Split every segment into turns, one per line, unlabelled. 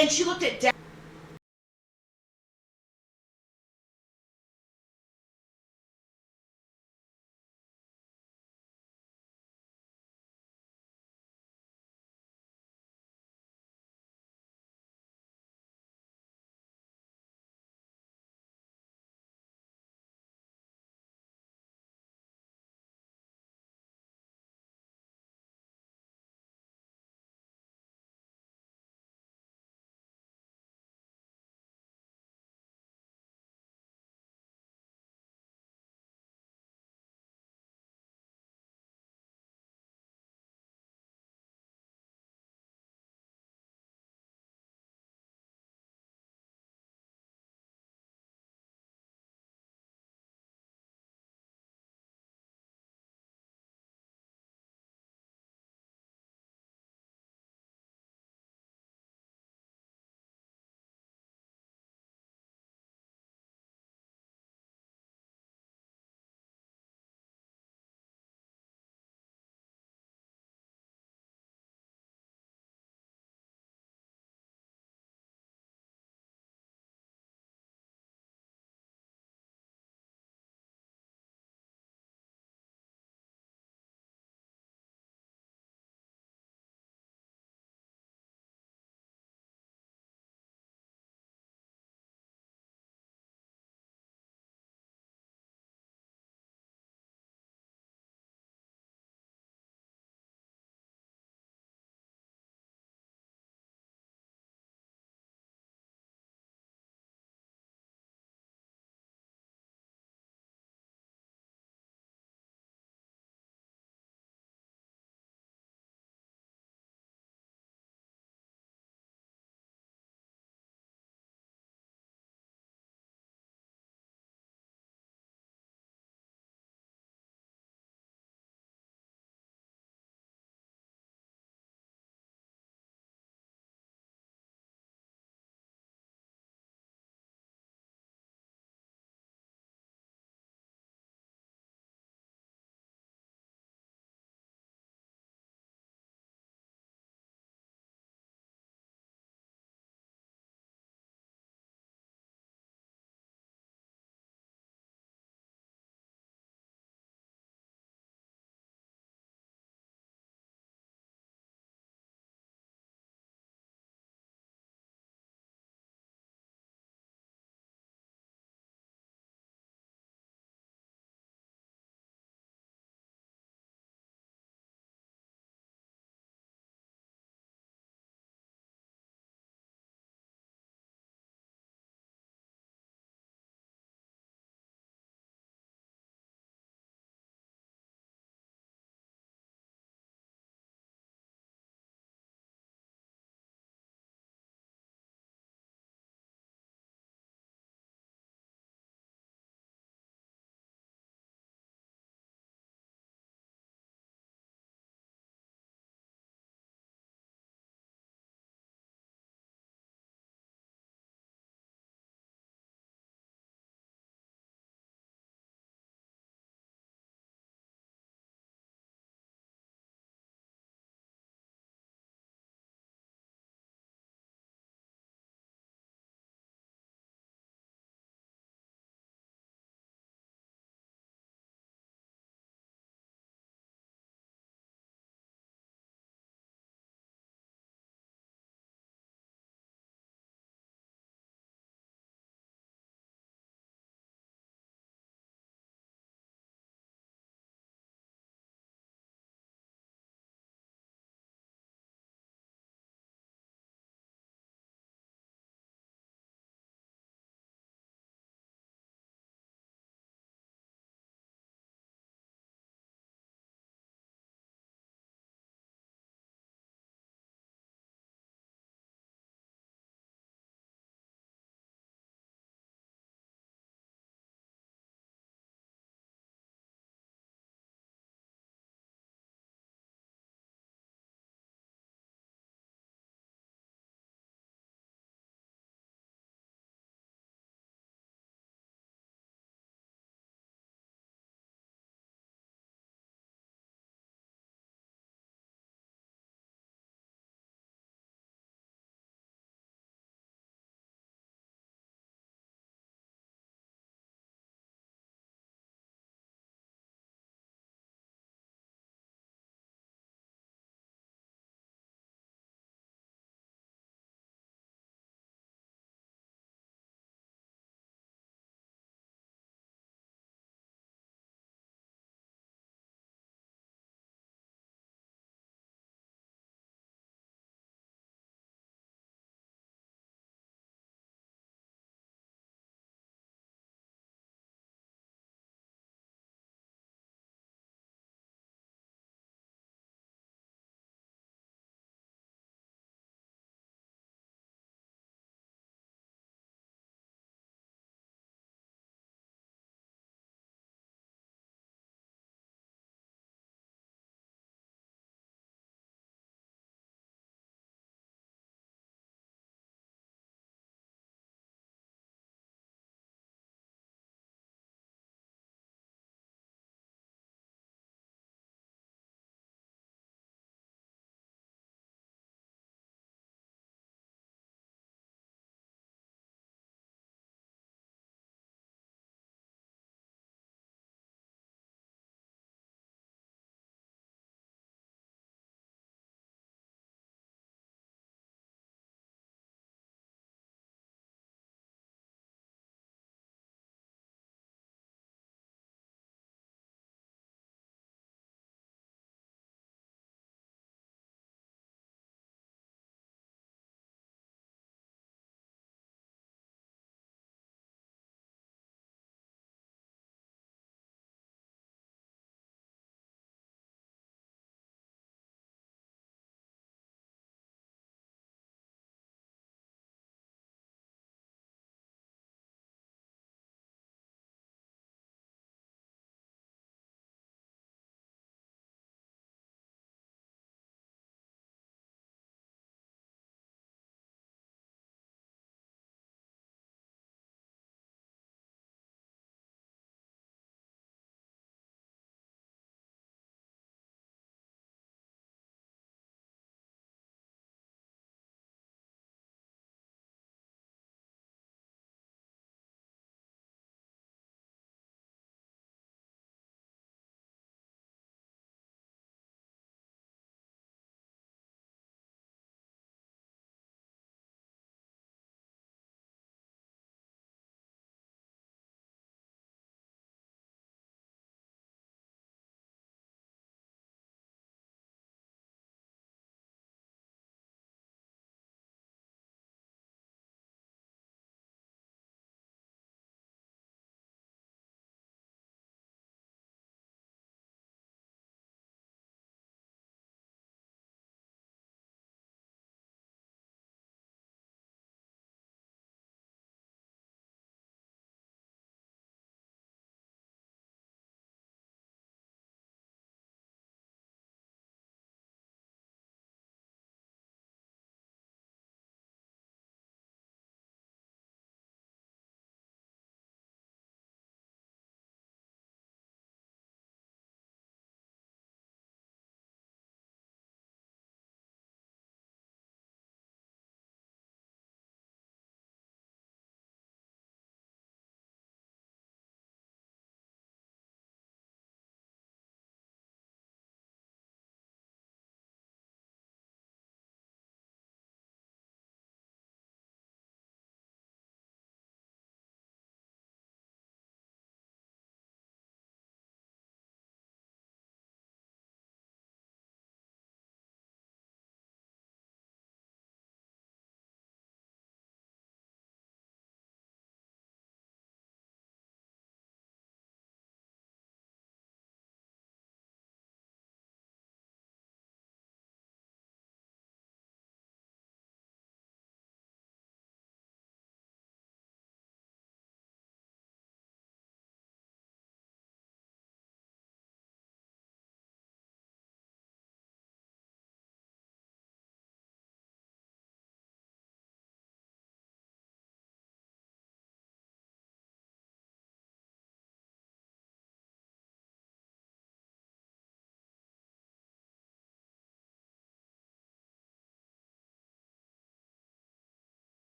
And she looked at Dad.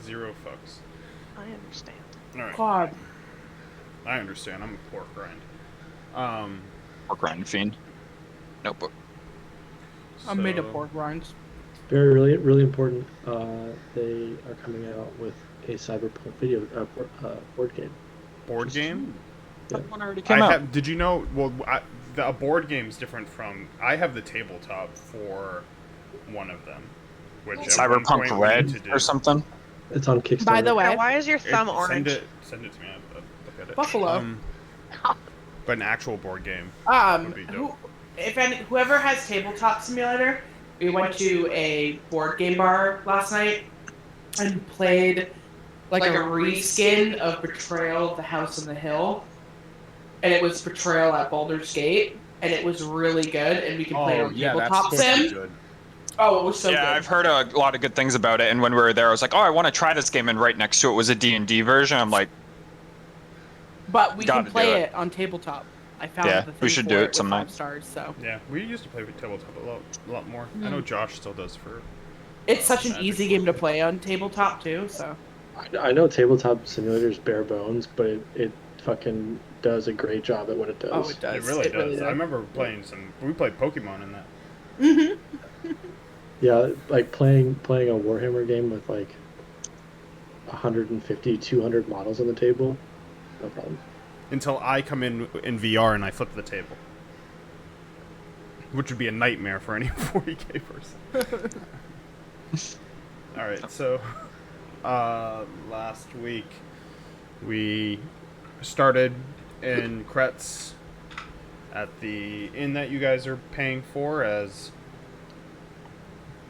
Zero fucks.
I understand.
All right.
God.
I understand. I'm a pork rind.
Pork rind fiend. Notebook.
I'm made of pork rinds.
Very, really, really important. They are coming out with a cyberpunk board game.
Board game?
Yeah.
That one already came out.
Did you know? Well, a board game's different from. I have the tabletop for one of them, which at one
Cyberpunk
point we need to
Red
do.
or something.
It's on Kickstarter.
By the way,
Now, why is your thumb orange?
Send it to me. I'll look at it.
Buffalo.
But an actual board game would be dope.
Whoever has Tabletop Simulator, we went to a board game bar last night and played like a reskin of Betrayal of the House on the Hill, and it was Betrayal at Baldur's Gate, and it was really good, and we could play it on Tabletop Sim.
Good.
Oh, it was so good.
Yeah, I've heard a lot of good things about it, and when we were there, I was like, oh, I want to try this game, and right next to it was a D&D version. I'm like,
But we can
Gotta do
play
it.
it on Tabletop. I found
Yeah,
the
we
thing
should
for
do it
with
sometime.
5 stars, so
Yeah, we used to play with tabletop a lot more. I know Josh still does for.
it's such an
Magic.
easy game to play on Tabletop too. So
I know Tabletop Simulator's bare bones, but it fucking does a great job at what it does.
oh, it does.
It really does. I
does.
remember playing some. We played Pokemon in that.
Yeah, like playing a Warhammer game with like 150, 200 models on the table, no problem.
Until I come in VR and I flip the table, which would be a nightmare for any 40k person. All right, so last week we started in Kretz at the inn that you guys are paying for as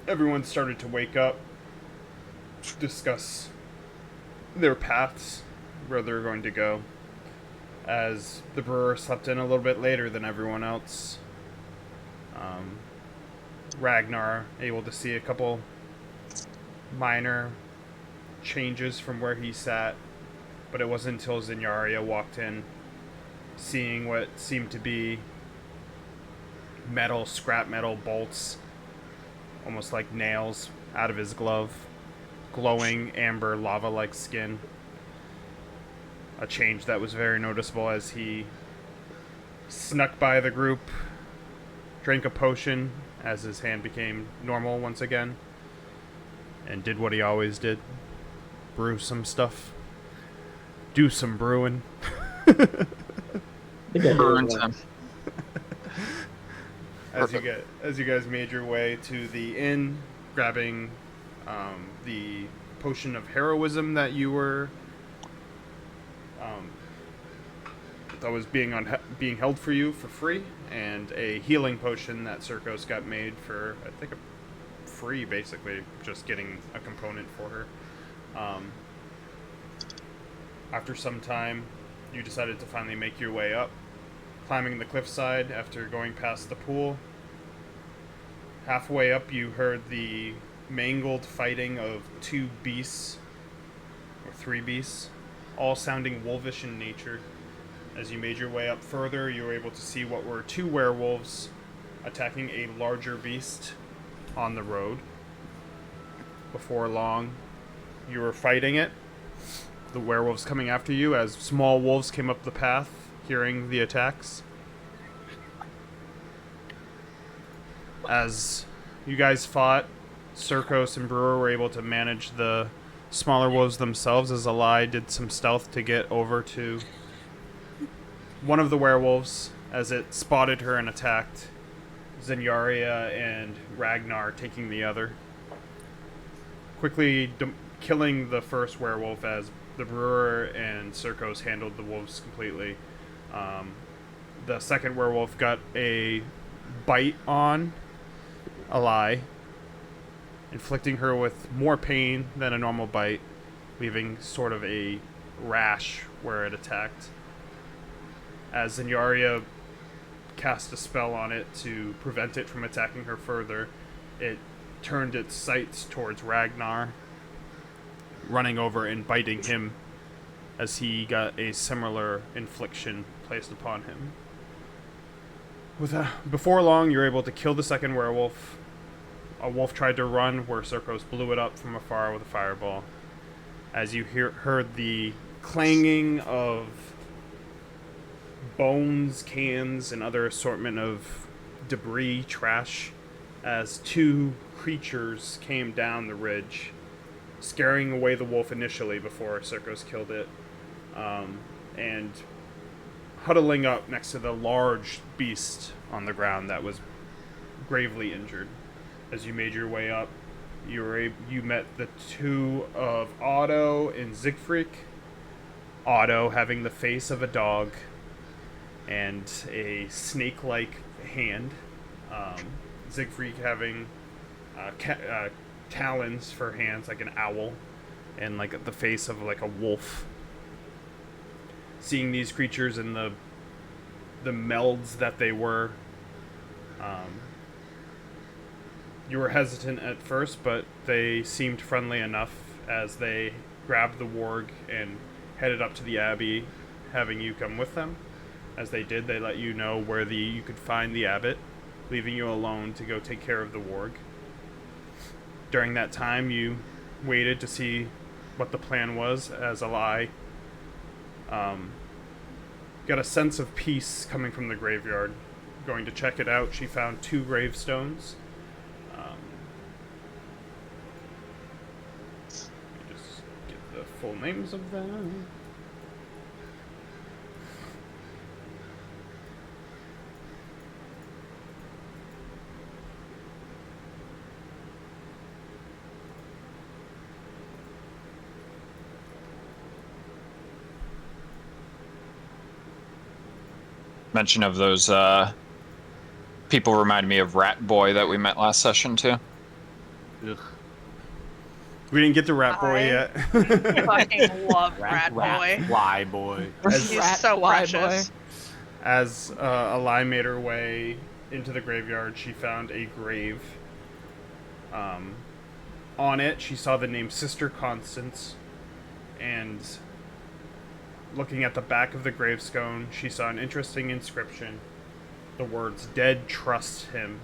everyone started to wake up, discuss their paths, where they're going to go, as the brewer slept in a little bit later than everyone else. Ragnar able to see a couple minor changes from where he sat, but it wasn't until Zinyaria walked in, seeing what seemed to be scrap metal bolts, almost like nails, out of his glove, glowing amber lava-like skin. A change that was very noticeable as he snuck by the group, drank a potion as his hand became normal once again, and did what he always did: brew some stuff, do some brewing.
I think I did
Burn
one.
time.
As you guys made your way to the inn, grabbing the potion of heroism that you were that was being held for you for free, and a healing potion that Circos got made for, I think, free, basically, just getting a component for her. After some time, you decided to finally make your way up, climbing the cliffside after going past the pool. Halfway up, you heard the mangled fighting of 2 beasts, or 3 beasts, all sounding wolvish in nature. As you made your way up further, you were able to see what were 2 werewolves attacking a larger beast on the road. Before long, you were fighting it, the werewolves coming after you as small wolves came up the path, hearing the attacks. As you guys fought, Circos and Brewer were able to manage the smaller wolves themselves, as Alai did some stealth to get over to one of the werewolves as it spotted her and attacked Zenyaria, and Ragnar taking the other. Quickly killing the first werewolf as the Brewer and Circos handled the wolves completely. The second werewolf got a bite on Alai, inflicting her with more pain than a normal bite, leaving sort of a rash where it attacked. As Zenyaria cast a spell on it to prevent it from attacking her further, it turned its sights towards Ragnar, running over and biting him as he got a similar infliction placed upon him. Before long, you're able to kill the second werewolf. A wolf tried to run, where Circos blew it up from afar with a fireball. as you heard the clanging of bones, cans, and other assortment of debris, trash, as two creatures came down the ridge, scaring away the wolf initially before Circos killed it, and huddling up next to the large beast on the ground that was gravely injured. As you made your way up, you met the two of Otto and Siegfried. Otto having the face of a dog and a snake-like hand. Siegfried having talons for hands, like an owl, and like the face of like a wolf. Seeing these creatures and the melds that they were, you were hesitant at first, but they seemed friendly enough as they grabbed the warg and headed up to the abbey, having you come with them. As they did, they let you know where you could find the abbot, leaving you alone to go take care of the warg. During that time, you waited to see what the plan was, as Eli got a sense of peace coming from the graveyard. Going to check it out, she found 2 gravestones. Let me just get the full names of them.
Mention of those people remind me of Rat Boy that we met last session too.
Ugh. We didn't get to Rat Boy yet.
Fucking love Rat Boy.
Fly Boy.
He's so precious.
As Eli made her way into the graveyard, she found a grave. On it, she saw the name Sister Constance, and looking at the back of the gravestone, she saw an interesting inscription. The words, "Dead trust him."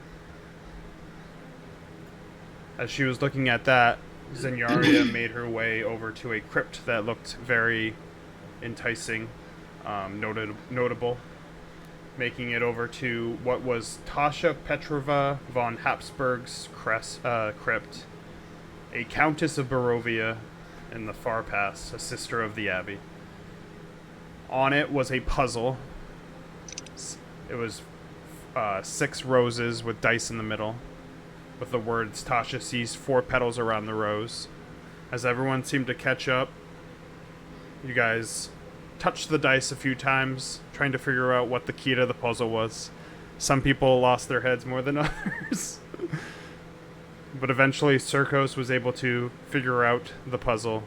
As she was looking at that, Zenyaria made her way over to a crypt that looked very enticing, notable, making it over to what was Tasha Petrova von Habsburg's crypt, a Countess of Barovia in the far past, a sister of the Abbey. On it was a puzzle. It was 6 roses with dice in the middle, with the words, "Tasha sees 4 petals around the rose." As everyone seemed to catch up, you guys touched the dice a few times, trying to figure out what the key to the puzzle was. Some people lost their heads more than others. But eventually, Circos was able to figure out the puzzle,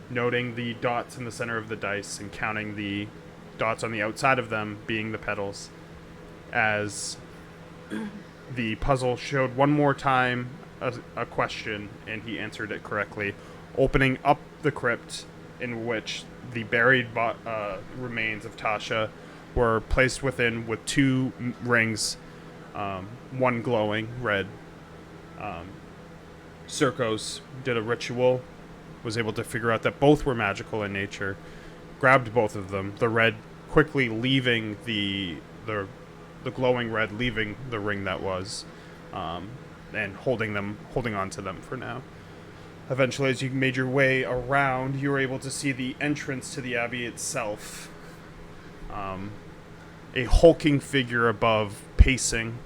noting the dots in the center of the dice and counting the dots on the outside of them being the petals. As the puzzle showed one more time a question, and he answered it correctly, opening up the crypt in which the buried remains of Tasha were placed within with 2 rings, one glowing red. Circos did a ritual, was able to figure out that both were magical in nature, grabbed both of them, the red quickly leaving the glowing red leaving the ring that was, and holding on to them for now. Eventually, as you made your way around, you were able to see the entrance to the abbey itself. A hulking figure above, pacing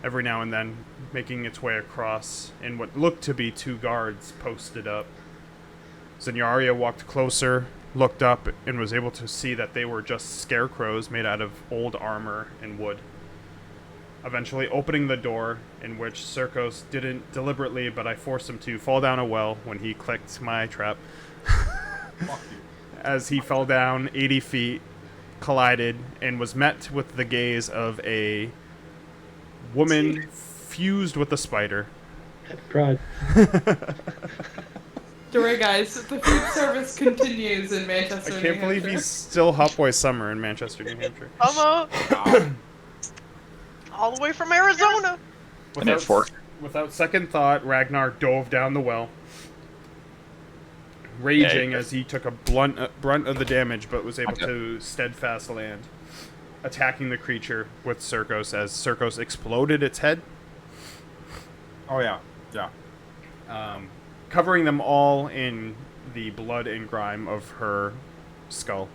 every now and then, making its way across, and what looked to be 2 guards posted up. Zenyaria walked closer, looked up, and was able to see that they were just scarecrows made out of old armor and wood. Eventually opening the door, in which Circos didn't deliberately, but I forced him to, fall down a well when he clicked my trap. As he fell down 80 feet, collided, and was met with the gaze of a woman fused with a spider.
Cried.
Don't worry, guys. The food service continues in Manchester,
I can't believe he's still Hot Boy Summer in Manchester, New Hampshire.
All the way from Arizona.
Without second thought, Ragnar dove down the well. raging as he took a brunt of the damage, but was able to steadfast land, attacking the creature with Circos as Circos exploded its head.
Oh yeah.
Covering them all in the blood and grime of her skull.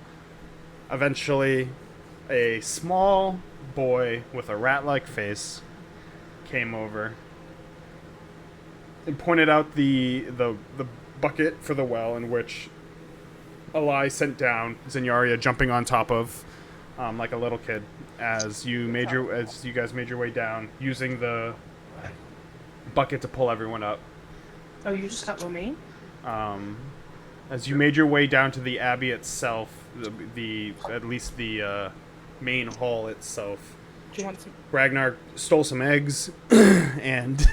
Eventually, a small boy with a rat-like face came over and pointed out the bucket for the well, in which Eli sent down Zenyaria jumping on top of, like a little kid, as you guys made your way down, using the bucket to pull everyone up.
Oh, you just got Romaine?
As you made your way down to the abbey itself, at least the main hall itself,
Do you want some?
Ragnar stole some eggs, and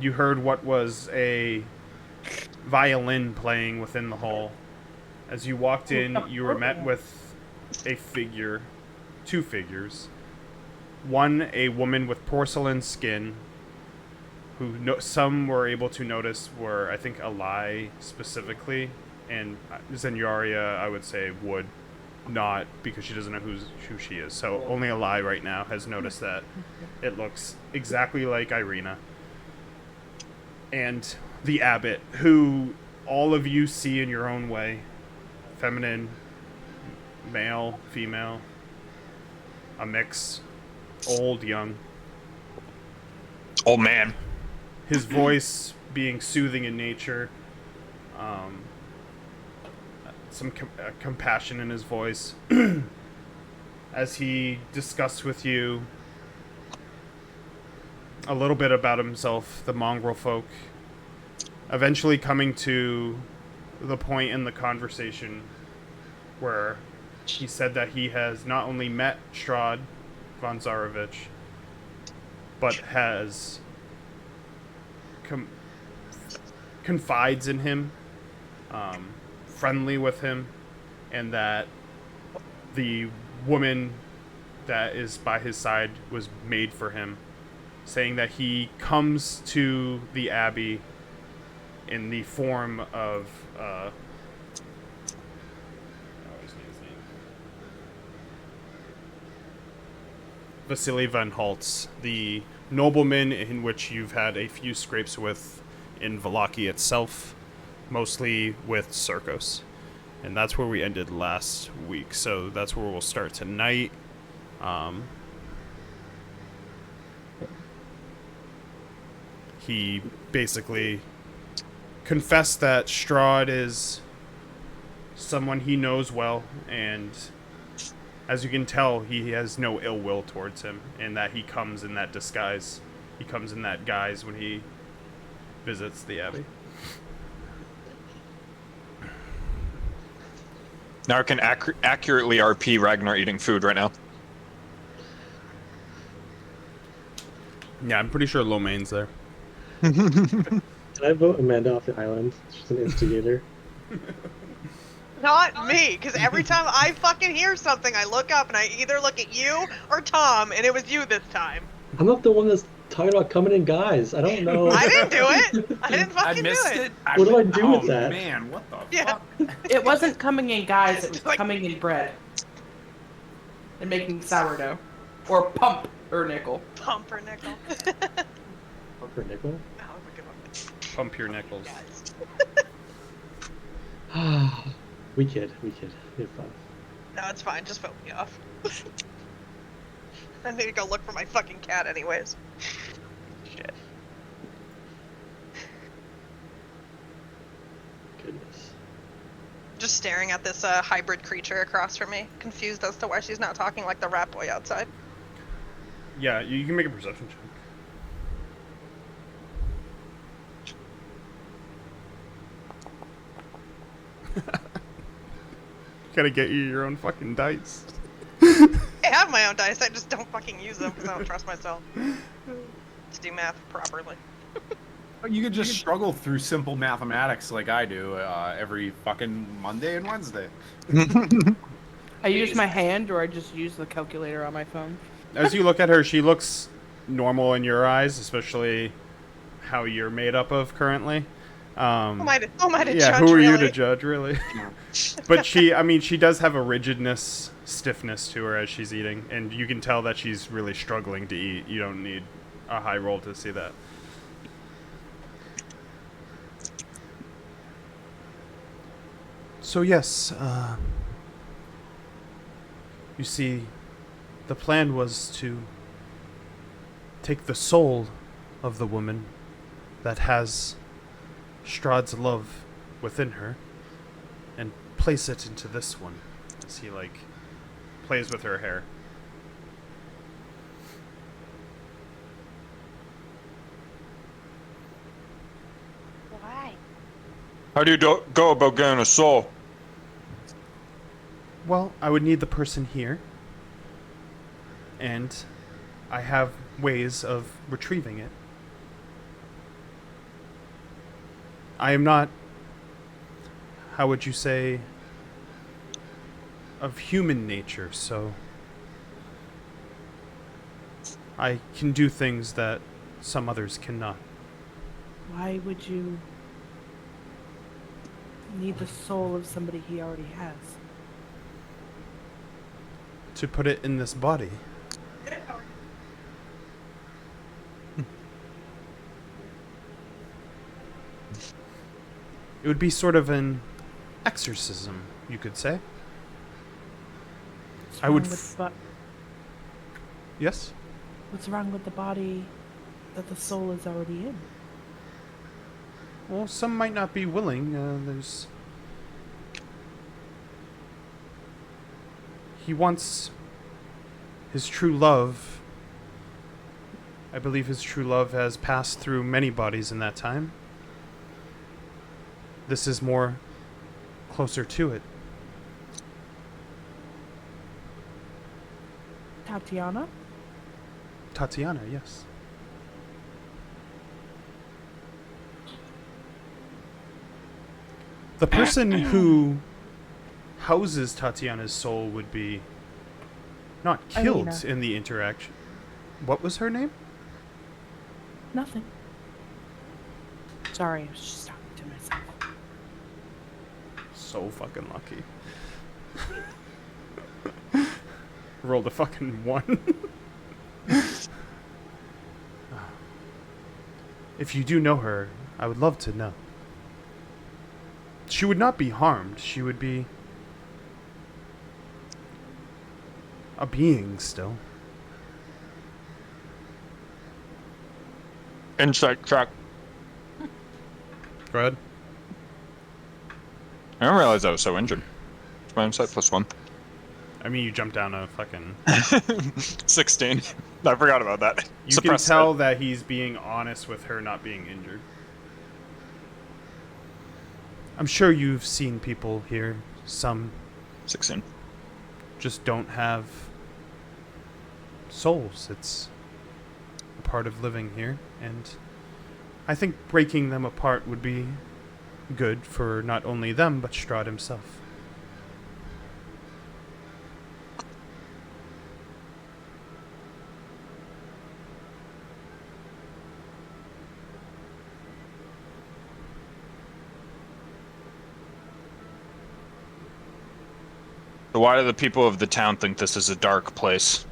you heard what was a violin playing within the hall. As you walked in, you were met with two figures. One, a woman with porcelain skin, who some were able to notice were, I think, Eli specifically, and Zenyaria, I would say, would not, because she doesn't know who she is. So only Eli right now has noticed that it looks exactly like Irina. And the Abbot, who all of you see in your own way. Feminine, male, female, a mix, old, young.
Old man.
His voice being soothing in nature, some compassion in his voice, as he discussed with you a little bit about himself, the mongrel folk, eventually coming to the point in the conversation where he said that he has not only met Strahd von Zarovich, but has confides in him, friendly with him, and that the woman that is by his side was made for him, saying that he comes to the Abbey in the form of Vasily van Holtz, the nobleman in which you've had a few scrapes with in Vallaki itself, mostly with Circos. And that's where we ended last week, so that's where we'll start tonight. He basically confessed that Strahd is someone he knows well, and as you can tell, he has no ill will towards him, and that he comes in that disguise. He comes in that guise when he visits the Abbey.
Now I can accurately RP Ragnar eating food right now.
Yeah, I'm pretty sure Lomaine's there.
Can I vote Amanda off the island? She's an instigator.
Not me, because every time I fucking hear something, I look up and I either look at you or Tom, and it was you this time.
I'm not the one that's talking about coming in guys. I don't know.
I didn't do it. I didn't fucking do it.
What do I do with that?
Man, what the
Yeah.
fuck?
It wasn't coming in guys, it was
Like-
coming in bread. And making sourdough. Or pump or nickel.
Pump or nickel.
Upper nickel?
Oh, look at my
Pump your nickels.
guys.
We kid. We have fun.
No, it's fine. Just vote me off. I need to go look for my fucking cat anyways. Shit.
Goodness.
Just staring at this hybrid creature across from me, confused as to why she's not talking like the rat boy outside.
Yeah, you can make a perception check. Gotta get you your own fucking dice.
I have my own dice, I just don't fucking use them because I don't trust myself to do math properly.
You could just struggle through simple mathematics like I do every fucking Monday and Wednesday.
I use my hand or I just use the calculator on my phone.
As you look at her, she looks normal in your eyes, especially how you're made up of currently.
Who am I to
Yeah,
judge,
who are you
really?
to judge, really? But she does have a rigidness, stiffness to her as she's eating, and you can tell that she's really struggling to eat. You don't need a high roll to see that. So yes, you see, the plan was to take the soul of the woman that has Strahd's love within her and place it into this one as he plays with her hair.
Why?
How do you go about getting a soul?
Well, I would need the person here, and I have ways of retrieving it. I am not, how would you say, of human nature, so I can do things that some others cannot.
Why would you need the soul of somebody he already has?
To put it in this body. It would be sort of an exorcism, you could say.
What's
I would
wrong with
Yes?
what's wrong with the body that the soul is already in?
Well, some might not be willing. There's... He wants his true love. I believe his true love has passed through many bodies in that time. This is more closer to it.
Tatiana?
Tatiana, yes. The person who houses Tatiana's soul would be not killed
Alina.
in the interaction. What was her name?
Nothing. Sorry, I was just talking to myself.
So fucking lucky. Rolled a fucking 1. If you do know her, I would love to know. She would not be harmed. She would be a being still.
Insight check.
Go ahead.
I didn't realize I was so injured. It's my insight +1.
I mean, you jumped down a fucking...
16. I forgot about that.
You
Suppressed
can tell
it.
that he's being honest with her not being injured. I'm sure you've seen people here. Some
16.
just don't have souls. It's a part of living here, and I think breaking them apart would be good for not only them, but Strahd himself.
So why do the people of the town think this is a dark place?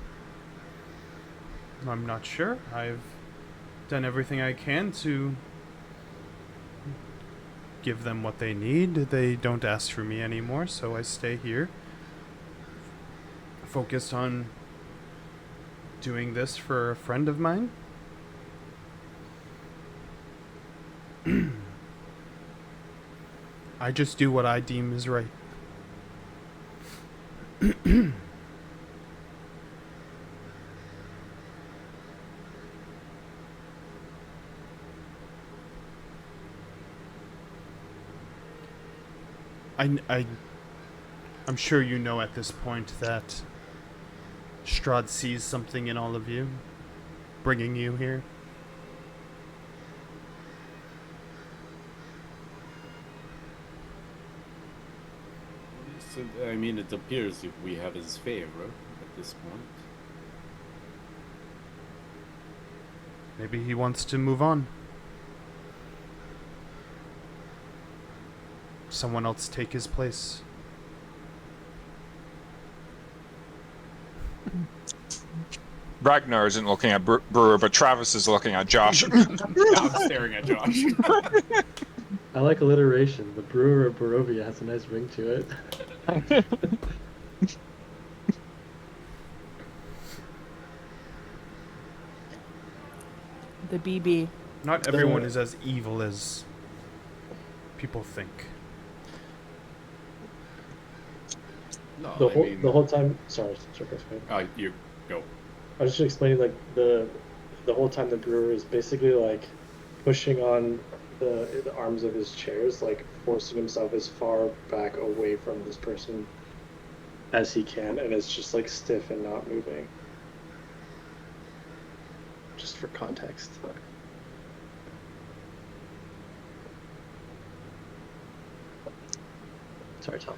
I'm not sure. I've done everything I can to give them what they need. They don't ask for me anymore, so I stay here, focused on doing this for a friend of mine. I just do what I deem is right. I'm sure you know at this point that Strahd sees something in all of you, bringing you here.
So, I mean, it appears if we have his favor at this point.
Maybe he wants to move on. someone else take his place.
Ragnar isn't looking at Brewer, but Travis is looking at Josh.
I'm staring at Josh.
I like alliteration. The brewer of Barovia has a nice ring to it.
The BB.
Not everyone is as evil as people think.
No,
The whole time. Sorry,
you go.
I was just explaining like the whole time the brewer is basically like pushing on the arms of his chairs, like forcing himself as far back away from this person as he can, and it's just like stiff and not moving. Just for context. Sorry, Tom.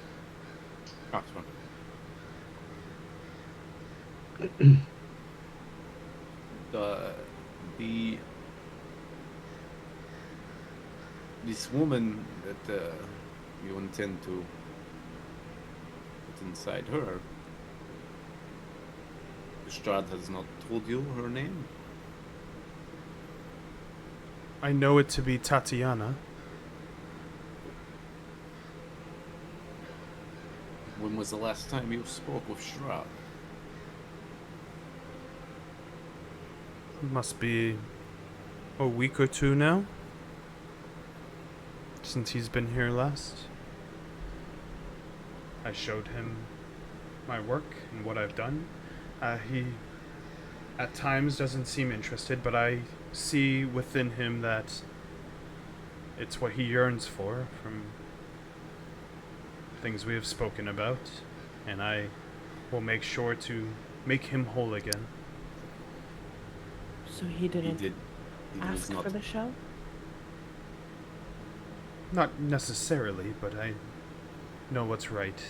Oh, it's fine. This woman that you intend to put inside her, Strahd has not told you her name?
I know it to be Tatiana.
When was the last time you spoke with Strahd?
It must be a week or two now. Since he's been here last. I showed him my work and what I've done. He at times doesn't seem interested, but I see within him that it's what he yearns for from things we have spoken about, and I will make sure to make him whole again.
So he didn't
He
ask
was not.
for the show?
Not necessarily, but I know what's right.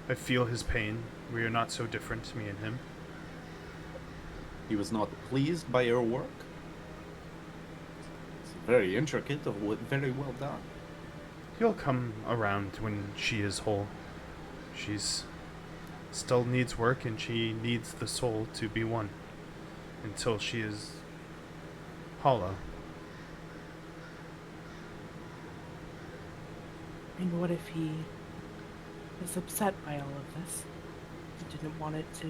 I feel his pain. We are not so different, me and him.
He was not pleased by your work? It's very intricate, very well done.
He'll come around when she is whole. She's still needs work, and she needs the soul to be one. Until she is hollow.
And what if he is upset by all of this? He didn't want it to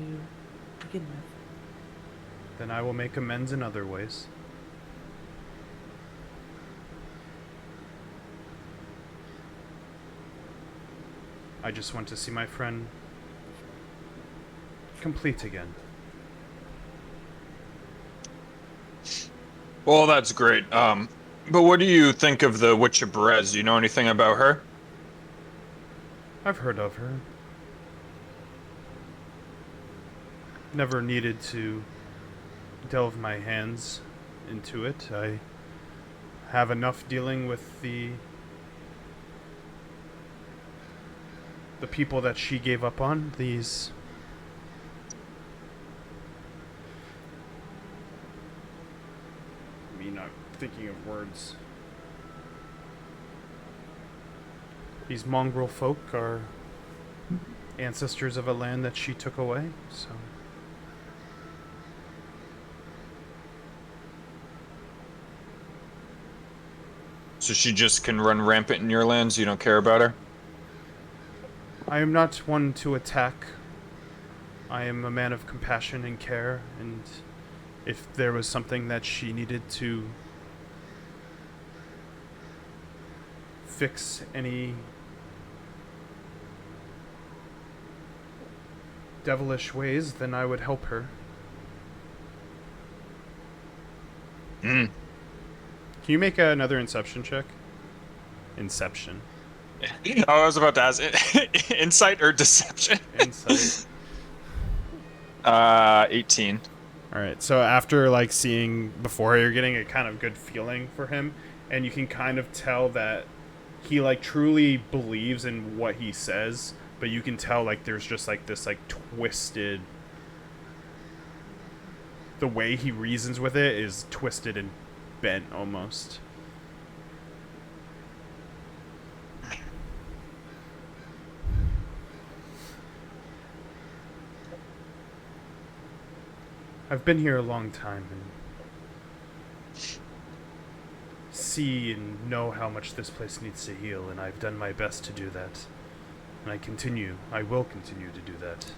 begin with.
Then I will make amends in other ways. I just want to see my friend complete again.
Well, that's great. But what do you think of the Witch of Berez? Do you know anything about her?
I've heard of her. Never needed to delve my hands into it. I have enough dealing with the people that she gave up on. These me not thinking of words. These mongrel folk are ancestors of a land that she took away, so.
So she just can run rampant in your lands? You don't care about her?
I am not one to attack. I am a man of compassion and care, and if there was something that she needed to fix any devilish ways, then I would help her.
Mm.
Can you make another Inception check? Inception.
I was about to ask, insight or deception?
Insight.
18.
Alright, so after like seeing before, you're getting a kind of good feeling for him, and you can kind of tell that he like truly believes in what he says, but you can tell like there's just like this like twisted, the way he reasons with it is twisted and bent almost. I've been here a long time and see and know how much this place needs to heal, and I've done my best to do that. And I will continue to do that.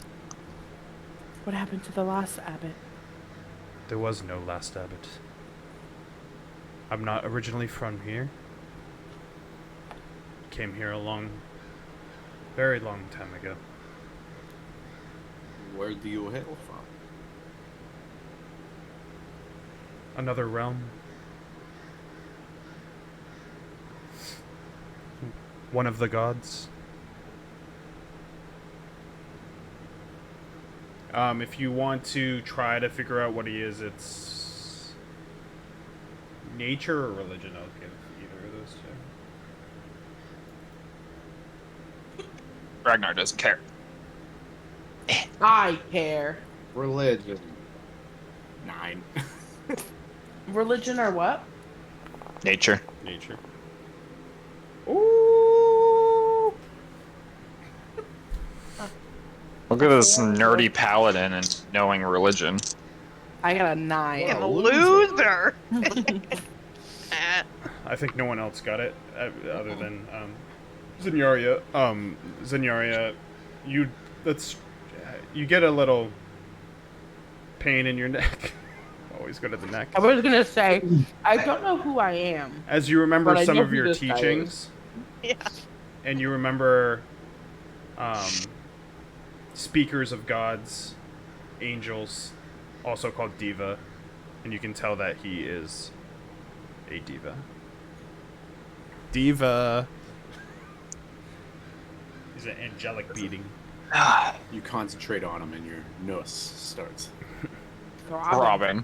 What happened to the last abbot?
There was no last abbot. I'm not originally from here. Came here very long time ago.
Where do you hail from?
Another realm. One of the gods. If you want to try to figure out what he is, it's nature or religion. I'll give either of those two.
Ragnar doesn't care.
I care.
Religion. 9.
Religion or what?
Nature.
Nature.
Look at this nerdy paladin and knowing religion.
I got a 9.
Fucking
Wow,
loser.
I think no one else got it other than Zenyaria. Zenyaria, you get a little pain in your neck. Always go to the neck.
I was gonna say, I don't know who I am.
As you remember
But I
some
know
of
who
your
this guy is.
teachings,
Yeah.
and you remember speakers of gods, angels, also called diva, and you can tell that he is a diva. Diva. He's an angelic being.
You concentrate on him and your nose starts.
Robin.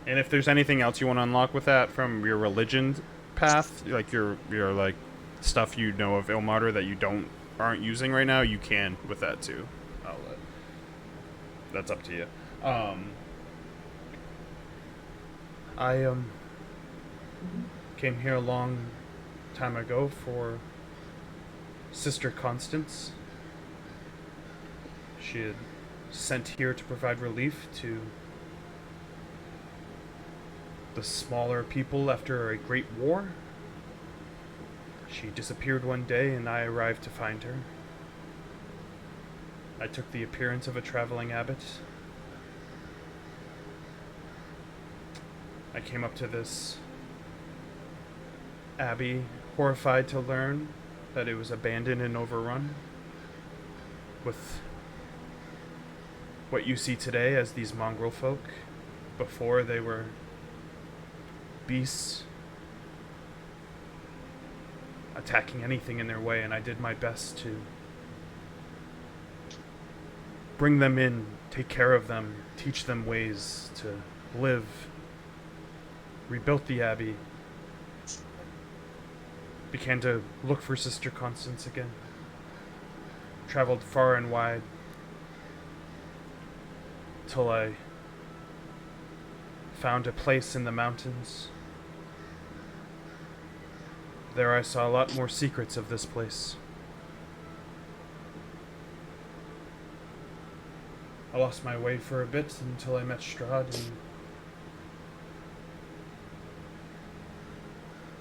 And if there's anything else you want to unlock with that from your religion path, like your like stuff you know of Ilmater that you aren't using right now, you can with that too. That's up to you. I came here a long time ago for Sister Constance. She had sent here to provide relief to the smaller people after a great war. She disappeared one day and I arrived to find her. I took the appearance of a traveling abbot. I came up to this abbey, horrified to learn that it was abandoned and overrun, with what you see today as these mongrel folk. Before, they were beasts attacking anything in their way, and I did my best to bring them in, take care of them, teach them ways to live. Rebuilt the abbey. Began to look for Sister Constance again. Traveled far and wide till I found a place in the mountains. There I saw a lot more secrets of this place. I lost my way for a bit until I met Strahd and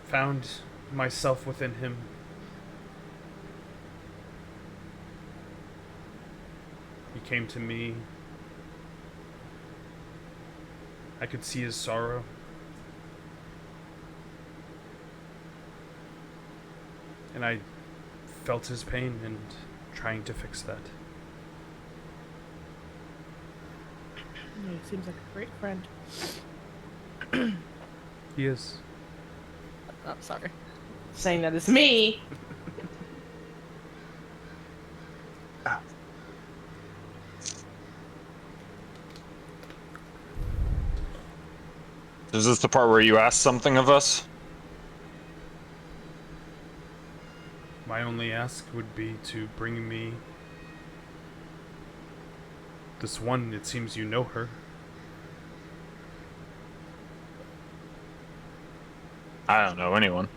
found myself within him. He came to me. I could see his sorrow. And I felt his pain and trying to fix that.
Yeah, he seems like a great friend.
He is.
Oh, sorry. Saying that it's me.
Is this the part where you ask something of us?
My only ask would be to bring me this one. It seems you know her.
I don't know anyone.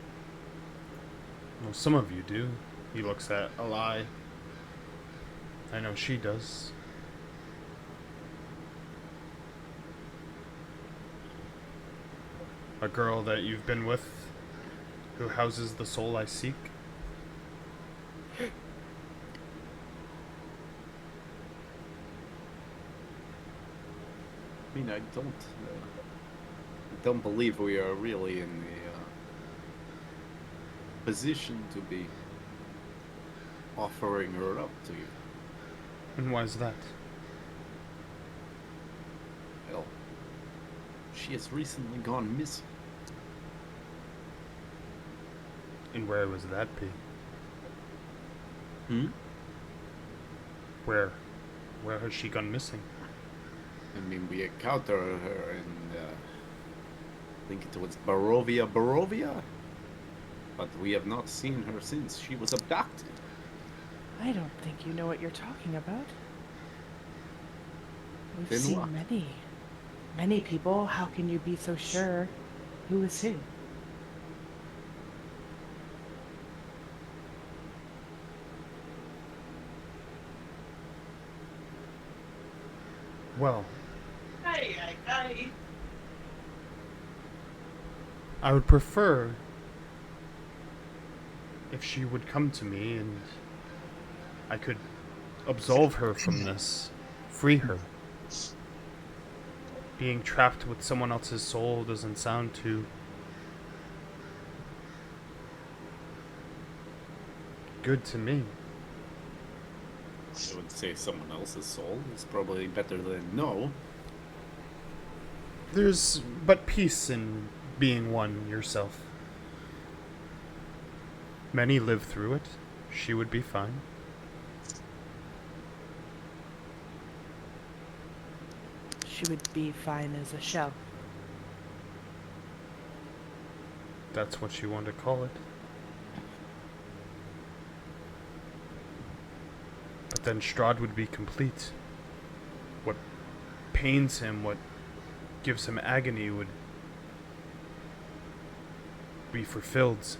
Well, some of you do. He looks at Eli. I know she does. A girl that you've been with, who houses the soul I seek?
I mean, I don't believe we are really in the position to be offering her up to you.
And why is that?
Well, she has recently gone missing.
And where would that be? Where has she gone missing?
I mean, we encountered her in, I think it was Barovia? But we have not seen her since she was abducted.
I don't think you know what you're talking about. We've
Then
seen
what?
many people. How can you be so sure who is who?
Well,
Hey.
I would prefer if she would come to me and I could absolve her from this, free her. Being trapped with someone else's soul doesn't sound too good to me.
I would say someone else's soul is probably better than no.
There's but peace in being one yourself. Many live through it. She would be fine.
She would be fine as a shell.
That's what you want to call it. But then Strahd would be complete. What pains him, what gives him agony would be fulfilled.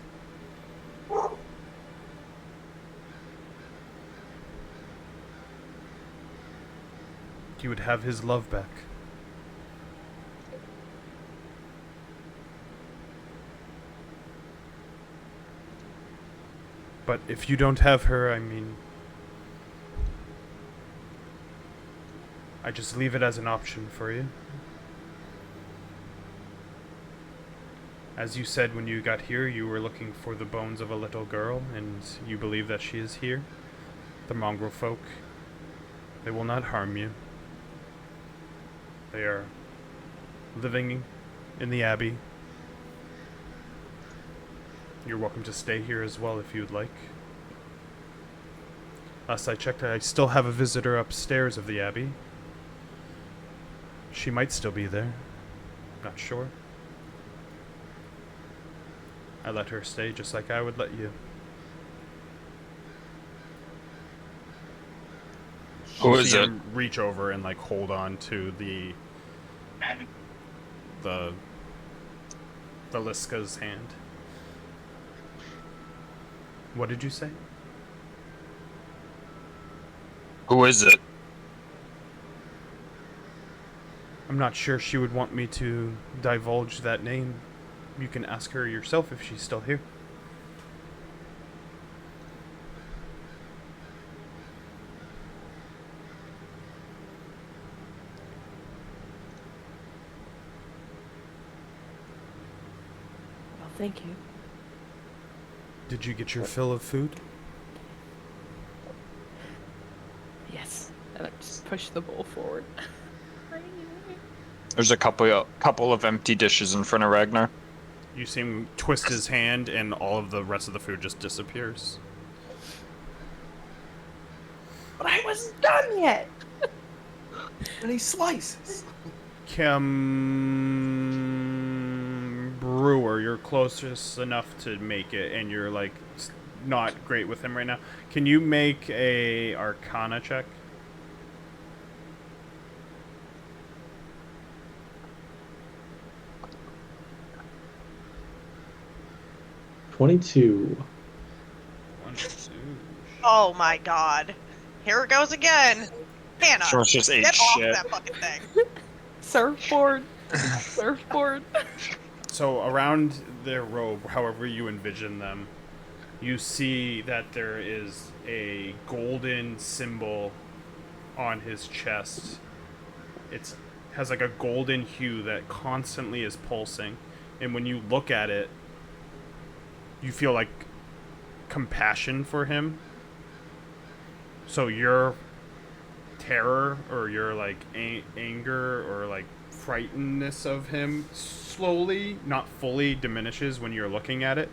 He would have his love back. But if you don't have her, I mean, I just leave it as an option for you. As you said when you got here, you were looking for the bones of a little girl, and you believe that she is here. The mongrel folk, they will not harm you. They are living in the Abbey. You're welcome to stay here as well if you'd like. Last I checked, I still have a visitor upstairs of the Abbey. She might still be there. Not sure. I let her stay just like I would let you.
Who
You
is
see
it?
him reach over and like hold on to the Liska's hand. What did you say?
Who is it?
I'm not sure she would want me to divulge that name. You can ask her yourself if she's still here.
Well, thank you.
Did you get your fill of food?
Yes. And I just push the bowl forward.
There's a couple of empty dishes in front of Ragnar.
You see him twist his hand and all of the rest of the food just disappears.
But I wasn't done yet.
And he slices.
Kim Brewer, you're closest enough to make it, and you're like not great with him right now. Can you make a Arcana check?
$22.
1, 2.
Oh my god. Here it goes again. Hannah,
George just ate
get off
shit.
that fucking thing.
Surfboard. Surfboard.
So around their robe, however you envision them, you see that there is a golden symbol on his chest. It has like a golden hue that constantly is pulsing, and when you look at it, you feel like compassion for him. So your terror or your like anger or like frightenedness of him slowly, not fully, diminishes when you're looking at it.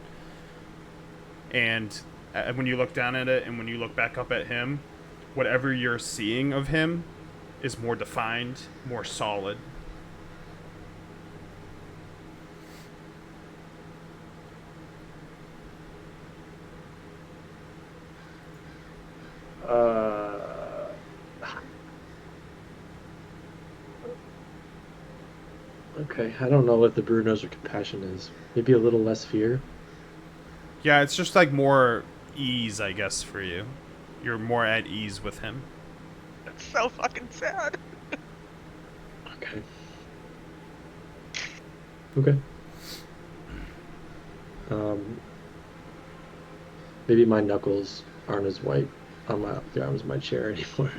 And when you look down at it and when you look back up at him, whatever you're seeing of him is more defined, more solid.
Okay, I don't know what the brewer knows what compassion is. Maybe a little less fear.
Yeah, it's just like more ease, I guess, for you. You're more at ease with him.
That's so fucking sad.
Okay. Okay. Maybe my knuckles aren't as white on the arms of my chair anymore.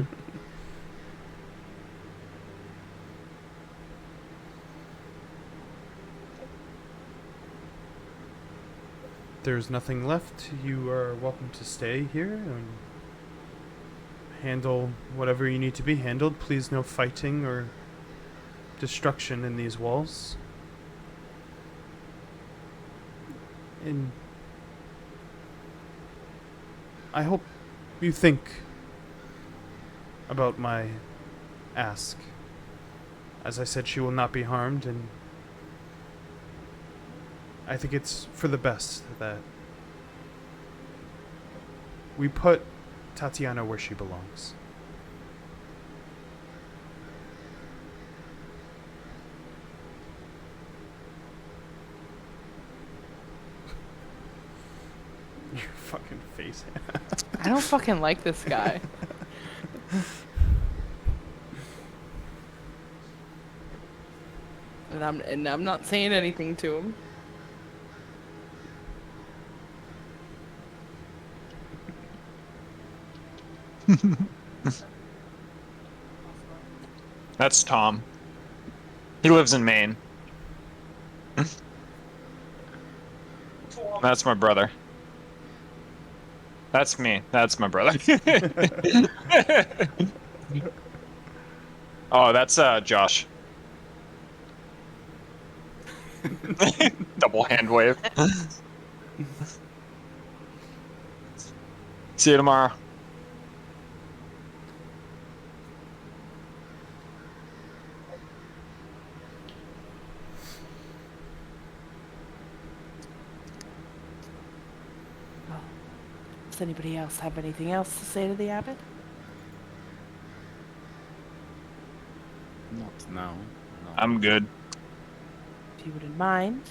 There's nothing left. You are welcome to stay here and handle whatever you need to be handled. Please, no fighting or destruction in these walls. And I hope you think about my ask. As I said, she will not be harmed, and I think it's for the best that we put Tatiana where she belongs. Your fucking face.
I don't fucking like this guy. And I'm not saying anything to him.
That's Tom. He lives in Maine. That's my brother. That's me. That's my brother. Oh, that's Josh. Double hand wave. See you tomorrow.
Does anybody else have anything else to say to the abbot?
No.
I'm good.
If you wouldn't mind,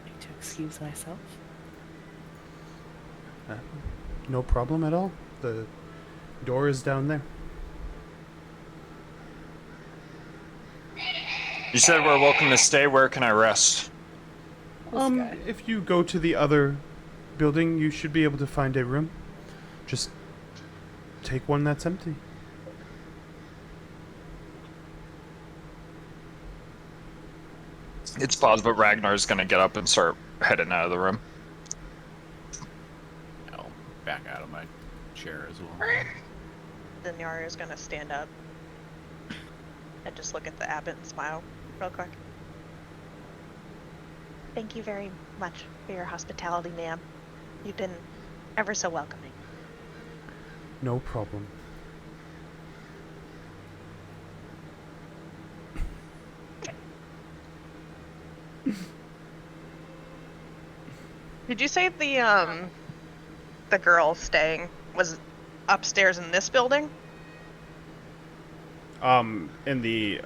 I'd like to excuse myself.
No problem at all. The door is down there.
You said we're welcome to stay. Where can I rest?
This guy.
If you go to the other building, you should be able to find a room. Just take one that's empty.
It's possible Ragnar's gonna get up and start heading out of the room.
I'll back out of my chair as well.
Then Yario's gonna stand up and just look at the abbot and smile real quick. Thank you very much for your hospitality, ma'am. You've been ever so welcoming.
No problem.
Did you say the girl staying was upstairs in this building?
In he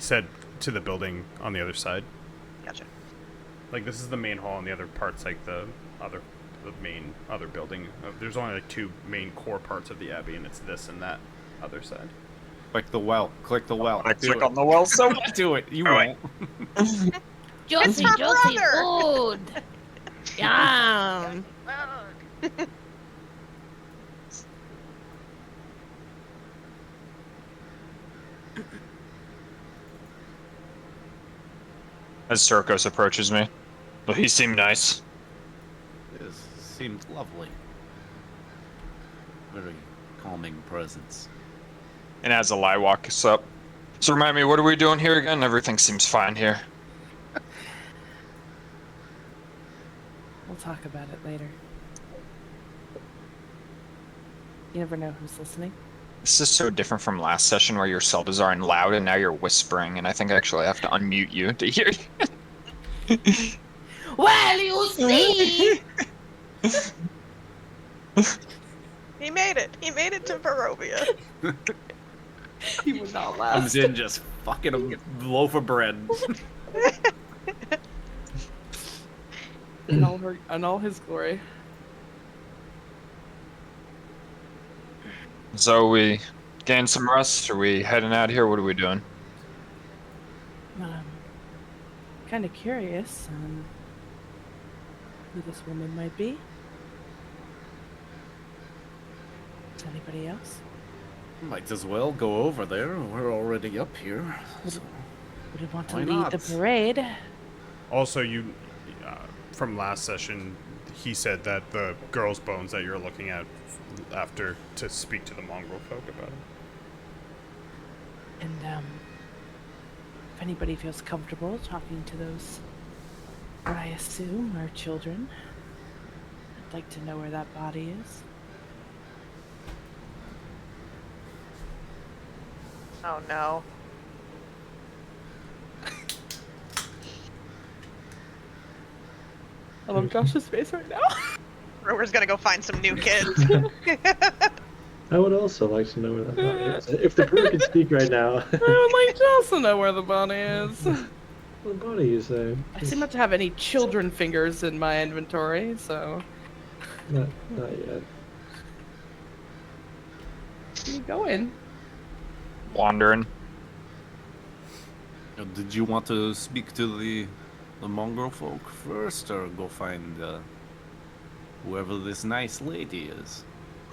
said to the building on the other side.
Gotcha.
Like, this is the main hall, and the other part's like the main other building. There's only like two main core parts of the abbey, and it's this and that other side.
Click the well. Click the well.
I click on the well, so
Do it. You won't.
Juicy,
her
juicy
brother.
food. Yum.
As Circos approaches me. Well, he seemed nice.
This seemed lovely. Very calming presence.
And as Eli walks up. So remind me, what are we doing here again? Everything seems fine here.
We'll talk about it later. You never know who's listening.
This is so different from last session where your Salvazar and loud and now you're whispering, and I think actually I have to unmute you to hear you.
Well, you see.
He made it. He made it to Barovia.
He would not
Comes
last.
in just fucking a loaf of bread.
In all his glory.
So we gain some rest? Are we heading out here? What are we doing?
Kind of curious who this woman might be. Is anybody else?
Might as well go over there. We're already up here. So
Would you want to
Why
lead
not?
the parade?
Also, you from last session, he said that the girl's bones that you're looking at after to speak to the mongrel folk about it.
And if anybody feels comfortable talking to those, what I assume are children, I'd like to know where that body is.
Oh no.
I love Josh's face right now.
Brewer's gonna go find some new kids.
I would also like to know where that body is. If the brewer could speak right now.
I would like to also know where the body is.
What body you say?
I seem not to have any children fingers in my inventory, so.
Not yet.
Where you going?
Wandering.
did you want to speak to the mongrel folk first, or go find whoever this nice lady is?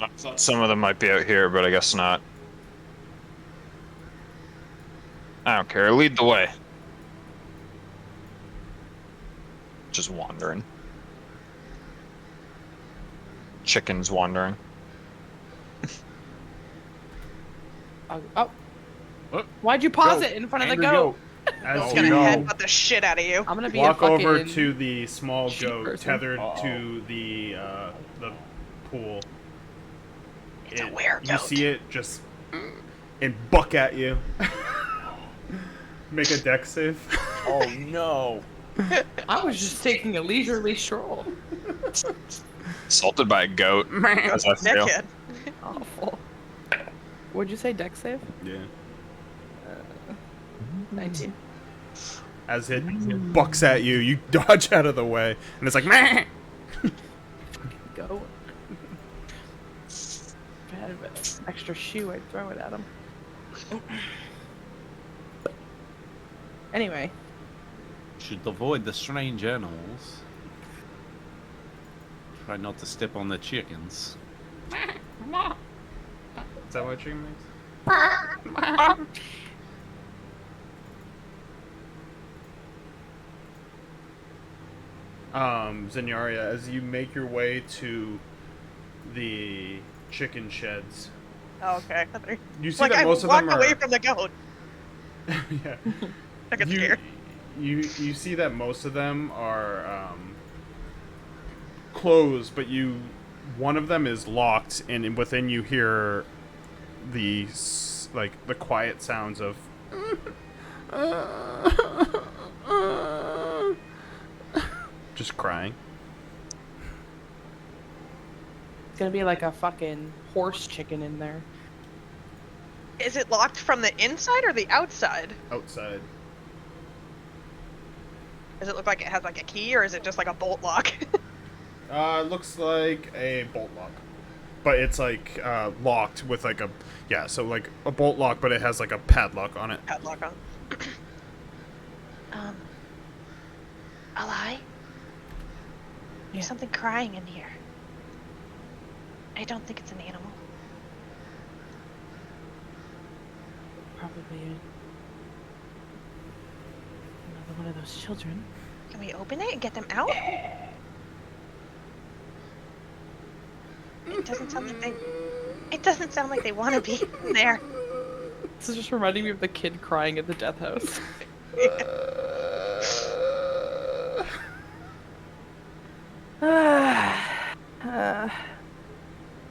I thought some of them might be out here, but I guess not. I don't care. Lead the way. Just wandering. Chickens wandering.
Oh.
What?
Why'd you pause
Go.
it in front of the
Angry
goat?
As
He's
you
gonna
know,
headbutt the shit out of you.
I'm gonna be
walk
a fucking
over to the small
sheep
goat
person.
tethered
Uh-oh.
to the pool.
It's a weird
You
goat.
see it just and buck at you. Make a deck save.
Oh no.
I was just taking a leisurely stroll.
Assaulted by a goat. As I feel.
Dickhead.
Awful. What'd you say, deck save?
Yeah.
19.
As it bucks at you, you dodge out of the way, and it's like, meh!
Go. If I had an extra shoe, I'd throw it at him. Anyway,
Should avoid the strange animals. Try not to step on the chickens.
Is that what you makes? Zenyaria, as you make your way to the chicken sheds,
Oh, okay.
you see
Like
that
I
most of
walk
them are.
away from the goat.
Yeah.
I get
you,
scared.
you see that most of them are closed, but one of them is locked, and within you hear the the quiet sounds of just crying.
it's gonna be like a fucking horse chicken in there.
Is it locked from the inside or the outside?
Outside.
Does it look like it has like a key, or is it just like a bolt lock?
It looks like a bolt lock, but it's like locked with like a so like a bolt lock, but it has like a padlock on it.
Padlock on. Alai?
Yeah.
There's something crying in here. I don't think it's an animal.
Probably another one of those children.
Can we open it and get them out? It doesn't sound like they. It doesn't sound like they want to be in there.
This is just reminding me of the kid crying at the death house.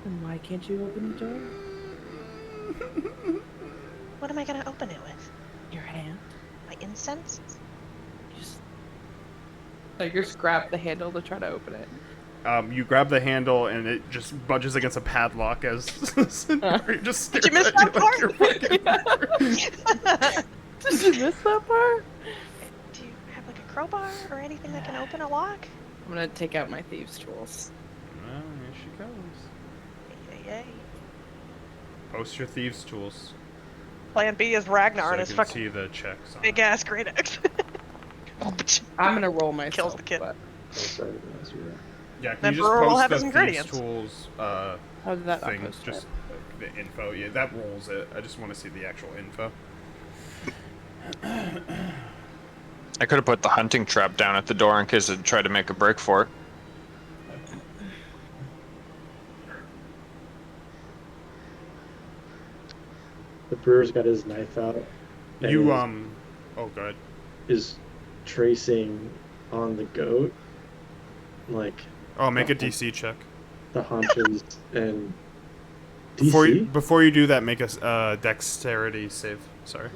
Then why can't you open the door?
What am I gonna open it with?
Your hand.
My incense?
Just grab the handle to try to open it.
You grab the handle and it just budges against a padlock as you just
Did you miss that part?
Did you miss that part?
Do you have like a crowbar or anything that can open a lock?
I'm gonna take out my thieves' tools.
Well, here she goes.
Yay.
Post your thieves' tools.
Plan B is Ragnar
So
and
I
his
can
fucking
see the checks on
big
it.
ass great axe.
I'm gonna roll myself.
Kills the kid.
But
Sorry to ask you that.
Yeah, can
Then
you just
Brewer will
post
have
the
his
thieves'
ingredients.
tools
how did that not
thing?
post
Just the info. Yeah, that rolls it. I just want to see the actual info.
I could have put the hunting trap down at the door in case it tried to make a break for it.
The brewer's got his knife out. and
You
is-
Oh, good.
is tracing on the goat, like
Oh, make a DC check.
the haunches and
Before
DC.
before you do that, make a dexterity save. Sorry.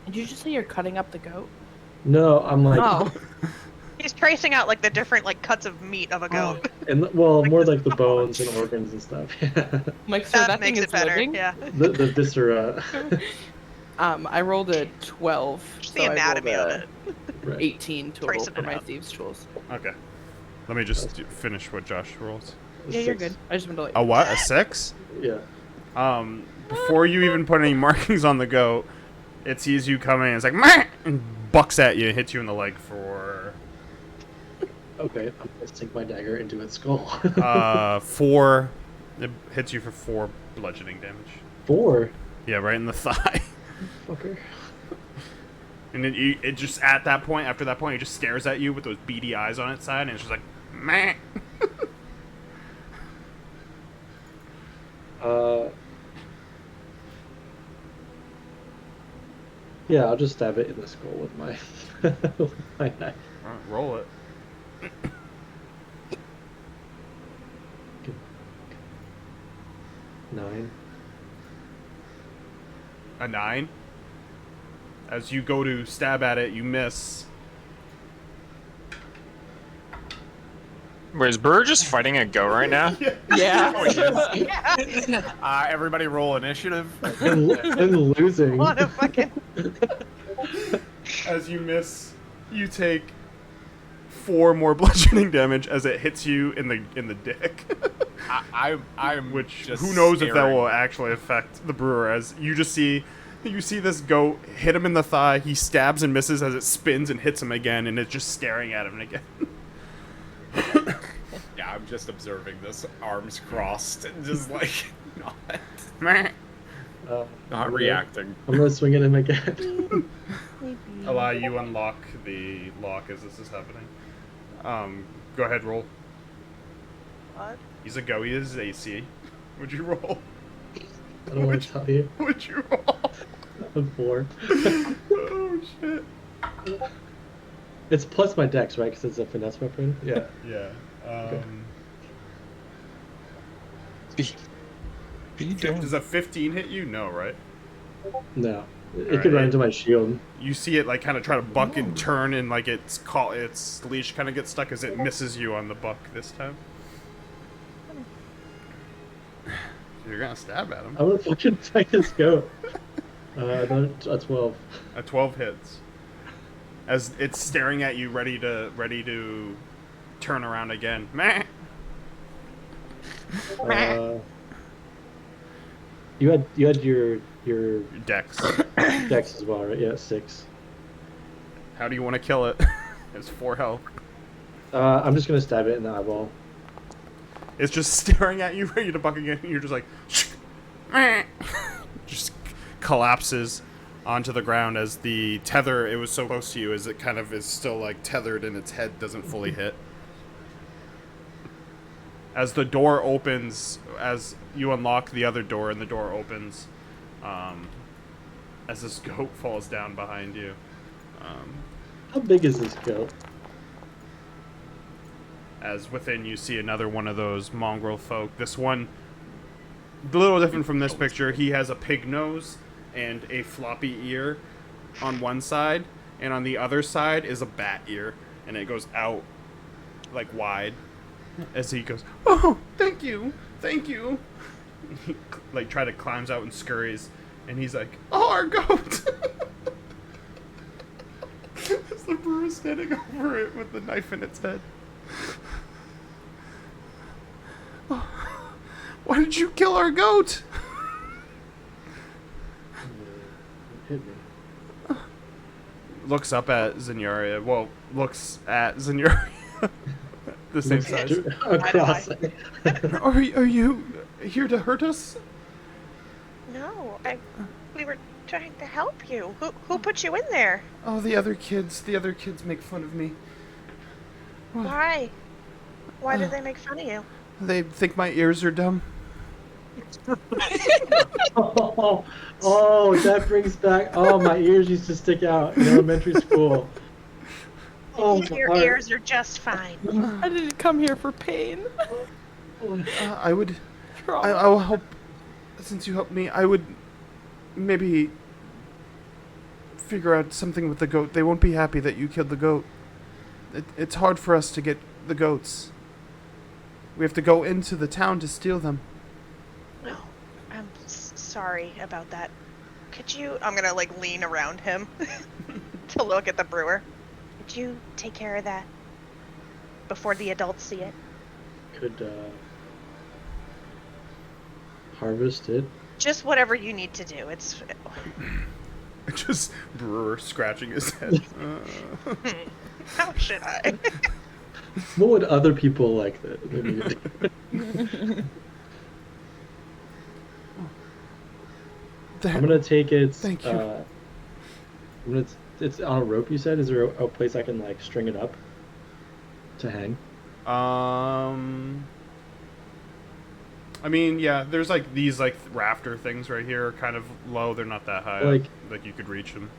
Did you just say you're cutting up the goat?
No, I'm like,
Oh.
He's tracing out like the different like cuts of meat of a goat.
and well,
Like
more
the
like the
skull.
bones and organs and stuff.
Like, so that
makes
thing
it
is
better.
living?
Yeah.
the viscera.
I rolled a 12.
Just
so
the
I rolled
anatomy of
a
it.
Right.
18 total
Tracing
for
it
my
out.
thieves' tools.
Okay. Let me just finish what Josh rolls.
Yeah, you're
6.
good. I just wanted to let
A
you
what? A 6?
Yeah.
Before you even put any markings on the goat, it sees you coming and it's like, "Meh!" and bucks at you and hits you in the leg for
Okay, I'm gonna sink my dagger into its skull.
4. It hits you for 4 bludgeoning damage.
4.
Yeah, right in the thigh.
Fucker.
And then it just at that point, after that point, it just stares at you with those beady eyes on its side, and it's just like, meh.
Yeah, I'll just stab it in the skull with my with my knife.
Alright, roll it.
Nine.
A 9. As you go to stab at it, you miss.
Wait, is Brewer just fighting a goat right now?
Yeah.
Everybody roll initiative.
and losing.
What a fucking.
As you miss, you take 4 more bludgeoning damage as it hits you in the dick.
I'm
Which
just
who knows if that
staring.
will actually affect the brewer, as you just see this goat hit him in the thigh, he stabs and misses as it spins and hits him again, and it's just staring at him again.
Yeah, I'm just observing this, arms crossed, and just like
Meh.
not reacting.
I'm gonna swing at him again.
Allow you unlock the lock as this is happening. Go ahead, roll.
What?
He's a go, he is AC. Would you roll?
I don't want to tell you.
Would you roll?
A 4.
Oh shit.
It's plus my dex, right? Because it's a finesse weapon. Yeah.
Yeah. Does a 15 hit you? No, right?
No. It
Alright.
could run into my shield.
You see it like kind of try to buck and turn, and like its leash kind of gets stuck as it misses you on the buck this time. You're gonna stab at him.
I'm gonna fucking fight this goat. A 12.
A 12 hits. As it's staring at you, ready to turn around again. Meh.
You had your
Dex.
dex as well, right? Yeah, 6.
How do you want to kill it? It's 4 health.
I'm just gonna stab it in the eyeball.
It's just staring at you, ready to buck again. And you're just like, just collapses onto the ground as the tether. It was so close to you, as it kind of is still like tethered, and its head doesn't fully hit. As the door opens, as you unlock the other door, and the door opens, as this goat falls down behind you.
How big is this goat?
As within you see another one of those mongrel folk. This one, a little different from this picture. He has a pig nose and a floppy ear on one side, and on the other side is a bat ear, and it goes out like wide. As he goes, oh, thank you. He like try to climbs out and scurries, and he's like, oh, our goat. As the brewer is standing over it with the knife in its head. Oh, why did you kill our goat?
Hit me.
Looks up at Zenyaria. Well, looks at Zenyaria. The same size.
Across.
Are you here to hurt us?
No, we were trying to help you. Who put you in there?
Oh, the other kids. The other kids make fun of me.
Why? Why did they make fun of you?
They think my ears are dumb.
Oh, that brings back. Oh, my ears used to stick out in elementary school. Oh,
Your
my
ears are just fine.
I didn't come here for pain.
I will help. Since you helped me, I would maybe figure out something with the goat. They won't be happy that you killed the goat. It's hard for us to get the goats. We have to go into the town to steal them.
Oh, I'm sorry about that. Could you... I'm gonna, like, lean around him to look at the brewer. Could you take care of that before the adults see it?
Could harvest it.
Just whatever you need to do. It's...
Just brewer scratching his head.
How should I?
What would other people like that? I'm gonna take it.
Thank you.
It's on a rope. You said. Is there a place I can like string it up to hang?
I mean, yeah. There's like these like rafter things right here, kind of low. They're not that high.
Like
you could reach them.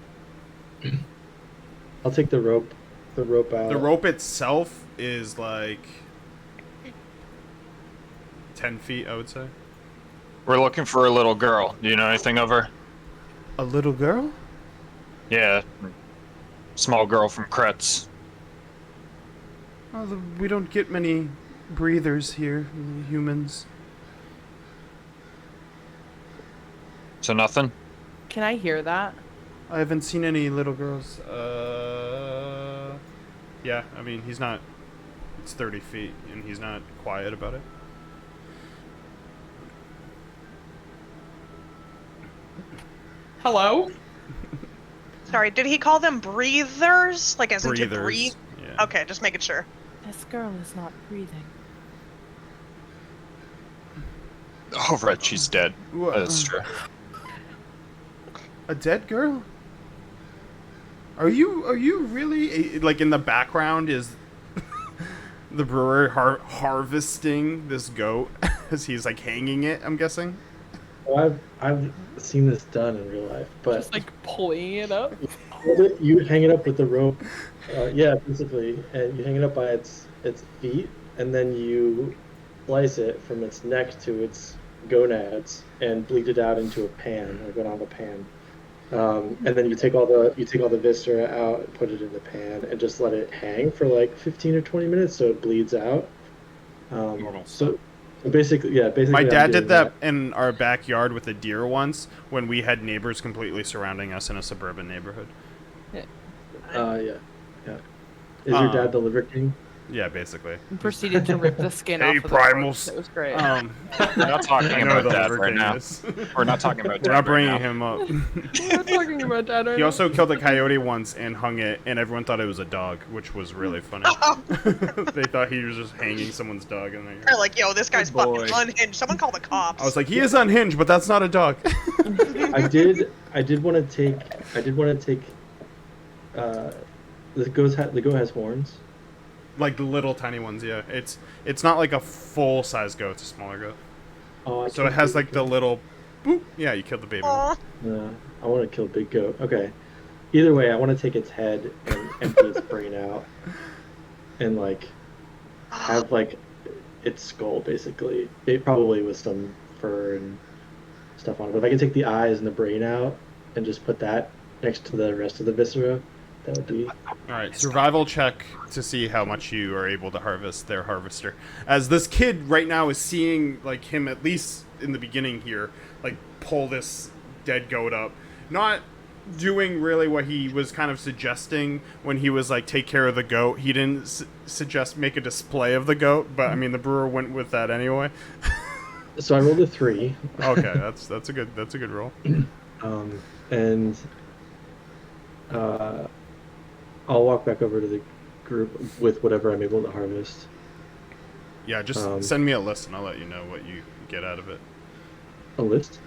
I'll take the rope. The rope out.
The rope itself is like 10 feet, I would say.
We're looking for a little girl. Do you know anything of her?
A little girl?
Yeah. Small girl from Kretz.
Oh, we don't get many breathers here, humans.
So nothing?
Can I hear that?
I haven't seen any little girls. Yeah, I mean, he's not... It's 30 feet, and he's not quiet about it.
Hello?
Sorry, did he call them breathers? Like as in to
Breathers,
breathe?
yeah.
Okay, just making sure.
This girl is not breathing.
Oh, right, she's dead. That's true.
A dead girl? Are you really... Like, in the background is the brewer harvesting this goat as he's, like, hanging it, I'm guessing?
Well, I've seen this done in real life, but
Just like pulling it up?
you hang it up with the rope. Yeah, basically, and you hang it up by its feet, and then you slice it from its neck to its gonads and bleed it out into a pan, or go down the pan. And then you take all the viscera out and put it in the pan and just let it hang for like 15 or 20 minutes so it bleeds out. So basically,
My
I'm
dad
doing
did that in our backyard with a deer once when we had neighbors completely surrounding us in a suburban neighborhood.
Yeah. Is your dad the Liver King?
Yeah, basically.
And proceeded to rip the skin
Hey,
off of the
primals.
corpse. It was great.
We're not talking
I know
about
the
that
Liver
right
King
now.
is.
We're not talking about
We're
that
not bringing
right now.
him up.
We're not talking about that right
He
now.
also killed a coyote once and hung it, and everyone thought it was a dog, which was really funny. They thought he was just hanging someone's dog, and
They're like, yo, this guy's
boy.
fucking unhinged. Someone call the cops.
I was like, he is unhinged, but that's not a dog.
I did want to take. The goat has horns.
Like the little tiny ones, yeah. It's not like a full size goat; it's a smaller goat.
Oh,
So it has like the little, boop. Yeah, you killed the baby one.
Aw.
No, I want to kill big goat. Okay. Either way, I want to take its head and empty its brain out, and like have like its skull basically. It probably with some fur and stuff on it. But if I could take the eyes and the brain out and just put that next to the rest of the viscera, that would be.
All right, survival check to see how much you are able to harvest their harvester. As this kid right now is seeing like him, at least in the beginning here, like pull this dead goat up, not doing really what he was kind of suggesting when he was like take care of the goat. He didn't suggest make a display of the goat, but I mean the brewer went with that anyway.
So I rolled a 3.
Okay, that's a good roll.
And I'll walk back over to the group with whatever I'm able to harvest.
Yeah, just send me a list and I'll let you know what you get out of it.
A list?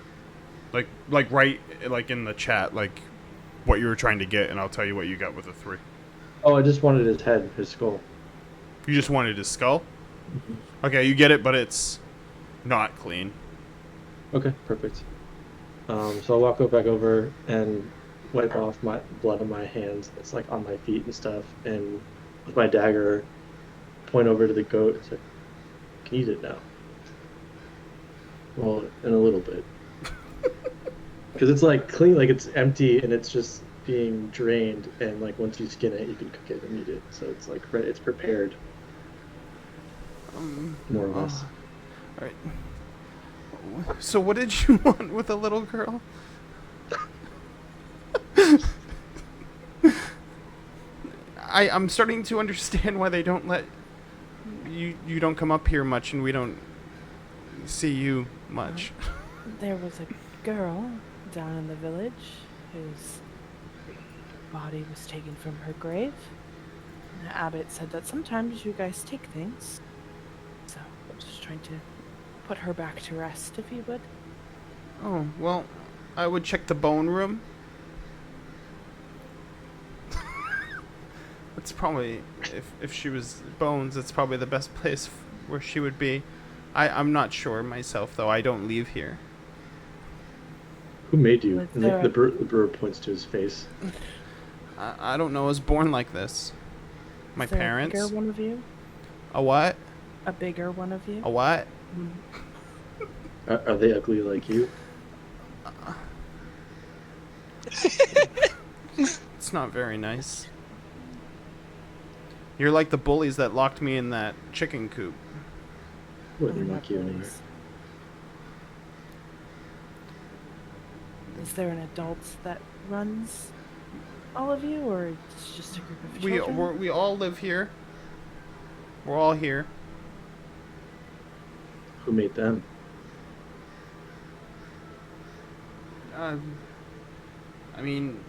Like right like in the chat, like what you were trying to get, and I'll tell you what you got with a 3.
Oh, I just wanted his head, his skull.
You just wanted his skull? Okay, you get it, but it's not clean.
Okay, perfect. So I'll walk back over and wipe off my blood on my hands. It's like on my feet and stuff, and with my dagger, point over to the goat and say, "Can you eat it now?" Well, in a little bit, because it's like clean, like it's empty and it's just being drained. And like once you skin it, you can cook it and eat it. So it's like it's prepared, more or less.
All right. So what did you want with a little girl? I'm starting to understand why they don't let you don't come up here much, and we don't see you much.
There was a girl down in the village whose body was taken from her grave. And the abbot said that sometimes you guys take things. So I was just trying to put her back to rest, if you would.
Oh, well, I would check the bone room. It's probably, if she was bones, it's probably the best place where she would be. I'm not sure myself, though. I don't leave here.
Who made you?
Was
And
there
the brewer points to his face.
I don't know. I was born like this. My
Is there
parents.
A bigger one of you?
A what?
A bigger one of you?
A what?
Are they ugly like you?
It's not very nice. You're like the bullies that locked me in that chicken coop.
Wouldn't
We're
like
not
you anyway.
bullies. Is there an adult that runs all of you, or it's just a group of children?
We all live here. We're all here.
Who made them?
I mean,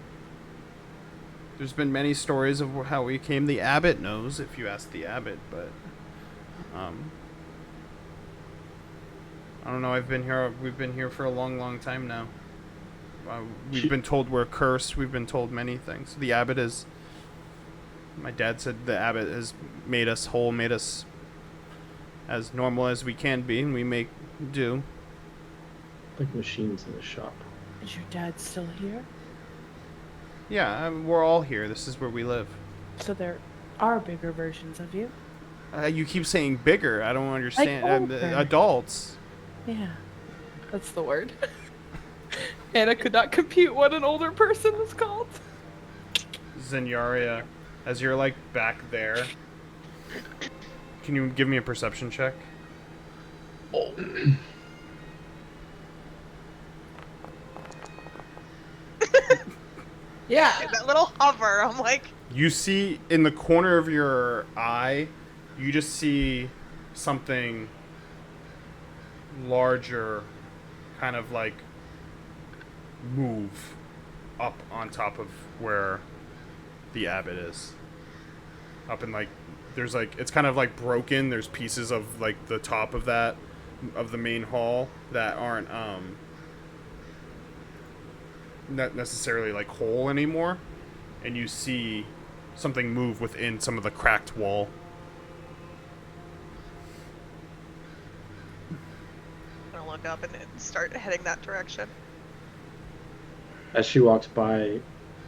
there's been many stories of how we came. The abbot knows, if you ask the abbot, but I don't know. We've been here for a long, long time now. We've been told we're cursed. We've been told many things. The abbot is. My dad said the abbot has made us whole, made us as normal as we can be, and we make do.
Like machines in the shop.
Is your dad still here?
Yeah, we're all here. This is where we live.
So there are bigger versions of you?
You keep saying bigger. I don't understand.
older.
Adults.
Yeah.
That's the word. Anna could not compute what an older person was called.
Zenyaria, as you're like back there, can you give me a perception check?
Yeah.
That little hover, I'm like,
You see in the corner of your eye you just see something larger kind of like move up on top of where the abbot is. Up in like, there's like, it's kind of like broken. There's pieces of like the top of that, of the main hall that aren't not necessarily like whole anymore. And you see something move within some of the cracked wall.
I'm gonna look up and start heading that direction.
As she walks by,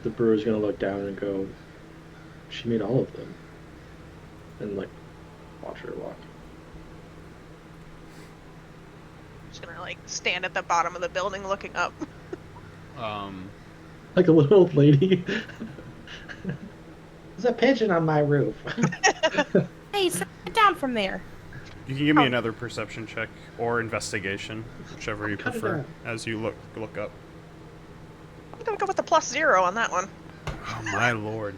the brewer's gonna look down and go, "She made all of them," and like watch her walk.
Just gonna like stand at the bottom of the building looking up.
Like a little old lady. There's a pigeon on my roof.
Hey, sit down from there.
You can give me another perception check or investigation, whichever you
Cut it
prefer,
out.
as you look up.
I'm gonna go with the +0 on that one.
Oh my lord.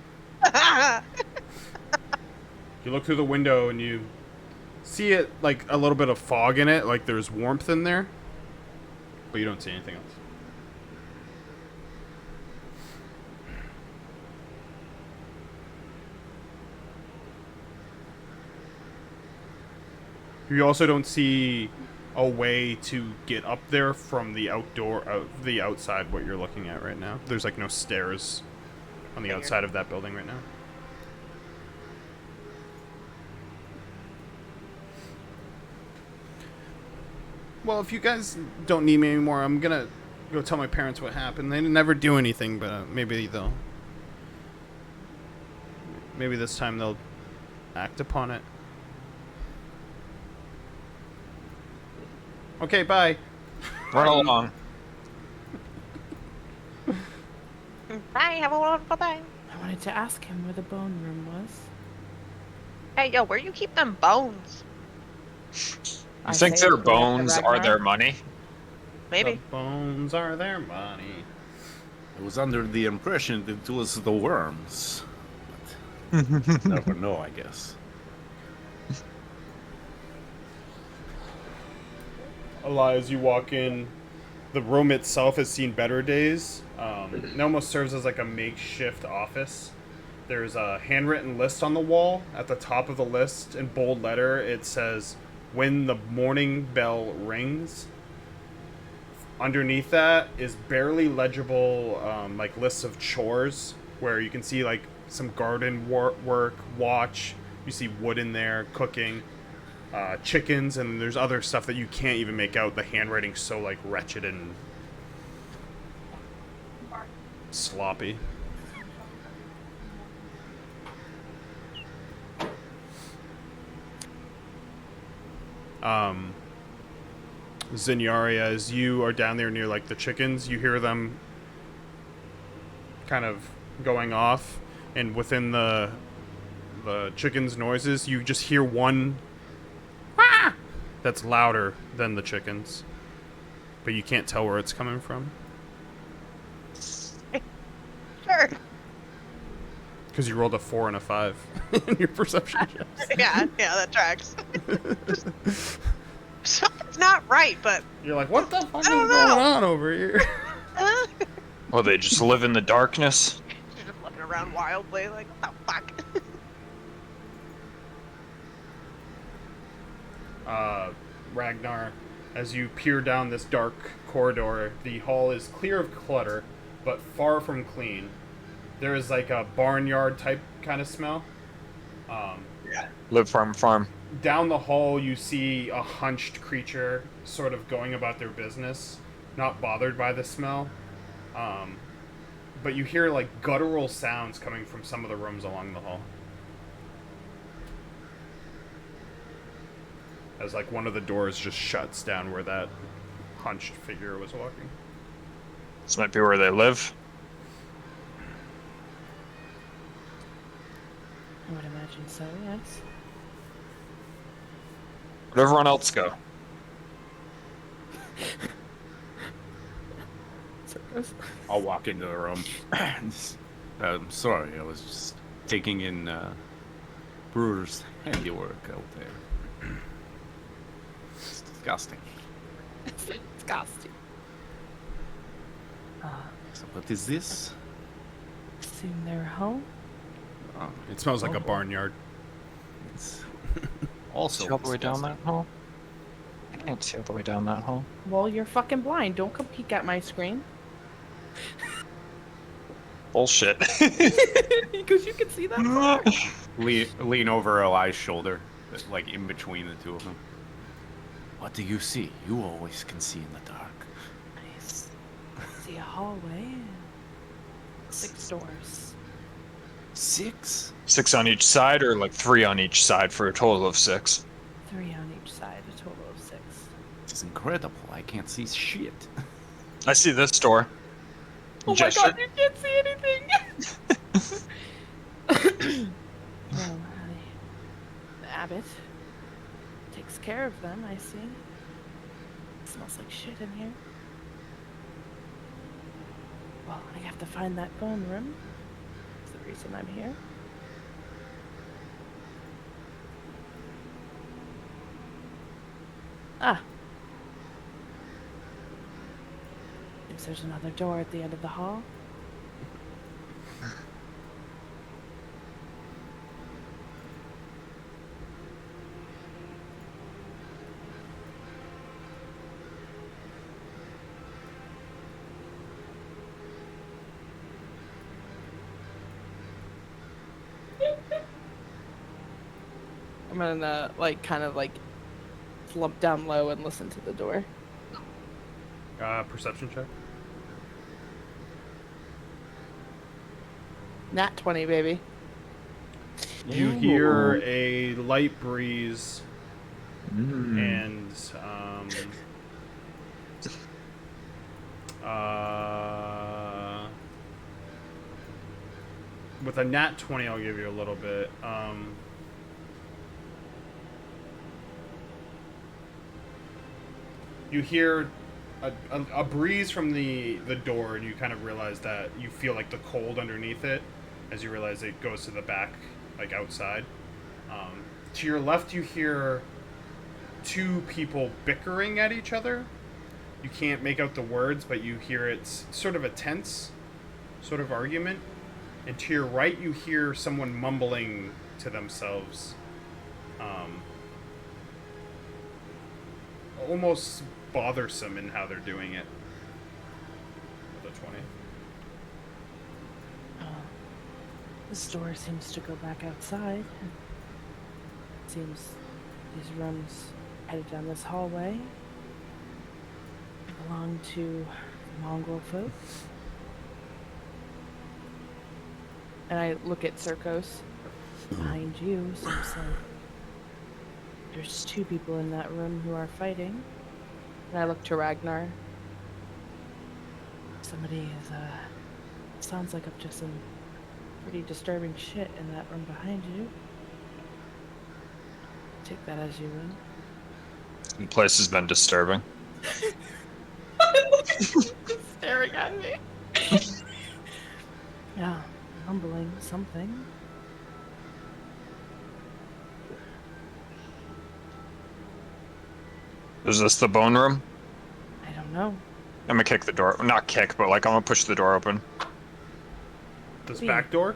You look through the window and you see it like a little bit of fog in it, like there's warmth in there, but you don't see anything else. You also don't see a way to get up there from the the outside what you're looking at right now. There's like no stairs on the outside of that building right now. Well, if you guys don't need me anymore, I'm gonna go tell my parents what happened. They never do anything, but maybe this time they'll act upon it. Okay, bye.
Run along.
Bye, have a wonderful day.
I wanted to ask him where the bone room was.
Hey, yo, where you keep them bones?
You think their bones are their money?
Maybe.
The bones are their money.
I was under the impression that it was the worms. But never know, I guess.
Allah, as you walk in, the room itself has seen better days. It almost serves as like a makeshift office. There's a handwritten list on the wall. At the top of the list, in bold letter, it says, "When the morning bell rings." Underneath that is barely legible, like lists of chores, where you can see like some garden work, watch. You see wood in there, cooking. Chickens, and there's other stuff that you can't even make out. The handwriting's so like wretched and sloppy. Zinyaria, as you are down there near like the chickens, you hear them kind of going off, and within the chickens' noises, you just hear one that's louder than the chickens, but you can't tell where it's coming from.
Sure.
Because you rolled a 4 and a 5 in your perception checks.
Yeah, that tracks. Something's not right, but
You're like, what the fuck is
don't
going
know.
on over here?
Well, they just live in the darkness.
She's just looking around wildly, like, what the fuck?
Ragnar, as you peer down this dark corridor, the hall is clear of clutter, but far from clean. There is like a barnyard type kind of smell.
Live farm.
Down the hall, you see a hunched creature sort of going about their business, not bothered by the smell. But you hear like guttural sounds coming from some of the rooms along the hall. As like one of the doors just shuts down where that hunched figure was walking.
This might be where they live.
I would imagine so, yes.
Where'd everyone else go?
I'll walk into the room. Sorry, I was just taking in brewer's handiwork out there. It's disgusting.
It's disgusting.
So what is this?
Assume they're home.
Oh,
It smells like a barnyard.
it's also
See all the way down
disgusting.
that hole? I can't see all the way down that hole.
Well, you're fucking blind. Don't come peek at my screen.
Bullshit.
Because you can see that far.
Lean over Eli's shoulder, like in between the two of them.
What do you see? You always can see in the dark.
Nice. See a hallway. And 6 doors.
6?
6 on each side, or like 3 on each side for a total of 6?
3 on each side, a total of 6.
This is incredible. I can't see shit.
I see this door.
Oh
Gesture.
my god, you can't see anything! Well, honey, the Abbot takes care of them, I see. It smells like shit in here. Well, I have to find that bone room. That's the reason I'm here. Ah. Seems there's another door at the end of the hall. I'm gonna kind of slump down low and listen to the door.
Perception check.
Nat 20, baby.
You hear a light breeze
Mm.
and with a nat 20, I'll give you a little bit. You hear a breeze from the door, and you kind of realize that you feel like the cold underneath it as you realize it goes to the back, like outside. To your left, you hear 2 people bickering at each other. You can't make out the words, but you hear it's sort of a tense sort of argument. And to your right, you hear someone mumbling to themselves. Almost bothersome in how they're doing it. With a 20.
This door seems to go back outside. Seems these rooms headed down this hallway belong to mongrel folk. And I look at Circos behind you. Seems like there's 2 people in that room who are fighting. And I look to Ragnar. Somebody is, sounds like up to some pretty disturbing shit in that room behind you. Take that as you will.
The place has been disturbing.
Just staring at me. Yeah, mumbling something.
Is this the bone room?
I don't know.
I'm gonna kick the door. Not kick, but like I'm gonna push the door open.
This
Yeah.
back door?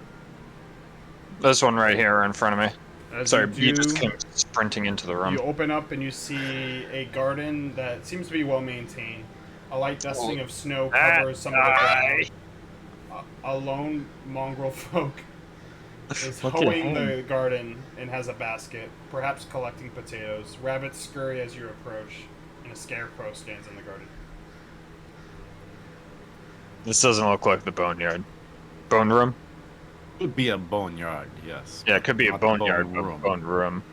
This one right here in front of me.
As
Sorry,
you
you just
do,
came sprinting into the room.
You open up and you see a garden that seems to be well maintained. A light dusting of snow covers some of the ground. A lone mongrel folk is
Look at
hoeing
him.
the garden and has a basket, perhaps collecting potatoes. Rabbits scurry as you approach, and a scarecrow stands in the garden.
This doesn't look like the boneyard. Bone room?
Could be a boneyard, yes.
Yeah, it could be a
Not
boneyard,
bone
but
room.
bone room.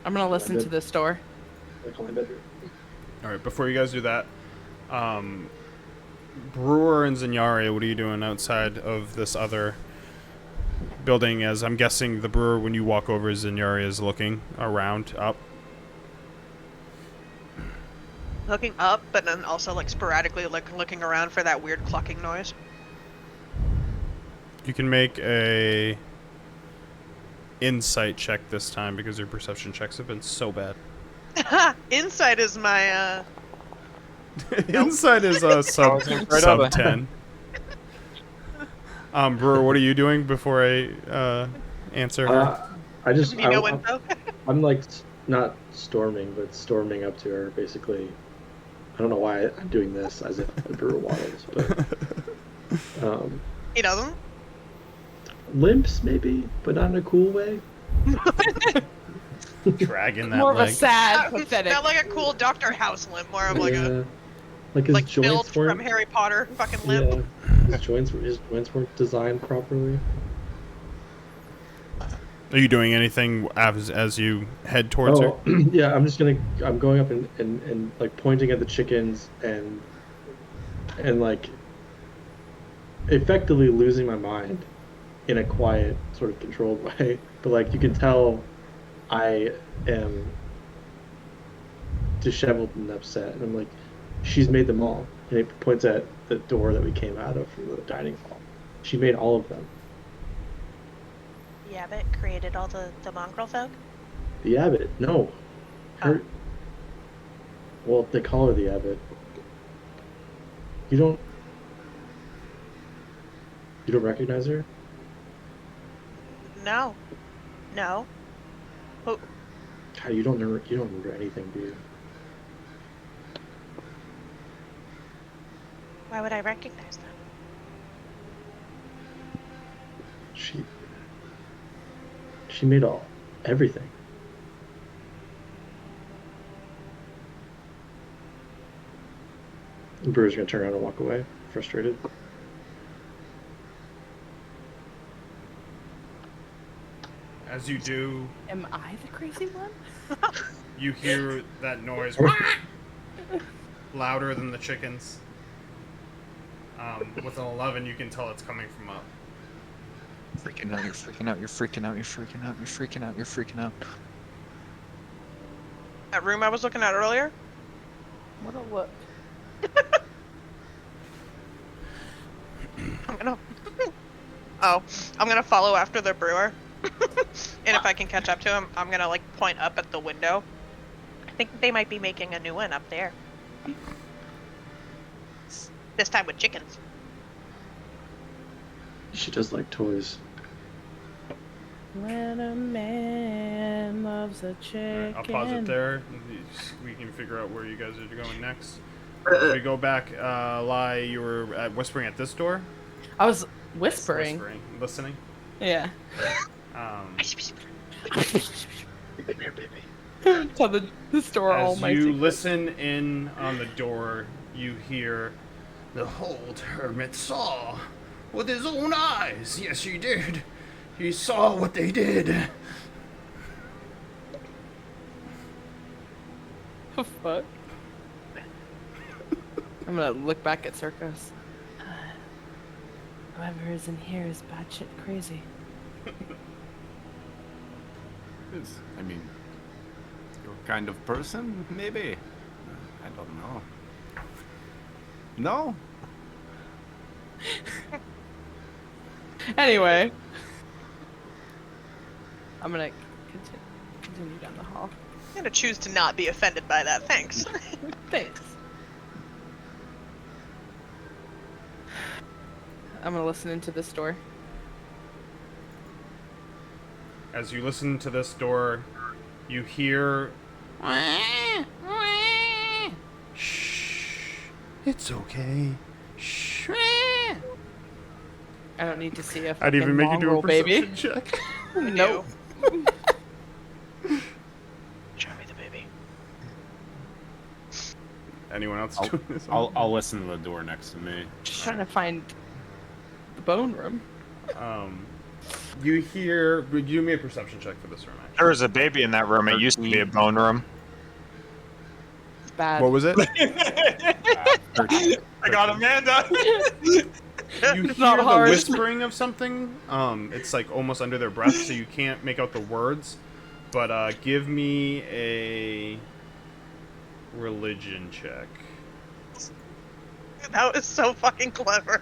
I'm gonna listen to this door.
Like my bedroom.
All right, before you guys do that, Brewer and Zinyari, what are you doing outside of this other building? As I'm guessing the Brewer, when you walk over, Zinyari is looking around, up.
Looking up, but then also sporadically looking around for that weird clucking noise.
You can make a insight check this time because your perception checks have been so bad.
Insight is my
Insight is sub 10. Brewer, what are you doing before I answer her?
you know info?
I'm like not storming, but storming up to her. Basically, I don't know why I'm doing this as if the brewer waddles, but
He doesn't.
limps maybe, but not in a cool way.
Dragging that
More of a
leg.
sad, pathetic.
Not like a cool Dr. House limp, more of like a
like his
like
joints
built from
weren't.
Harry Potter fucking limp.
Yeah, his joints weren't designed properly.
Are you doing anything as you head towards her?
Yeah, I'm going up and like pointing at the chickens and like effectively losing my mind in a quiet, sort of controlled way. But like you can tell I am disheveled and upset. And I'm like, she's made them all. And it points at the door that we came out of from the dining hall. She made all of them.
The Abbot created all the mongrel folk?
The Abbot? No. Her. Well, they call her the Abbot. You don't recognize her?
No. No. Oh,
God, you don't remember anything, do you?
why would I recognize them?
She made everything. The brewer's gonna turn around and walk away, frustrated.
As you do,
Am I the crazy one?
you hear that noise louder than the chickens. With an 11, you can tell it's coming from up.
Freaking out, you're freaking out, you're freaking out, you're freaking out, you're freaking out, you're freaking out.
That room I was looking at earlier?
What a look.
I'm gonna follow after the brewer. And if I can catch up to him, I'm gonna like point up at the window. I think they might be making a new one up there. This time with chickens.
She does like toys.
When a man loves a chicken.
I'll pause it there. We can figure out where you guys are going next. If we go back, Lai, you were whispering at this door?
I was whispering.
Listening.
Yeah. Tell the store all
As
my
you
secrets.
listen in on the door, you hear, "The old hermit saw with his own eyes. Yes, he did. He saw what they did."
Oh, fuck. I'm gonna look back at Circus. Whoever is in here is batshit crazy.
I mean, your kind of person, maybe? I don't know. No?
Anyway. I'm gonna continue down the hall.
I'm gonna choose to not be offended by that, thanks.
Thanks. I'm gonna listen into this door.
As you listen to this door, you hear, "Shh, it's okay. Shh."
I don't need to see a
I'd even make you do a
mongrel, baby.
perception check.
Nope.
Show me the baby.
Anyone else
I'll-
doing this?
I'll listen to the door next to me.
Just trying to find the bone room.
You hear. Do me a perception check for this room. Actually.
There was a baby in that room. It used to be a bone room.
It's bad.
What was it?
13.
I got Amanda.
You
It's
hear
not
the
hard.
whispering of something. It's like almost under their breath, so you can't make out the words. But give me a religion check.
That was so fucking clever.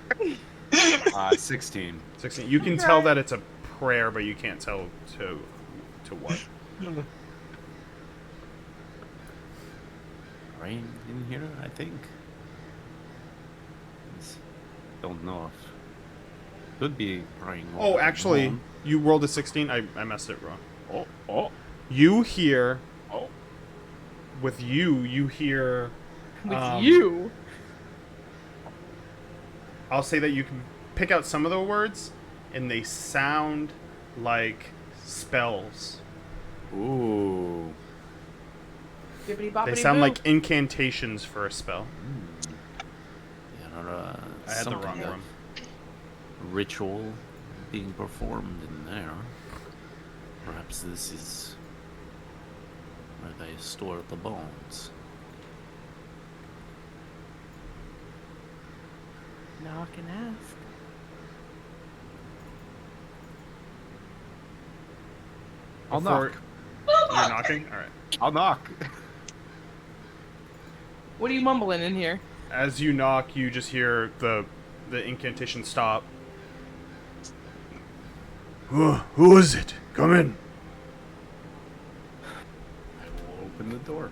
16.
16. You can tell that it's a prayer, but you can't tell to what.
Rain in here, I think. Don't know if could be praying.
Oh,
over
actually,
home.
you rolled a 16. I messed it wrong.
Oh.
You hear.
Oh.
With you hear.
With you.
I'll say that you can pick out some of the words, and they sound like spells.
Ooh.
They sound like incantations for a spell. I had the wrong one.
Ritual being performed in there. Perhaps this is where they store the bones.
Knock and ask.
I'll knock.
You're knocking? Alright.
I'll knock.
What are you mumbling in here?
As you knock, you just hear the incantation stop. Who is it? Come in.
I will open the door.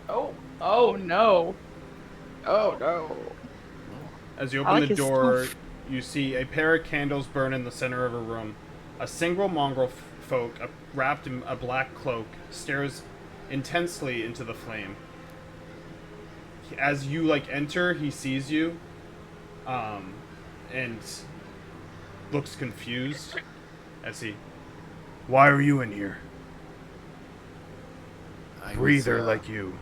Oh no. Oh no.
As you
I
open
like
the
his
door,
stuff.
you see a pair of candles burn in the center of a room. A single mongrel folk, wrapped in a black cloak, stares intensely into the flame. As you enter, he sees you, and looks confused. Why are you in here? Breather like you.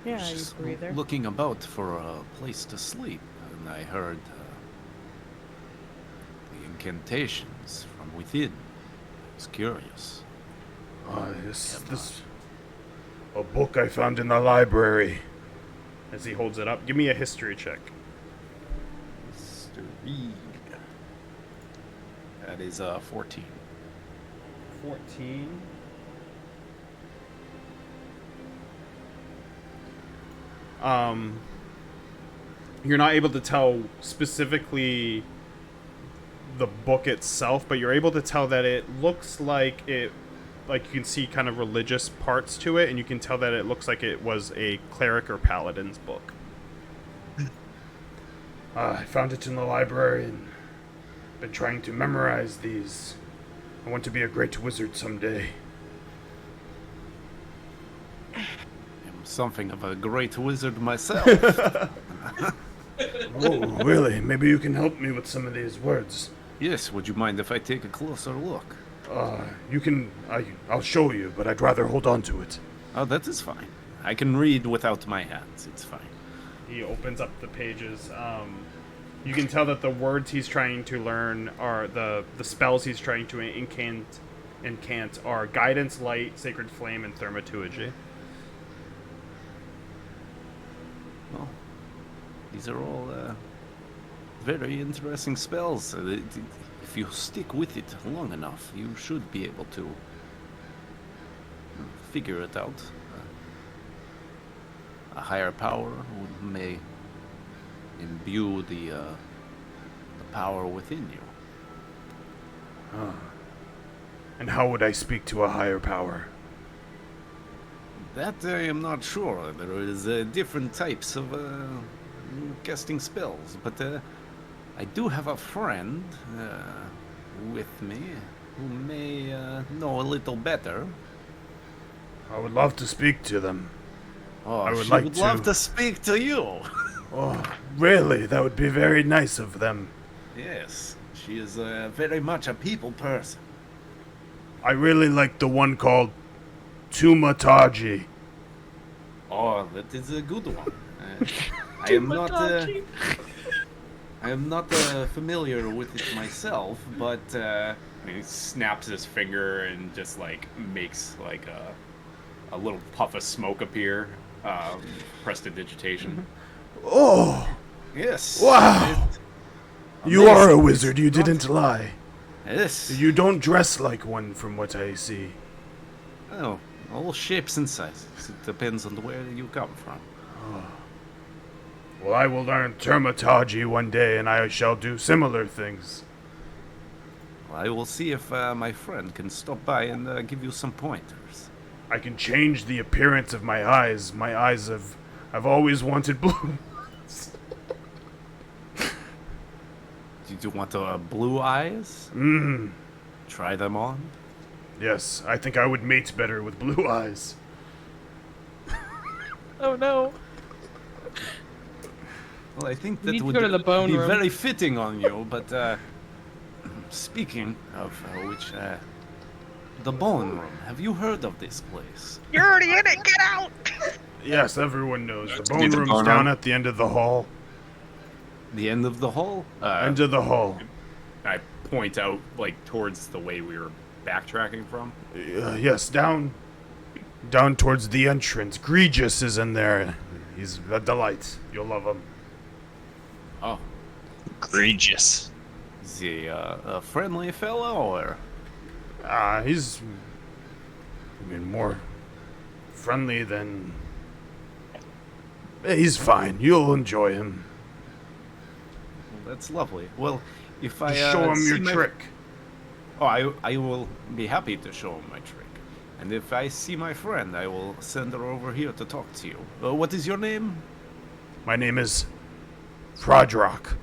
Yeah, you
Just
breather.
looking about for a place to sleep, and I heard the incantations from within. I was curious.
This a book I found in the library. As he holds it up, give me a history check.
Mr. Reed. That is 14.
14. You're not able to tell specifically the book itself, but you're able to tell that it looks like you can see kind of religious parts to it, and you can tell that it looks like it was a cleric or paladin's book. I found it in the library and been trying to memorize these. I want to be a great wizard someday.
I'm something of a great wizard myself.
Oh, really? Maybe you can help me with some of these words.
Yes, would you mind if I take a closer look?
You can. I'll show you, but I'd rather hold on to it.
Oh, that is fine. I can read without my hands. It's fine.
He opens up the pages. You can tell that the words he's trying to learn are the spells he's trying to incant are guidance, light, sacred flame, and thaumaturgy.
Well, these are all very interesting spells. If you stick with it long enough, you should be able to figure it out. A higher power may imbue the power within you.
And how would I speak to a higher power?
That I am not sure. There is different types of casting spells, but I do have a friend with me who may know a little better.
I would love to speak to them.
Oh,
I would
she
like
would
to.
love to speak to you.
Oh, really? That would be very nice of them.
Yes, she is very much a people person.
I really like the one called Tumataji.
Oh, that is a good one. I am not familiar with it myself, but
He snaps his finger and just makes a little puff of smoke appear. Prestidigitation.
Oh,
yes.
wow! You are a wizard, you didn't lie.
Yes.
You don't dress like one from what I see.
Oh, all shapes and sizes. It depends on where you come from.
Well, I will learn terminology one day, and I shall do similar things.
I will see if my friend can stop by and give you some pointers.
I can change the appearance of my eyes. My eyes I've always wanted blue.
Did you want blue eyes?
Mmm.
Try them on.
Yes, I think I would mate better with blue eyes.
Oh no.
Well, I think
We
that
need to
would
go to the bone
be
room.
very fitting on you, but speaking of which, the bone room. Have you heard of this place?
You're already in it. Get out.
Yes, everyone knows. The
To be
bone
the
room's
bone
down
room.
at the end of the hall.
The end of the hall?
End of the hall.
I point out like towards the way we were backtracking from.
Yes, down towards the entrance. Egregious is in there. He's a delight. You'll love him.
Oh,
Egregious.
is he a friendly fellow or?
He's more friendly than. He's fine. You'll enjoy him.
Well, that's lovely. Well, if I
Just show him
see
your
my-
trick.
Oh, I will be happy to show him my trick. And if I see my friend, I will send her over here to talk to you. What is your name?
My name is Frodrock.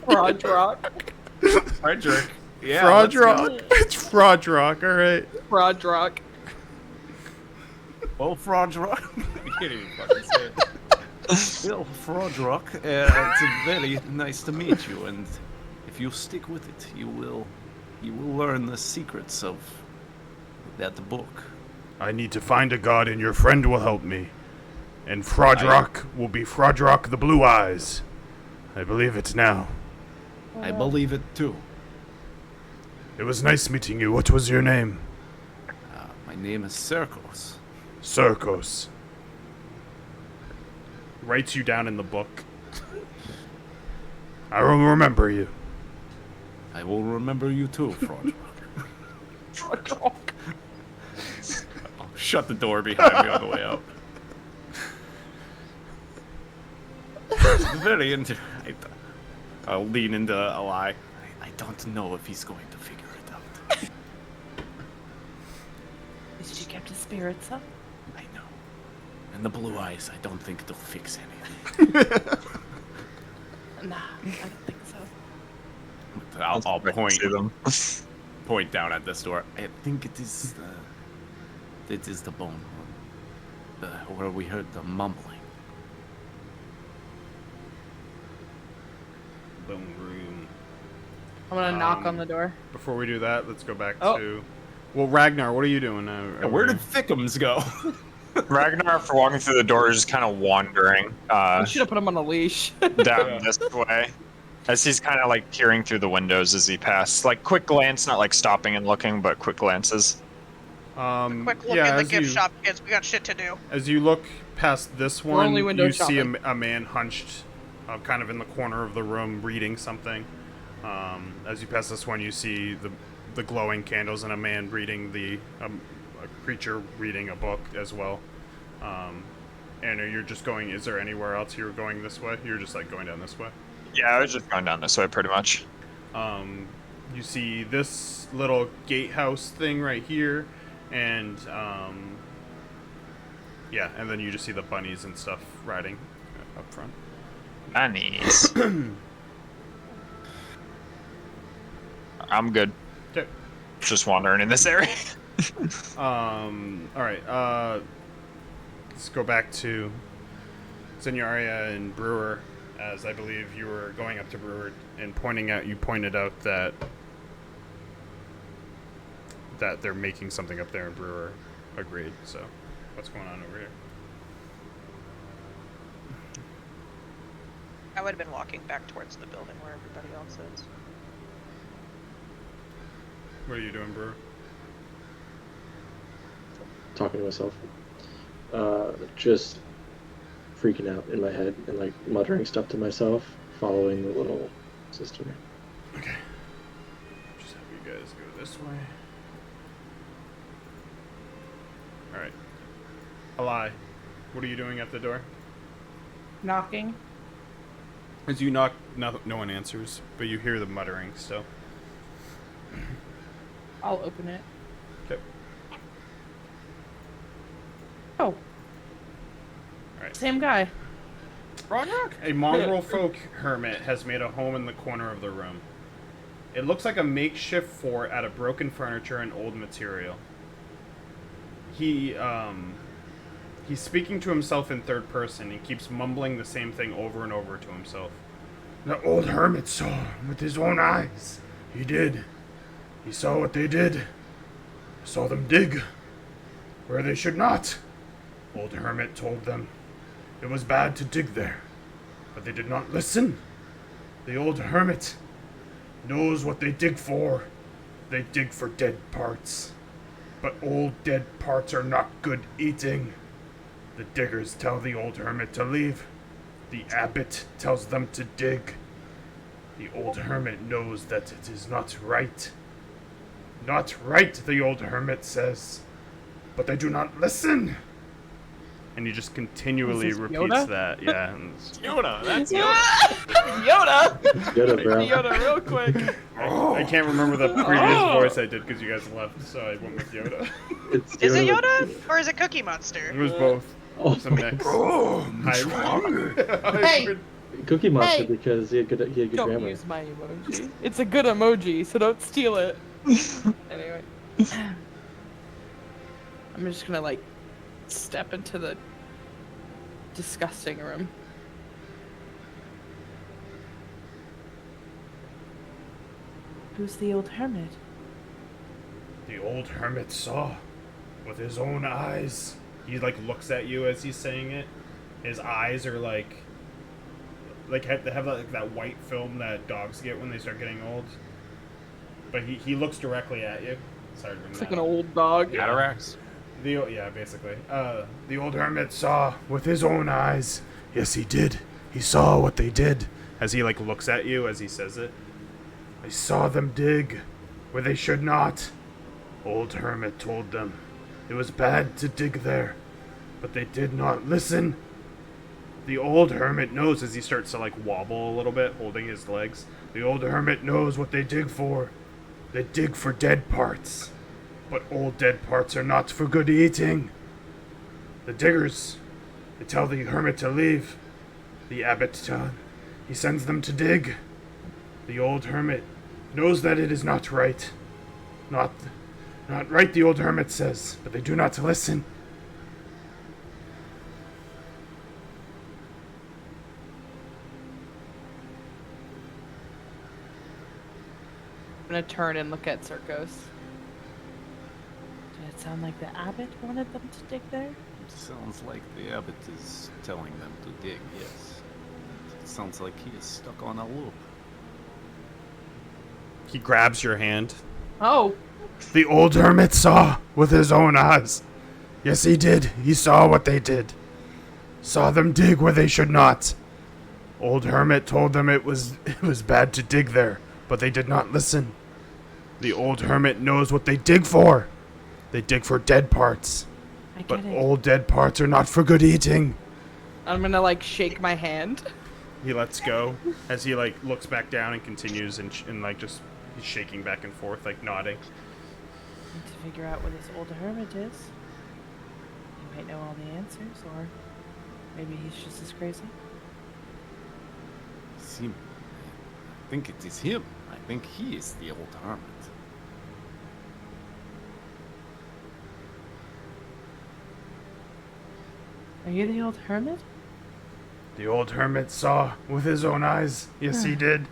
Frodrock.
Frederick. Yeah.
Frodrock. It's Frodrock, alright.
Frodrock.
Oh, Frodrock.
I can't even fucking say it.
Well, Frodrock, it's very nice to meet you, and if you stick with it, you will learn the secrets of that book.
I need to find a god, and your friend will help me. And Frodrock will be Frodrock the Blue Eyes. I believe it now.
I believe it too.
It was nice meeting you. What was your name?
My name is Circos.
Circos. Writes you down in the book. I will remember you.
I will remember you too, Frodrock.
Frodrock.
I'll shut the door behind me on the way out.
Very interesting.
I'll lean into a lie.
I don't know if he's going to figure it out.
At least you kept his spirits up.
I know. And the blue eyes, I don't think they'll fix anything.
Nah, I don't think so.
But I'll point
to them.
point down at this door.
I think it is the bone room. Where we heard the mumbling.
Bone room.
I'm gonna knock on the door.
Before we do that, let's go back
Oh.
to. Well, Ragnar, what are you doing now?
Where did Thickums go?
Ragnar, after walking through the door, is just kind of wandering
I should have put him on a leash.
down this way. As he's kind of like peering through the windows as he passes. Like quick glance, not like stopping and looking, but quick glances.
Quick look
yeah,
in the
as
gift
you,
shop, kids. We got shit to do.
As you look past this
We're
one,
only window
you see
shopping.
a man hunched, kind of in the corner of the room, reading something. As you pass this one, you see the glowing candles and a man reading a creature reading a book as well. And you're just going. Is there anywhere else you're going this way? You're just like going down this way.
Yeah, I was just going down this way pretty much.
You see this little gatehouse thing right here, and yeah, and then you just see the bunnies and stuff riding up front.
Bunnies. I'm good.
Okay.
Just wandering in this area.
All right. Let's go back to Zenyaria and Brewer, as I believe you were going up to Brewer and you pointed out that they're making something up there, and Brewer agreed. So, what's going on over here?
I would have been walking back towards the building where everybody else is.
What are you doing, Brewer?
Talking to myself. Just freaking out in my head and like muttering stuff to myself, following the little sister.
Okay. Just have you guys go this way. Alright. Alai, What are you doing at the door?
Knocking.
As you knock, no one answers, but you hear the muttering still.
I'll open it.
Okay.
Oh.
Alright.
Same guy.
A mongrel folk hermit has made a home in the corner of the room. It looks like a makeshift fort out of broken furniture and old material. He's speaking to himself in third person and keeps mumbling the same thing over and over to himself. The old hermit saw with his own eyes. He did. He saw what they did. Saw them dig where they should not. Old hermit told them it was bad to dig there, but they did not listen. The old hermit knows what they dig for. They dig for dead parts. But old dead parts are not good eating. The diggers tell the old hermit to leave. The abbot tells them to dig. The old hermit knows that it is not right. Not right, the old hermit says. But they do not listen. And he just continually repeats
Yoda?
that. Yeah.
Yoda, that's Yoda.
Yoda!
Yoda, bro.
Yoda, real quick.
I can't remember the previous voice I did because you guys left, so I went with Yoda.
Is it Yoda or is it Cookie Monster?
It was both.
Oh,
It's a mix.
Hey!
Cookie Monster
Hey!
because he had good
Don't
grammar.
use my emoji. It's a good emoji, so don't steal it. Anyway. I'm just gonna, like, step into the disgusting room. Who's the old hermit?
The old hermit saw with his own eyes. He like looks at you as he's saying it. His eyes are like they have like that white film that dogs get when they start getting old. But he looks directly at you. Sorry to bring
It's
that
like an
up.
old dog.
Cataracts.
Yeah, basically. The old hermit saw with his own eyes. Yes, he did. He saw what they did. As he like looks at you as he says it. I saw them dig where they should not. Old hermit told them it was bad to dig there, but they did not listen. The old hermit knows as he starts to like wobble a little bit, holding his legs. The old hermit knows what they dig for. They dig for dead parts. But old dead parts are not for good eating. The diggers, they tell the hermit to leave. The abbot, he sends them to dig. The old hermit knows that it is not right. Not right, the old hermit says, but they do not listen.
I'm gonna turn and look at Circos. Did it sound like the abbot wanted them to dig there?
Sounds like the abbot is telling them to dig, yes. It sounds like he is stuck on a loop.
He grabs your hand.
Oh.
The old hermit saw with his own eyes. Yes, he did. He saw what they did. Saw them dig where they should not. Old hermit told them it was bad to dig there, but they did not listen. The old hermit knows what they dig for. They dig for dead parts.
I get
But
it.
old dead parts are not for good eating.
I'm gonna like shake my hand.
He lets go as he like looks back down and continues and like just he's shaking back and forth, like nodding.
Need to figure out where this old hermit is. He might know all the answers, or maybe he's just as crazy.
See, I think it is him. I think he is the old hermit.
Are you the old hermit?
The old hermit saw with his own eyes. Yes, he did.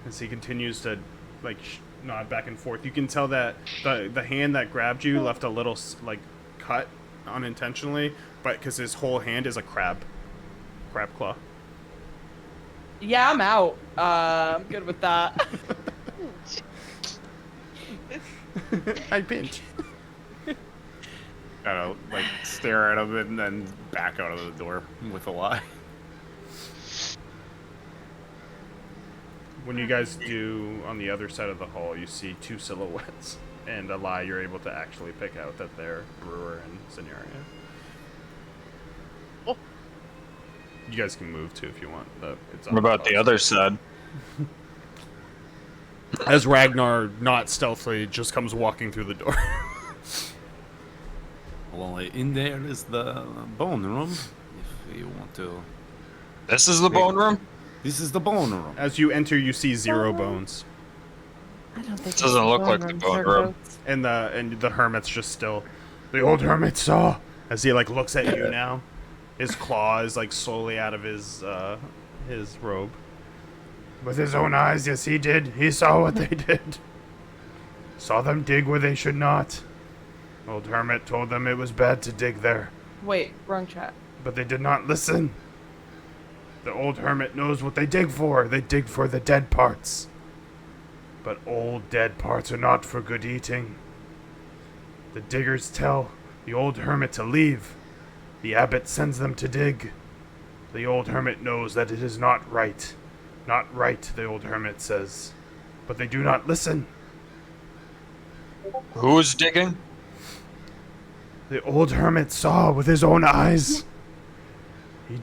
As he continues to, like, nod back and forth. You can tell that the hand that grabbed you left a little, like, cut unintentionally, but because his whole hand is a crab claw.
Yeah, I'm out. I'm good with that.
I pinch.
Gotta like stare at him and then back out of the door with a lie.
When you guys do on the other side of the hall, you see two silhouettes, and a lie you're able to actually pick out that they're Brewer and Scenario. You guys can move too if you want. It's
What about the other side?
As Ragnar, not stealthily, just comes walking through the door.
Well, in there is the bone room. If you want to.
This is the bone room?
This is the bone room.
As you enter, you see 0 bones,
I don't think
Doesn't
it's
look
bone
like the
room,
bone
Sir
room.
Goats.
and the hermit's just still. The old hermit saw as he like looks at you now. His claw is like slowly out of his robe. With his own eyes, yes, he did. He saw what they did. Saw them dig where they should not. Old hermit told them it was bad to dig there,
Wait, wrong chat.
but they did not listen. The old hermit knows what they dig for. They dig for the dead parts. But old dead parts are not for good eating. The diggers tell the old hermit to leave. The abbot sends them to dig. The old hermit knows that it is not right. Not right, the old hermit says. But they do not listen.
Who's digging?
The old hermit saw with his own eyes.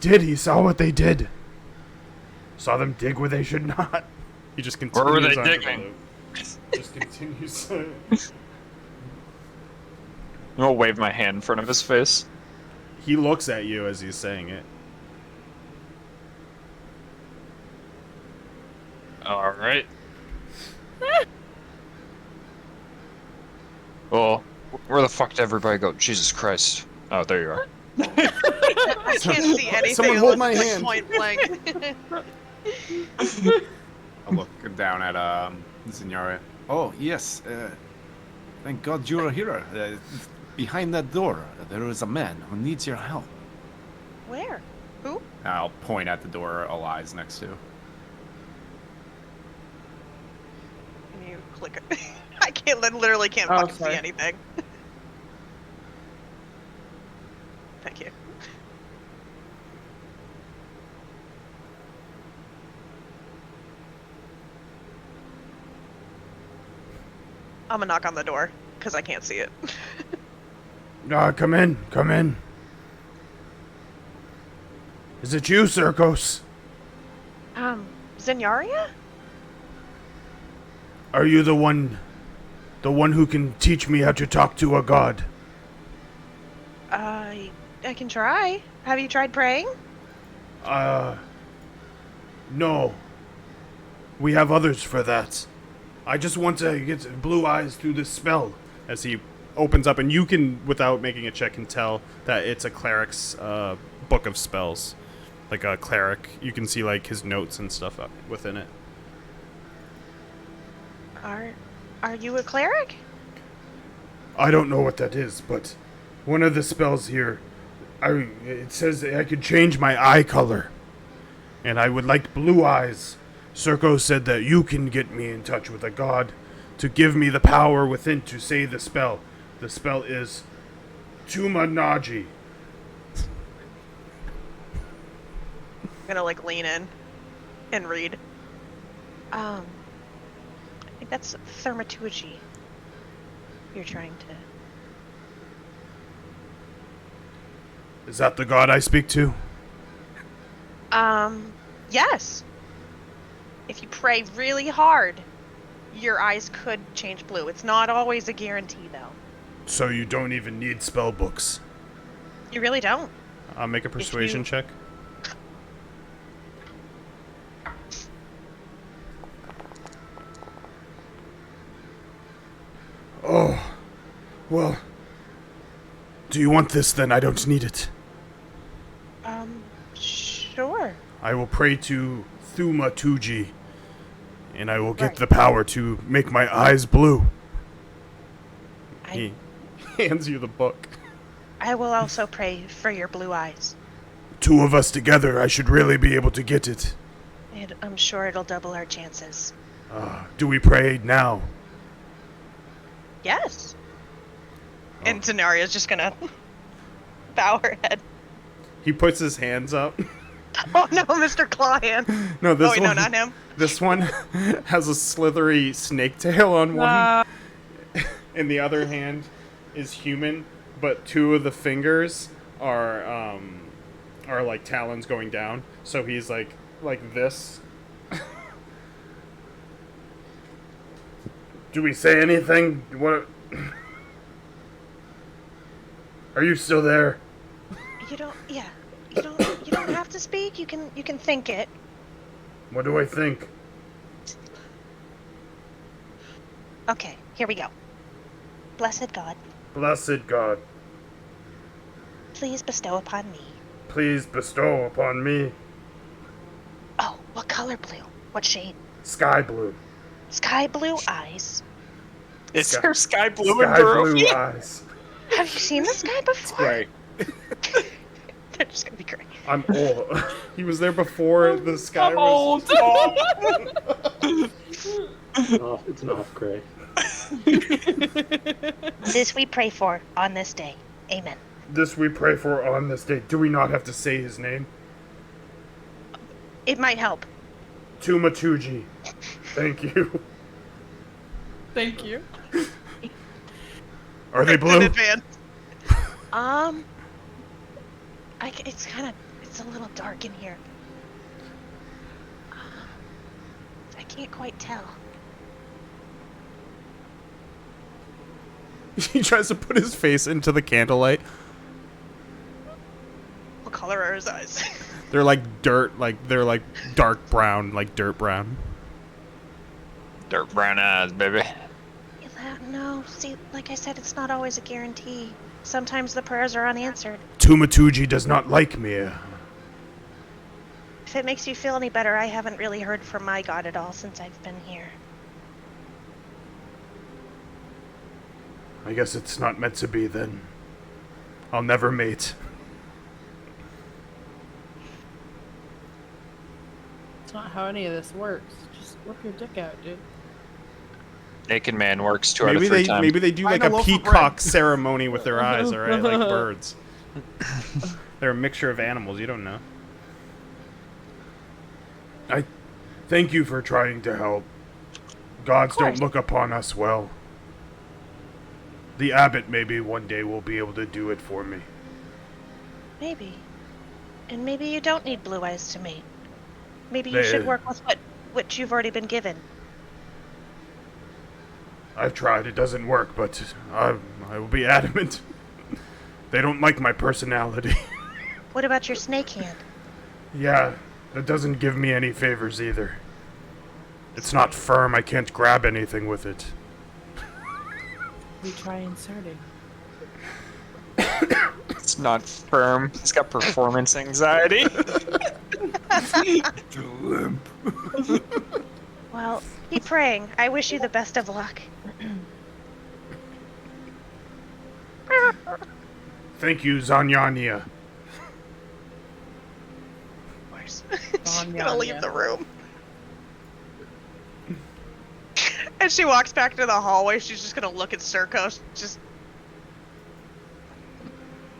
He saw what they did. Saw them dig where they should not. He just continues
Where were they
on to the
digging?
loop. Just continues.
I'll wave my hand in front of his face.
He looks at you as he's saying it.
Alright. Well, where the fuck did everybody go? Jesus Christ. Oh, there you are.
I can't see anything.
Someone hold
unless
my
it's,
hand.
like, point blank.
I look down at Zinyaria.
Oh, yes. Thank God you're here. Behind that door, there is a man who needs your help.
Where? Who?
I'll point at the door Eli's next to.
Can you click it? I literally can't
Oh,
fucking
sorry.
see anything. Thank you. I'm gonna knock on the door, because I can't see it.
Come in, come in. Is it you, Circos?
Zenyaria?
Are you the one who can teach me how to talk to a god?
I can try. Have you tried praying?
No. We have others for that. I just want to get blue eyes through this spell. As he opens up, and you can, without making a check, can tell that it's a cleric's book of spells. Like a cleric, you can see like his notes and stuff up within it.
Are you a cleric?
I don't know what that is, but one of the spells here, it says that I could change my eye color. And I would like blue eyes. Circo said that you can get me in touch with a god to give me the power within to say the spell. The spell is Tumanaji.
I'm gonna like lean in and read. I think that's thaumaturgy. You're trying to.
Is that the god I speak to?
Yes. If you pray really hard, your eyes could change blue. It's not always a guarantee, though.
So you don't even need spell books.
You really don't.
Make a persuasion check. Oh, well, do you want this then? I don't need it.
Sure.
I will pray to Thumatuji, and I will get
Right.
the power to make my eyes blue. He hands you the book.
I will also pray for your blue eyes.
Two of us together, I should really be able to get it.
And I'm sure it'll double our chances.
Do we pray now?
Yes. And Zenaria's just gonna bow her head.
He puts his hands up.
Oh no, Mr. Clawhand.
No, this
Oh wait,
one.
no, not him.
This one has a slithery snake tail on one, and the other hand is human, but two of the fingers are are like talons going down. So he's like this. Do we say anything? What? Are you still there?
You don't. Yeah. You don't have to speak. You can think it.
What do I think?
Okay. Here we go. Blessed God,
Blessed God,
please bestow upon me.
please bestow upon me
Oh, what color blue? What shade?
sky blue.
Sky blue eyes.
Is
Sky-
there sky blue in
Sky blue
Barovia?
eyes.
Have you seen this guy before?
Great.
They're just gonna be great.
I'm old. He was there before the sky
I'm
was.
old.
It's an off gray.
This we pray for on this day. Amen.
This we pray for on this day. Do we not have to say his name?
It might help.
Tumatuji. Thank you.
Thank you.
Are they
In
blue?
advance. It's a little dark in here. I can't quite tell.
He tries to put his face into the candlelight.
What color are his eyes?
They're like dirt, they're like dark brown, like dirt brown.
Dirt brown eyes, baby.
No, see, like I said, it's not always a guarantee. Sometimes the prayers are unanswered.
Tumatuji does not like me.
If it makes you feel any better, I haven't really heard from my god at all since I've been here.
I guess it's not meant to be then. I'll never mate.
It's not how any of this works. Just whip your dick out, dude.
Naked man works 2 out of 3 times.
Maybe they do
Find
like
a
a
loaf of
peacock
bread.
ceremony with their eyes, alright? Like birds. They're a mixture of animals, you don't know. I thank you for trying to help. Gods don't look upon us well. The abbot maybe one day will be able to do it for me.
Maybe. And maybe you don't need blue eyes to mate. Maybe you should work with what you've already been given.
I've tried, it doesn't work, but I will be adamant. They don't like my personality.
What about your snake hand?
Yeah, that doesn't give me any favors either. It's not firm, I can't grab anything with it.
We try inserting.
It's not firm. It's got performance anxiety.
Well, keep praying. I wish you the best of luck.
Thank you, Zanyania.
She's
Zanyanya.
gonna leave the room. As she walks back to the hallway, she's just gonna look at Circos. Just,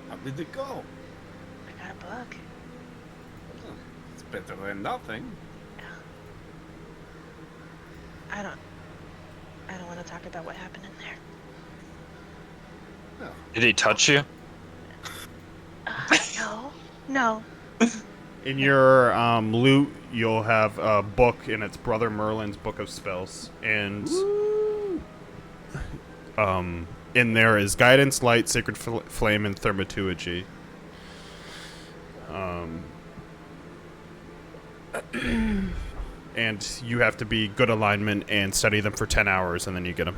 How did it go?
I got a book.
It's better than nothing.
I don't want to talk about what happened in there.
Did he touch you?
No.
In your loot, you'll have a book, and it's Brother Merlin's Book of Spells. And in there is Guidance, Light, Sacred Flame, and Thaumaturgy. And you have to be good alignment and study them for 10 hours, and then you get them.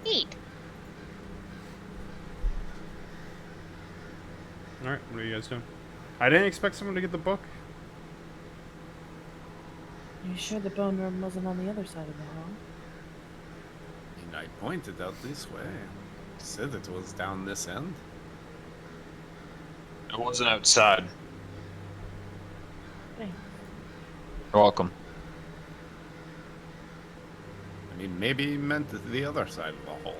Neat.
Alright, what are you guys doing? I didn't expect someone to get the book.
You sure the bone room wasn't on the other side of the hall?
And I pointed out this way. Said it was down this end.
It wasn't outside.
Thanks.
You're welcome.
I mean, maybe he meant the other side of the hole.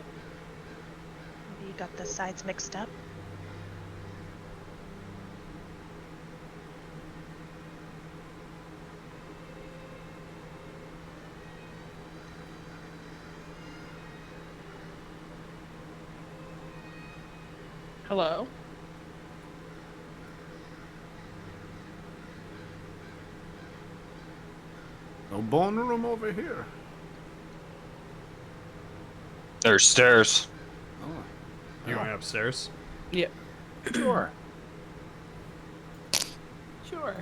Maybe you got the sides mixed up.
Hello.
No bone room over here.
There's stairs.
Oh,
You going upstairs?
Yep.
sure.
Sure.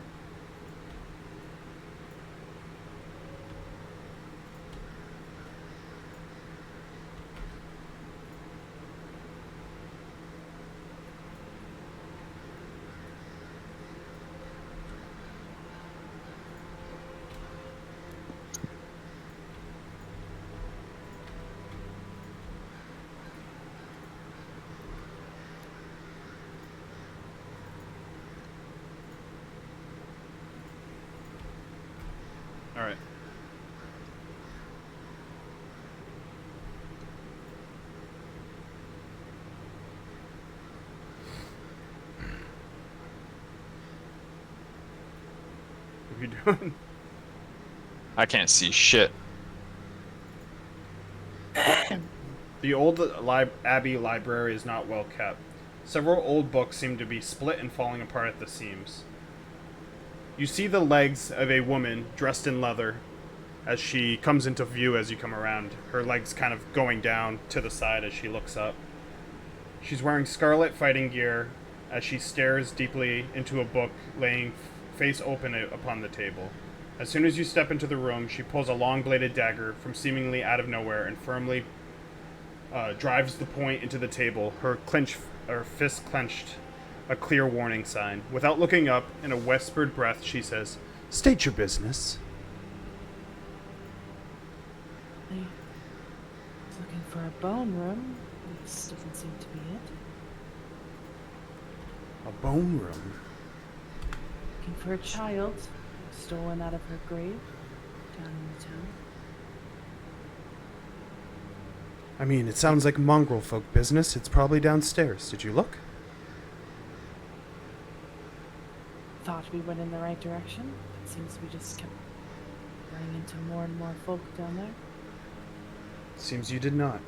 All right. What are you doing?
I can't see shit.
The old Abbey library is not well kept. Several old books seem to be split and falling apart at the seams. You see the legs of a woman dressed in leather as she comes into view as you come around, her legs kind of going down to the side as she looks up. She's wearing scarlet fighting gear as she stares deeply into a book laying face open upon the table. As soon as you step into the room, she pulls a long-bladed dagger from seemingly out of nowhere and firmly drives the point into the table, her fist clenched, a clear warning sign. Without looking up, in a whispered breath, she says, "State your business."
I was looking for a bone room. This doesn't seem to be it.
A bone room?
Looking for a child stolen out of her grave down in the town.
I mean, it sounds like mongrel folk business. It's probably downstairs. Did you look?
Thought we went in the right direction. It seems we just kept running into more and more folk down there.
Seems you did not.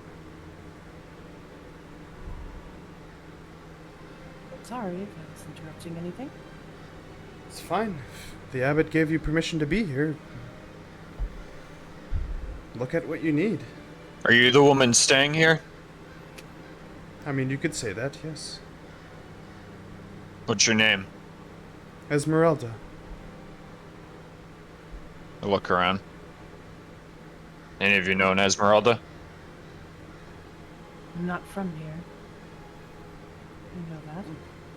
Sorry if I was interrupting anything.
It's fine. If the abbot gave you permission to be here, look at what you need.
Are you the woman staying here?
I mean, you could say that, yes.
What's your name?
Esmeralda.
I look around. Any of you know an Esmeralda?
I'm not from here. You know that.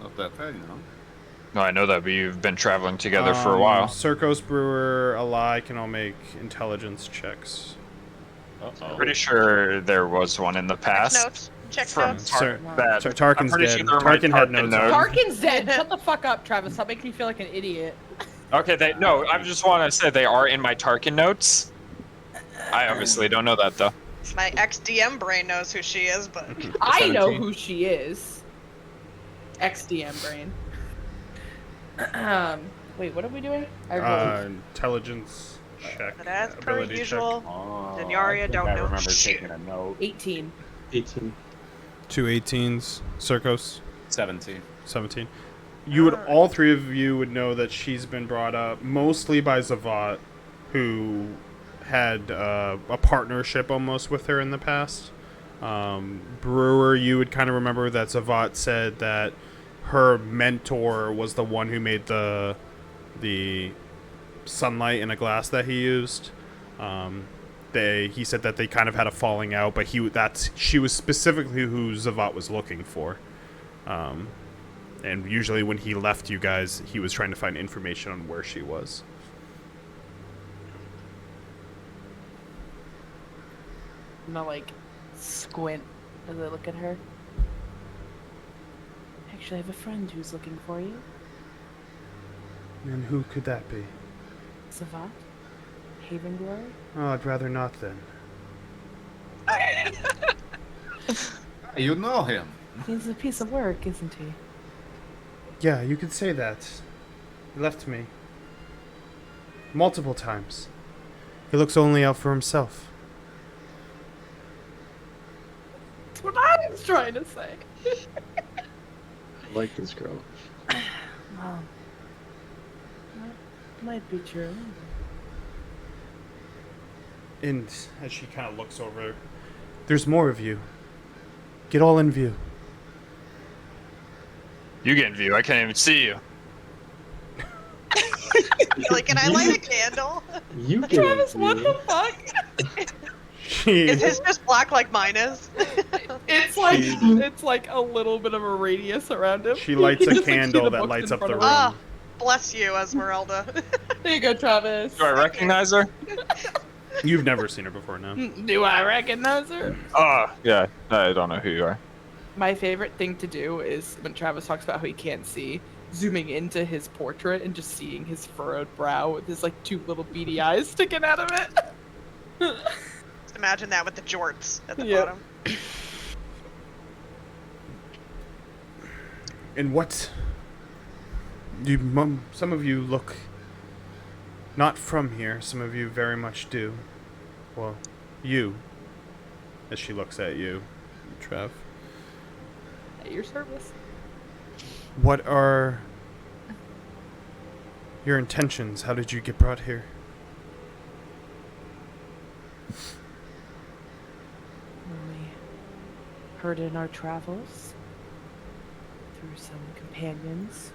Not that I know.
No, I know that, but you've been traveling together for a while.
Circos, Brewer, Ally can all make intelligence checks.
I'm pretty sure there was one in the past.
Notes. Check
From
notes.
that.
Tarkin's
I'm pretty
dead.
sure they're my
Tarkin had
Tarkin
notes on.
Tarkin's dead. Shut the fuck up, Travis. Stop making me feel like an idiot.
Okay, I just want to say they are in my Tarkin notes. I obviously don't know that, though.
My ex-DM brain knows who she is, but
I know
17.
who she is. XDM brain. Wait, what are we doing? I rolled.
Intelligence check.
but as per
ability
usual,
Oh,
Denyaria
I think
don't
I
know
remember
shit.
taking a note.
18.
18.
Check. 2 18s. Circos,
17.
17. You would, all three of you would know that she's been brought up mostly by Zavat, who had a partnership almost with her in the past. Brewer, you would kind of remember that Zavat said that her mentor was the one who made the sunlight in a glass that he used. He said that they kind of had a falling out, but she was specifically who Zavat was looking for. And usually when he left you guys, he was trying to find information on where she was.
I'm gonna like squint as I look at her. Actually, I have a friend who's looking for you.
And who could that be?
Savat? Haven Glory?
Oh, I'd rather not then.
You know him.
He's a piece of work, isn't he?
Yeah, you could say that. He left me. Multiple times. He looks only out for himself.
That's what I was trying to say.
I like this girl.
Well, that might be true.
And as she kind of looks over, there's more of you. Get all in view.
You get in view. I can't even see you.
You're like, can I light a candle?
You get
Travis,
in
what
view.
the fuck?
Is his just black like mine is?
It's like a little bit of a radius around him.
She lights
You
a
just, like, see
candle
the
that
books
lights
in
up the
front
room.
of
Ah, bless you, Esmeralda.
There you go, Travis.
Do I recognize her?
You've never seen her before, no?
Do I recognize her?
Yeah. I don't know who you are.
My favorite thing to do is when Travis talks about how he can't see, zooming into his portrait and just seeing his furrowed brow with his like 2 little beady eyes sticking out of it.
Just imagine that with the jorts at the
Yep.
bottom.
And what? Some of you look not from here. Some of you very much do. Well, you. As she looks at you, Trev.
At your service.
What are your intentions? How did you get brought here?
When we heard in our travels through some companions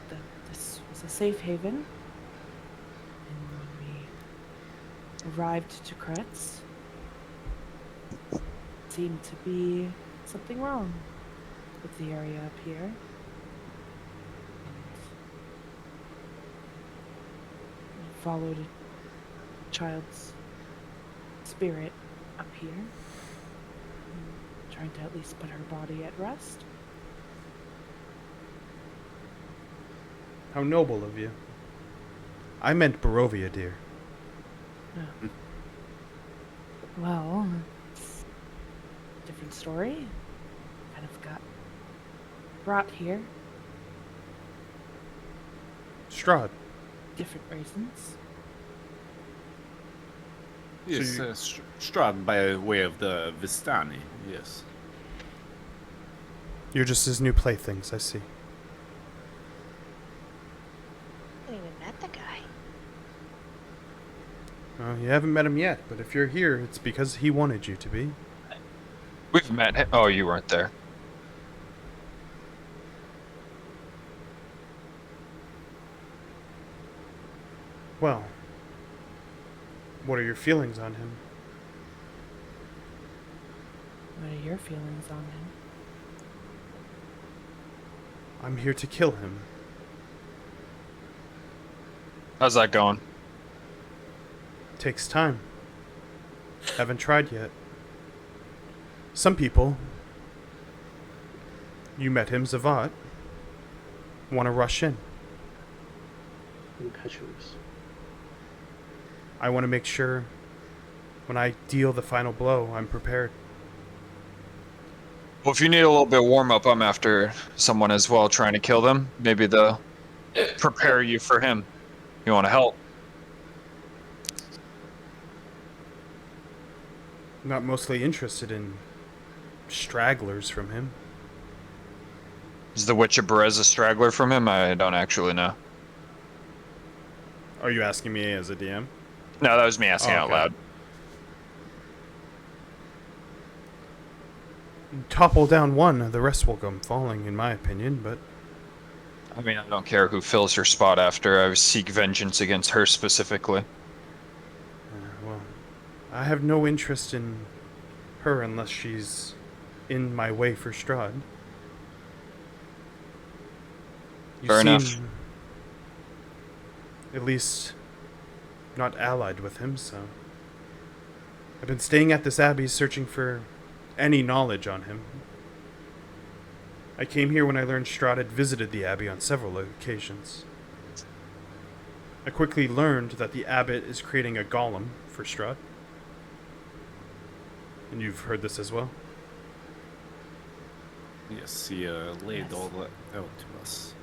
that this was a safe haven, and when we arrived to Kretz, it seemed to be something wrong with the area up here. We followed a child's spirit up here, trying to at least put her body at rest.
How noble of you. I meant Barovia, dear.
Well, it's a different story. Kind of got brought here,
Strahd.
different reasons.
Yes,
you-
Strahd by way of the Vistani, yes.
You're just his new playthings, I see.
I haven't even met the guy.
You haven't met him yet, but if you're here, it's because he wanted you to be.
We've met him. Oh, you weren't there.
Well, what are your feelings on him?
What are your feelings on him?
I'm here to kill him.
How's that going?
Takes time. Haven't tried yet. Some people, you met him, Zavat, want to rush in.
Impetuous.
I want to make sure when I deal the final blow, I'm prepared.
Well, if you need a little bit warm up, I'm after someone as well trying to kill them. Maybe they'll prepare you for him. You want to help?
I'm not mostly interested in stragglers from him.
Is the Witch of Berez a straggler from him? I don't actually know.
Are you asking me as a DM?
No, that was me asking
Oh,
out
okay.
loud.
Topple down one, the rest will come falling, in my opinion, but
I mean, I don't care who fills her spot after. I seek vengeance against her specifically.
well, I have no interest in her unless she's in my way for Strahd. You
Fair
seem
enough.
at least not allied with him, so I've been staying at this abbey searching for any knowledge on him. I came here when I learned Strahd had visited the abbey on several occasions. I quickly learned that the abbot is creating a golem for Strahd. And you've heard this as well?
Yes, he laid
Yes.
all that out to us.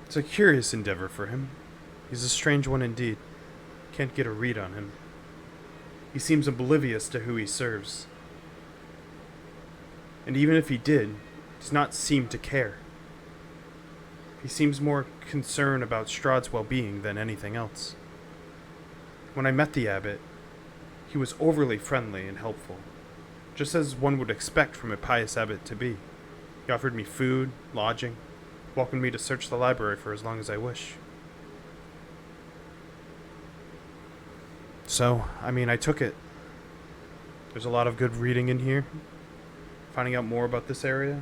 It's a curious endeavor for him. He's a strange one indeed. Can't get a read on him. He seems oblivious to who he serves. And even if he did, does not seem to care. He seems more concerned about Strahd's well-being than anything else. When I met the abbot, he was overly friendly and helpful, just as one would expect from a pious abbot to be. He offered me food, lodging, welcomed me to search the library for as long as I wish. So, I took it. There's a lot of good reading in here, finding out more about this area.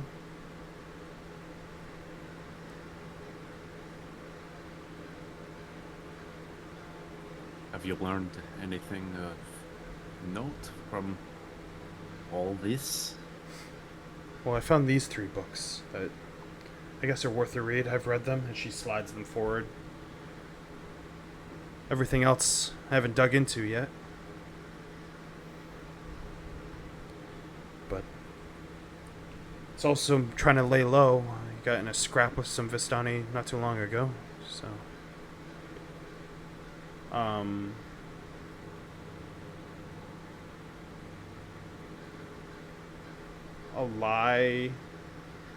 Have you learned anything of note from all this?
Well, I found these 3 books that I guess are worth a read. I've read them, and she slides them forward. Everything else I haven't dug into yet. But it's also trying to lay low. I got in a scrap with some Vistani not too long ago, so... A lie.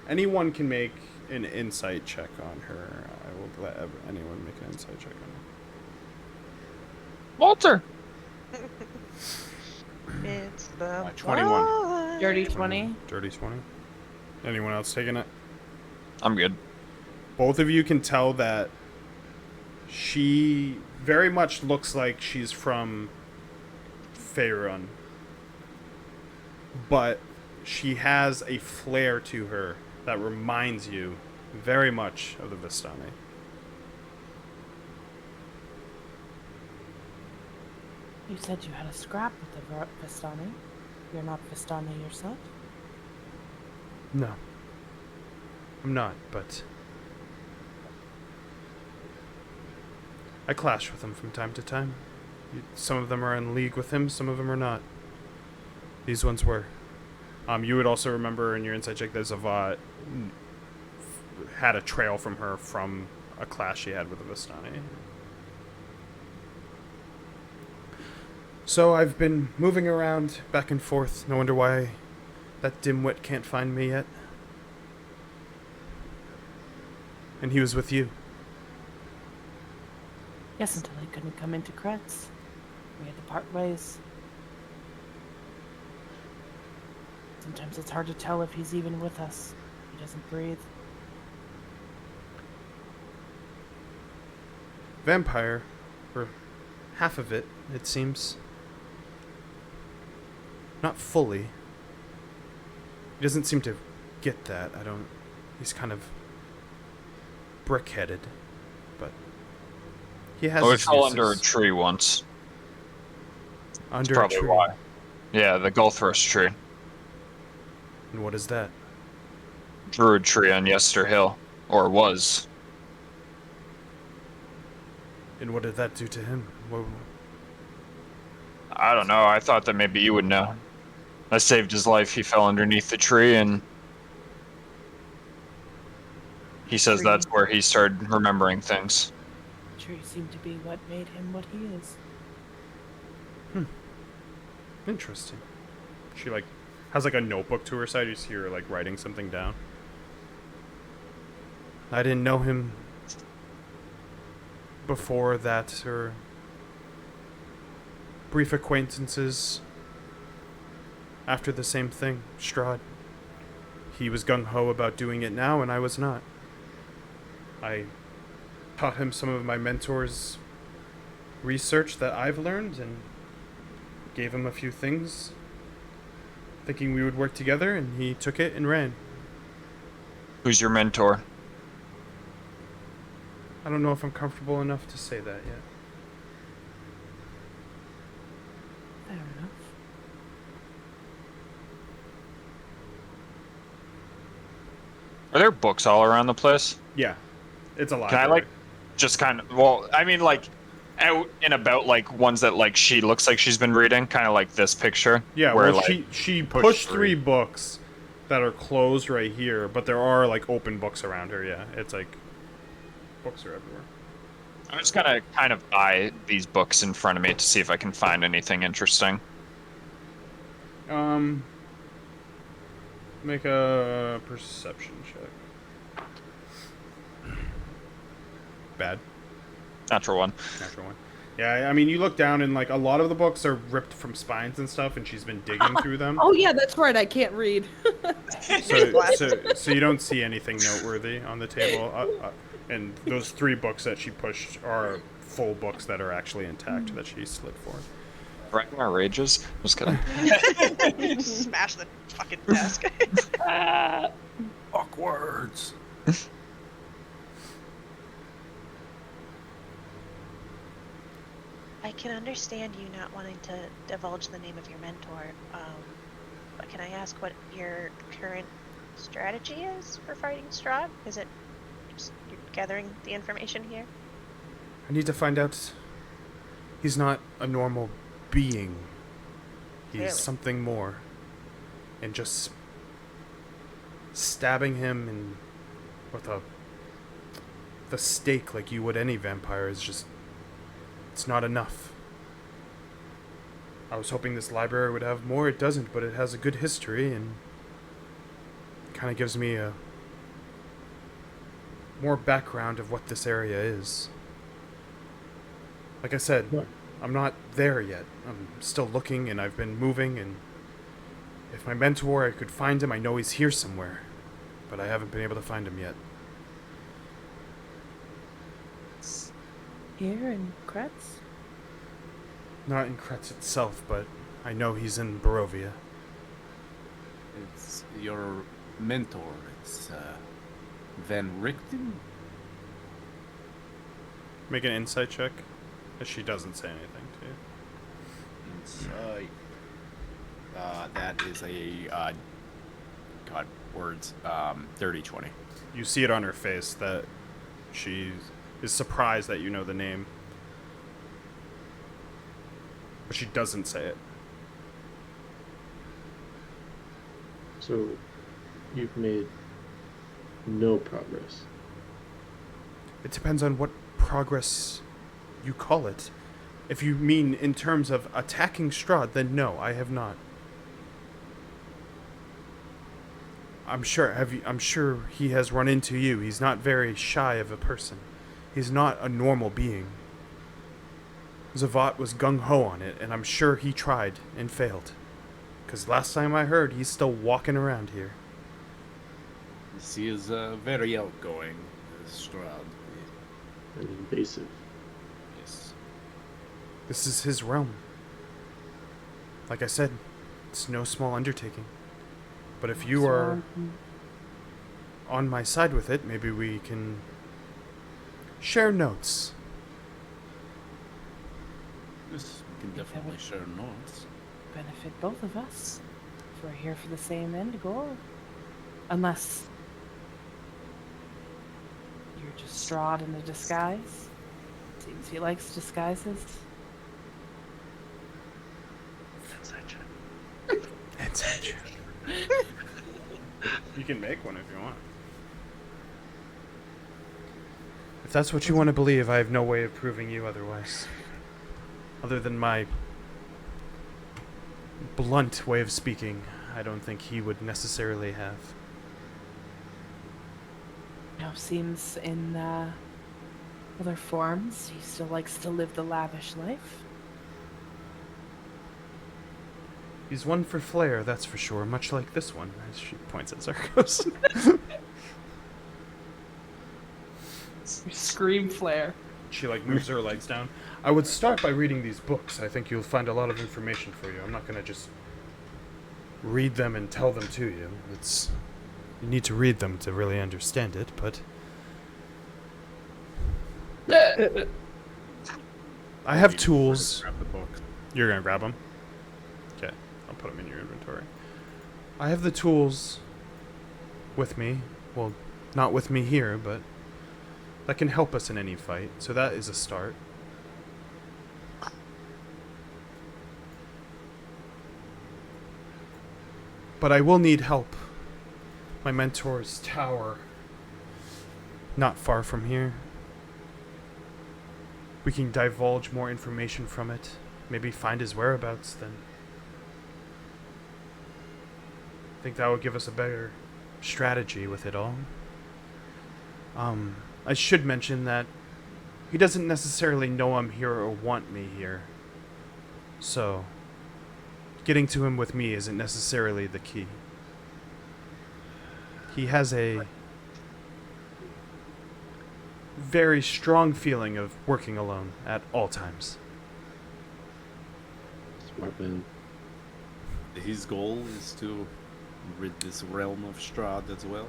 Anyone can make an insight check on her. I will let anyone make an insight check on her.
Walter!
It's the
21.
blood.
Dirty 20.
Dirty 20. Anyone else taking it?
I'm good.
Both of you can tell that she very much looks like she's from Faerun. But she has a flair to her that reminds you very much of the Vistani.
You said you had a scrap with the Vistani. You're not Vistani yourself?
No. I'm not, but... I clash with him from time to time. Some of them are in league with him, some of them are not. These ones were. You would also remember in your insight check that Zavat had a trail from her from a clash she had with the Vistani. So I've been moving around back and forth. No wonder why that dimwit can't find me yet. And he was with you.
Yes, until he couldn't come into Kretz. We had to part ways. Sometimes it's hard to tell if he's even with us. He doesn't breathe.
Vampire, or half of it, it seems. Not fully. He doesn't seem to get that. He's kind of brick-headed, but he has.
Oh, we
his
fell
uses.
under a tree once.
Under
Probably
a tree.
why. Yeah, the Gulthurst tree.
And what is that?
Druid tree on Yester Hill. Or was.
And what did that do to him? What...
I don't know. I thought that maybe you would know. I saved his life. He fell underneath the tree, and he says that's where he started remembering things.
The tree seemed to be what made him what he is.
Interesting. She has a notebook to her side. You see her writing something down. I didn't know him before that, or brief acquaintances after the same thing. Strahd. He was gung-ho about doing it now, and I was not. I taught him some of my mentor's research that I've learned, and gave him a few things, thinking we would work together, and he took it and ran.
Who's your mentor?
I don't know if I'm comfortable enough to say that yet.
Fair enough.
Are there books all around the place?
Yeah, it's a lot.
Can I just kind of, well, I mean out and about, ones that she looks like she's been reading, kind of like this picture.
Yeah,
where,
well, she pushed 3 books that are closed right here, but there are open books around her. Yeah, it's books are everywhere.
I'm just gonna kind of eye these books in front of me to see if I can find anything interesting.
Make a perception check. Bad.
Natural one.
Natural one. Yeah, I mean, you look down and like a lot of the books are ripped from spines and stuff, and she's been digging through them.
Oh yeah, that's right. I can't read.
So you don't see anything noteworthy on the table, and those 3 books that she pushed are full books that are actually intact that she slid for.
Ragnar rages. Just kidding.
Smash the fucking desk.
Awkwards.
I can understand you not wanting to divulge the name of your mentor, but can I ask what your current strategy is for fighting Strahd? Is it just you're gathering the information here?
I need to find out. He's not a normal being. He's
Clearly.
something more. And just stabbing him and with the stake like you would any vampire is just, it's not enough. I was hoping this library would have more. It doesn't, but it has a good history and kind of gives me a more background of what this area is. Like I said,
What?
I'm not there yet. I'm still looking and I've been moving, and if my mentor, I could find him. I know he's here somewhere, but I haven't been able to find him yet.
Here in Kretz?
Not in Kretz itself, but I know he's in Barovia.
It's your mentor. It's Van Richten.
Make an insight check, as she doesn't say anything to you.
Insight. That is a God words. Dirty 20.
You see it on her face that she is surprised that you know the name, but she doesn't say it.
So, you've made no progress.
It depends on what progress you call it. If you mean in terms of attacking Strahd, then no, I have not. I'm sure he has run into you. He's not very shy of a person. He's not a normal being. Zavat was gung-ho on it, and I'm sure he tried and failed. Because last time I heard, he's still walking around here.
He is very outgoing, Strahd.
And invasive.
Yes.
This is his realm. Like I said, it's no small undertaking. But if you are on my side with it, maybe we can share notes.
Yes, we can definitely share notes.
Benefit both of us. If we're here for the same end goal. Unless you're just Strahd in a disguise. Seems he likes disguises.
Inside joke. You can make one if you want. If that's what you want to believe, I have no way of proving you otherwise. Other than my blunt way of speaking, I don't think he would necessarily have.
Now seems in other forms he still likes to live the lavish life.
He's one for flair, that's for sure, much like this one, as she points at Zarkos.
Scream flare.
She moves her legs down. I would start by reading these books. I think you'll find a lot of information for you. I'm not gonna just read them and tell them to you. You need to read them to really understand it, but I have tools.
Grab the book.
You're gonna grab them? Okay, I'll put them in your inventory. I have the tools with me. Well, not with me here, but that can help us in any fight. So that is a start. But I will need help. My mentor's tower, not far from here. We can divulge more information from it. Maybe find his whereabouts then. think that would give us a better strategy with it all. I should mention that he doesn't necessarily know I'm here or want me here. So, getting to him with me isn't necessarily the key. He has a very strong feeling of working alone at all times.
Smart man. His goal is to rid this realm of Strahd as well.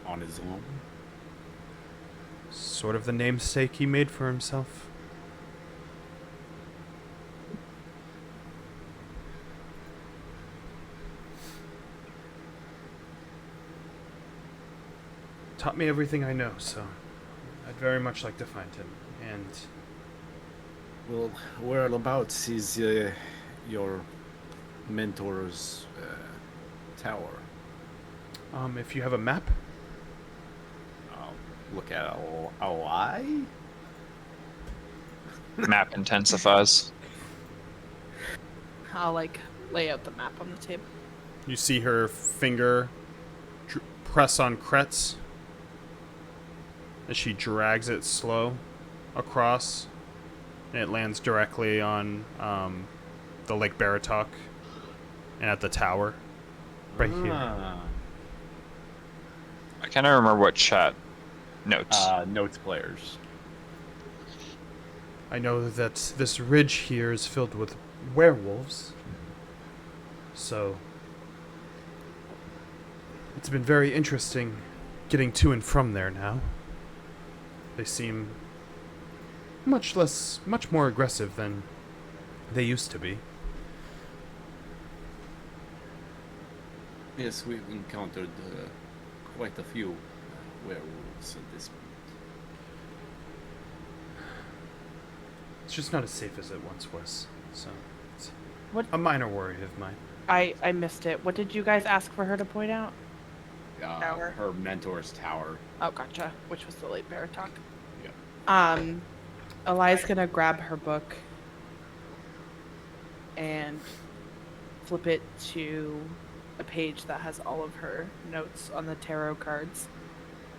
On his own.
Sort of the namesake he made for himself. Taught me everything I know, so I'd very much like to find him. And
Well, whereabouts is your mentor's tower?
if you have a map,
I'll look at a lie?
Map intensifies.
I'll like lay out the map on the table.
you see her finger press on Kretz as she drags it slow across, and it lands directly on the Lake Baratok and at the tower right here.
I can't remember what chat notes.
Notes players.
I know that this ridge here is filled with werewolves, so it's been very interesting getting to and from there now. They seem much more aggressive than they used to be.
Yes, we've encountered quite a few werewolves at this point.
It's just not as safe as it once was, so it's
What-
a minor worry of mine.
I missed it. What did you guys ask for her to point out?
Tower.
Her mentor's tower.
Oh, gotcha. Which was the late Baratok.
Yeah.
Eli's gonna grab her book and flip it to a page that has all of her notes on the tarot cards.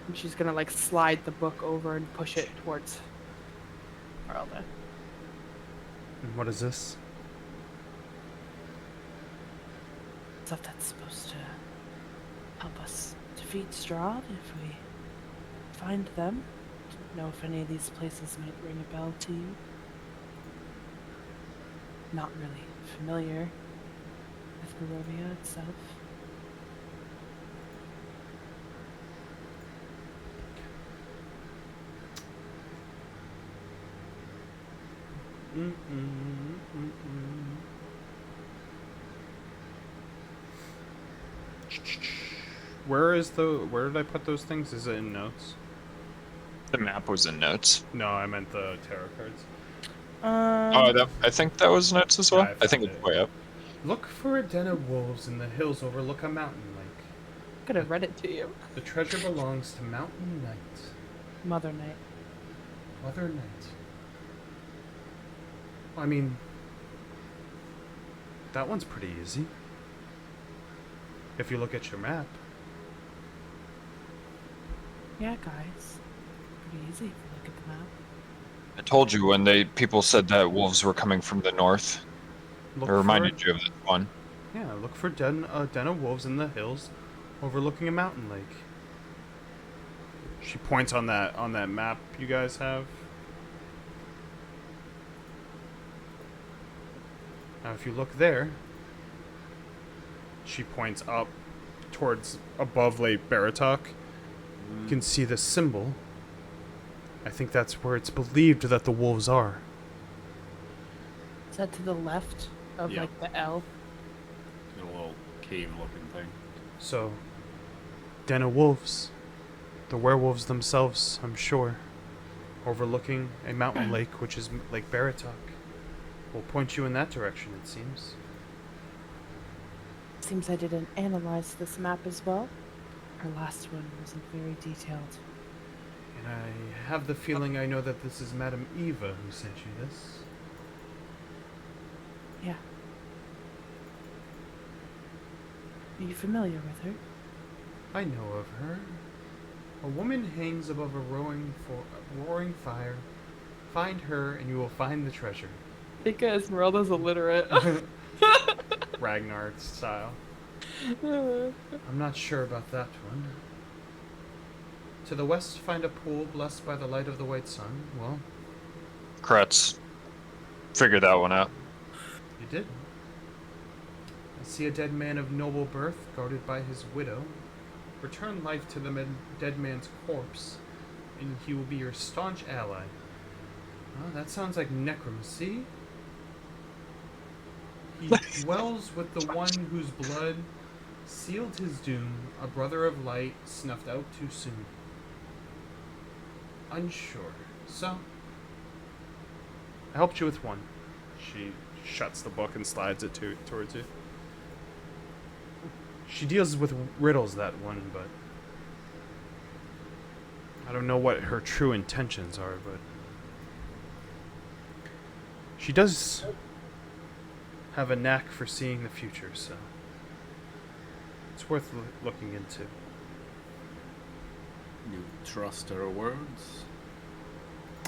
And she's gonna like slide the book over and push it towards Merelda.
And what is this?
Stuff that's supposed to help us defeat Strahd if we find them. Don't know if any of these places might ring a bell to you. Not really familiar with Barovia itself.
Where did I put those things? Is it in notes?
The map was in notes.
No, I meant the tarot cards.
I think that was notes as well.
Yeah, I
I think
found
it's
it.
way up.
Look for a den of wolves in the hills overlook a mountain lake.
Could have read it to you.
The treasure belongs to Mountain Knight.
Mother Knight.
Mother Knight. I mean, that one's pretty easy. If you look at your map.
Yeah, guys. Pretty easy if you look at the map.
I told you when people said that wolves were coming from the north.
Look
It reminded
for,
you of this one.
Yeah, look for den of wolves in the hills overlooking a mountain lake. She points on that map you guys have. Now if you look there, she points up towards above Lake Baratok. You can see the symbol. I think that's where it's believed that the wolves are.
Is that to the left of
Yeah.
like the L?
A little cave-looking thing.
So, den of wolves. The werewolves themselves, I'm sure. Overlooking a mountain lake, which is Lake Baratok. Will point you in that direction, it seems.
Seems I didn't analyze this map as well. Our last one wasn't very detailed.
And I have the feeling I know that this is Madame Eva who sent you this.
Yeah. Are you familiar with her?
I know of her. A woman hangs above a roaring fire. Find her, and you will find the treasure.
I think Esmeralda's illiterate.
Ragnar style. I'm not sure about that one. To the west, find a pool blessed by the light of the white sun. Well,
Kretz. Figure that one out.
you did. I see a dead man of noble birth, guarded by his widow. Return life to the dead man's corpse, and he will be your staunch ally. Well, that sounds like necromancy. He dwells with the one whose blood sealed his doom, a brother of light snuffed out too soon. Unsure. So, I helped you with one. She shuts the book and slides it towards you. She deals with riddles, that one, but I don't know what her true intentions are, but she does have a knack for seeing the future, so it's worth looking into.
You trust her words?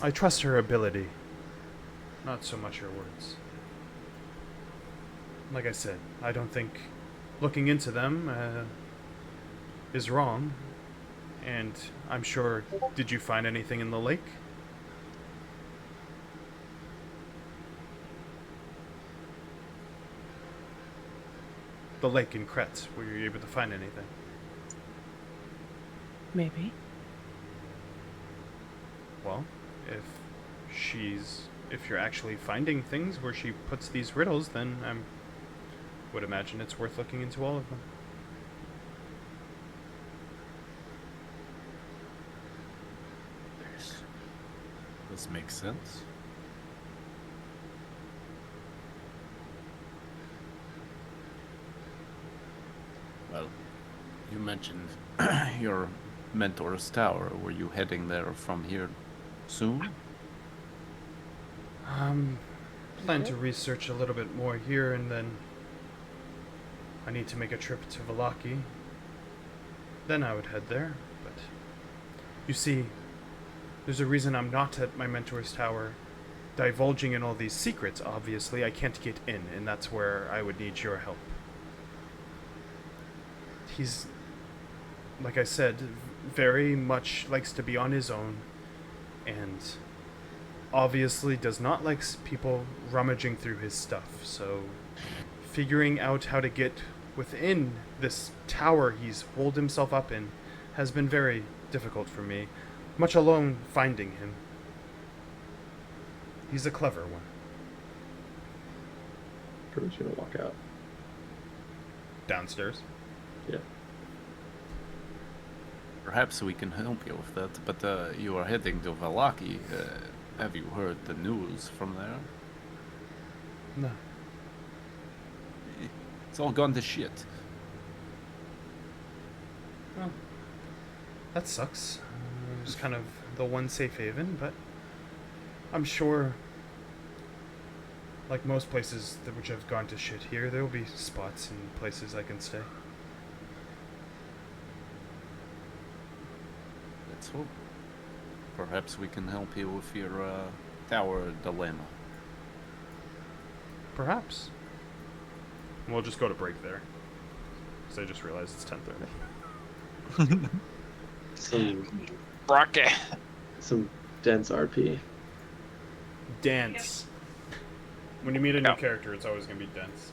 I trust her ability, not so much her words. Like I said, I don't think looking into them is wrong, and I'm sure. Did you find anything in the lake? The lake in Kretz. Were you able to find anything?
Maybe.
Well, if you're actually finding things where she puts these riddles, then I would imagine it's worth looking into all of them.
This makes sense. Well, you mentioned your mentor's tower. Were you heading there from here soon?
Plan to research a little bit more here, and then I need to make a trip to Vallaki. Then I would head there, but you see, there's a reason I'm not at my mentor's tower divulging in all these secrets. Obviously, I can't get in, and that's where I would need your help. He's, like I said, very much likes to be on his own, and obviously does not like people rummaging through his stuff, so figuring out how to get within this tower he's holed himself up in has been very difficult for me, much alone finding him. He's a clever one.
Pretty much gonna walk out.
Downstairs.
Yeah.
Perhaps we can help you with that, but you are heading to Vallaki. Have you heard the news from there?
No.
It's all gone to shit.
Well, that sucks. It's kind of the one safe haven, but I'm sure, like most places which have gone to shit here, there will be spots and places I can stay.
Let's hope. Perhaps we can help you with your tower dilemma.
Perhaps. We'll just go to break there. Because I just realized it's 10:30.
Some dense RP.
Dance. When you meet a new character, it's always going to be dense.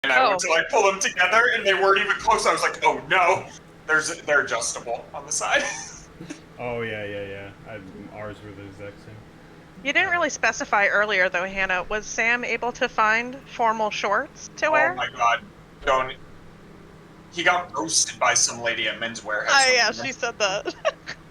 And I went to like pull them together, and they weren't even close. I was like, oh no, they're adjustable on the side.
Oh yeah. Ours were the exact same.
You didn't really specify earlier, though, Hannah. Was Sam able to find formal shorts to wear?
Oh my god, don't. He got roasted by some lady at Men's Wearhouse.
Oh, yeah, she said that.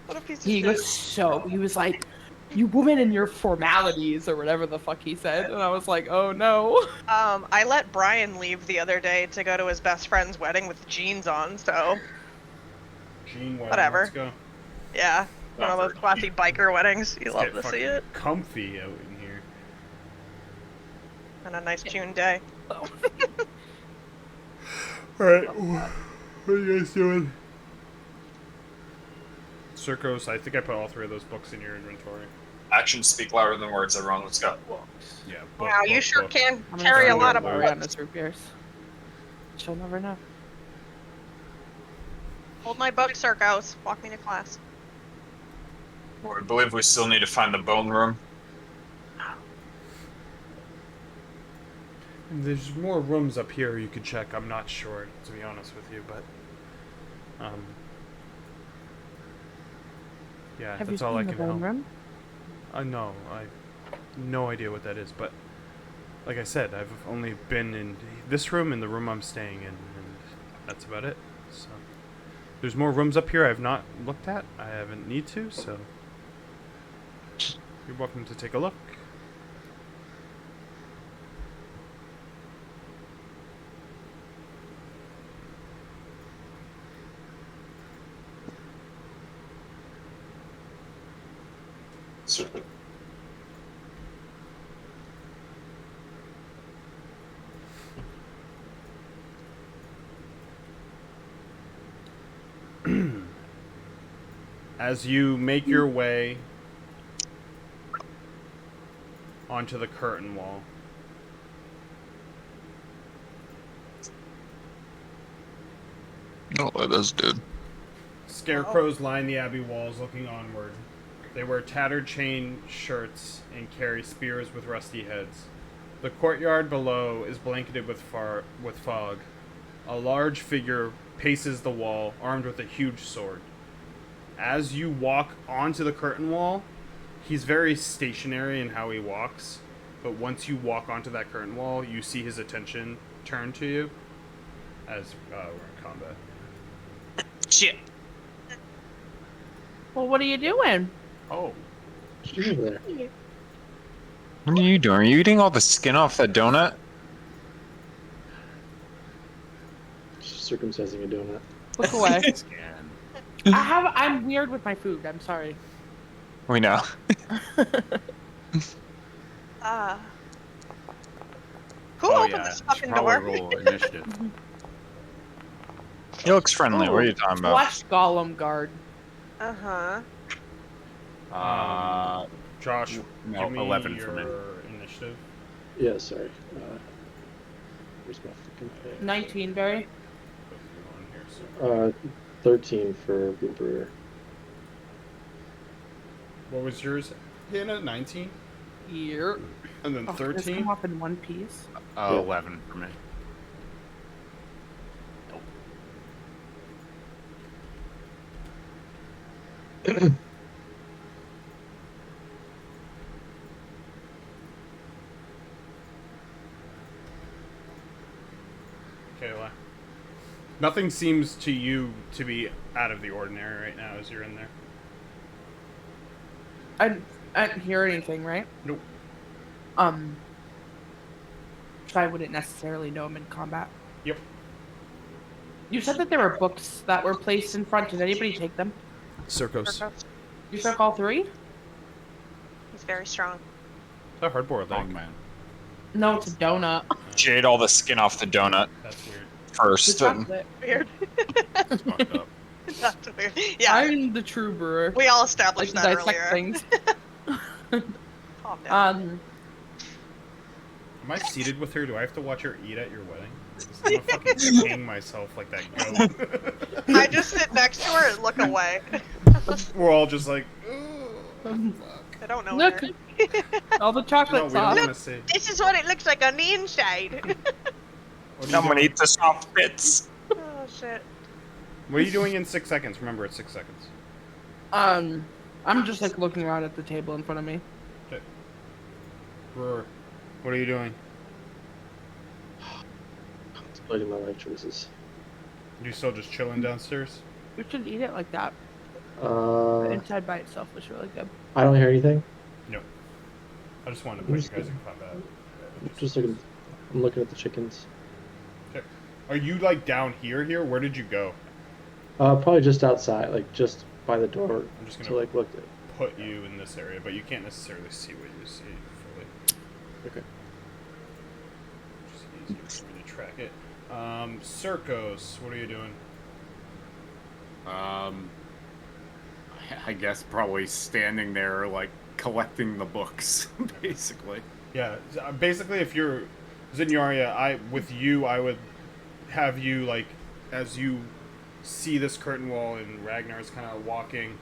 What a piece of
He
shit.
he was like, you women and your formalities, or whatever the fuck he said. And I was like, oh no.
I let Brian leave the other day to go to his best friend's wedding with jeans on, so
Gene,
whatever.
Let's go.
Yeah. One of those classy biker weddings. You love to see it.
Comfy out in here.
On a nice June day.
Alright, what are you guys doing? Circos, I think I put all 3 of those books in your inventory.
Actions speak louder than words, everyone. Let's go.
Yeah,
Wow, you sure
book.
can
I'm
carry a
gonna
lot of
worry on
books.
this root beers. She'll never know.
Hold my book, Circos. Walk me to class.
Well, I believe we still need to find the bone room.
There's more rooms up here you could check. I'm not sure, to be honest with you, but yeah,
Have
that's
you
all I
seen the
can help.
bone room?
No, I have no idea what that is, but like I said, I've only been in this room and the room I'm staying in, and that's about it. So there's more rooms up here I've not looked at. I haven't need to, so you're welcome to take a look.
Super.
As you make your way onto the curtain wall,
Oh, that is, dude.
scarecrows line the abbey walls looking onward. They wear tattered chain shirts and carry spears with rusty heads. The courtyard below is blanketed with fog. A large figure paces the wall, armed with a huge sword. As you walk onto the curtain wall, he's very stationary in how he walks, but once you walk onto that curtain wall, you see his attention turn to you as we're in combat.
Shit.
Well, what are you doing?
Oh.
Over there.
What are you doing? Are you eating all the skin off that donut?
Circumcising a donut.
Look away.
Scan.
I'm weird with my food. I'm sorry.
We know.
Who
Oh
opened
yeah,
this
should
fucking
probably
door?
roll initiative.
He looks friendly. What are you talking about?
Watch Gollum guard.
Uh-huh.
Josh,
No,
give me
11
your
for me.
initiative.
Yeah, sorry. Where's my fucking pay?
19, Barry.
On here, so.
13 for Blooper.
What was yours, Hannah? 19?
Here.
And then
Oh, does
13?
come off in one piece.
11 for me.
Kayla. Nothing seems to you to be out of the ordinary right now as you're in there.
I didn't hear anything, right?
Nope.
So I wouldn't necessarily know him in combat.
Yep.
You said that there were books that were placed in front. Did anybody take them?
Circos.
You took all 3?
He's very strong.
It's a hardboiled
Oh
egg.
man.
No, it's a donut.
She ate all the skin off the donut
That's weird.
first.
The
And
chocolate.
Weird.
That's fucked up.
That's weird. Yeah,
I'm the true brewer.
we all
Like
established
to
that
dissect
earlier.
things.
Calm down.
Am I seated with her? Do I have to watch her eat at your wedding? 'Cause I'm gonna fucking hang myself like that goat.
I just sit next to her and look away.
We're all just like,
I don't know
Look,
her.
all the
no,
chocolate's
we don't
off.
want to see.
This is what it looks like on the inside.
What are you
Someone
doing?
eat the soft bits.
Oh shit.
What are you doing in 6 seconds? Remember, it's 6 seconds.
I'm just like looking around at the table in front of me.
Okay. Brewer, what are you doing?
Contemplating my life choices.
You still just chilling downstairs?
We should eat it like that. The
Uh,
inside by itself was really good.
I don't hear anything.
No. I just wanted to
I'm
put
just
you guys in
kidding.
combat.
I'm just looking. I'm looking at the chickens.
Okay. Are you like down here? Where did you go?
Probably just outside, like just by the door.
I'm just
to
gonna
like look at.
put you in this area, but you can't necessarily see what you see fully.
Okay.
Just easier for me to track it. Circos, what are you doing?
I guess probably standing there, like, collecting the books, basically.
Yeah, basically, if you're Zinyaria, I would have you like, as you see this curtain wall and Ragnar's kind of walking.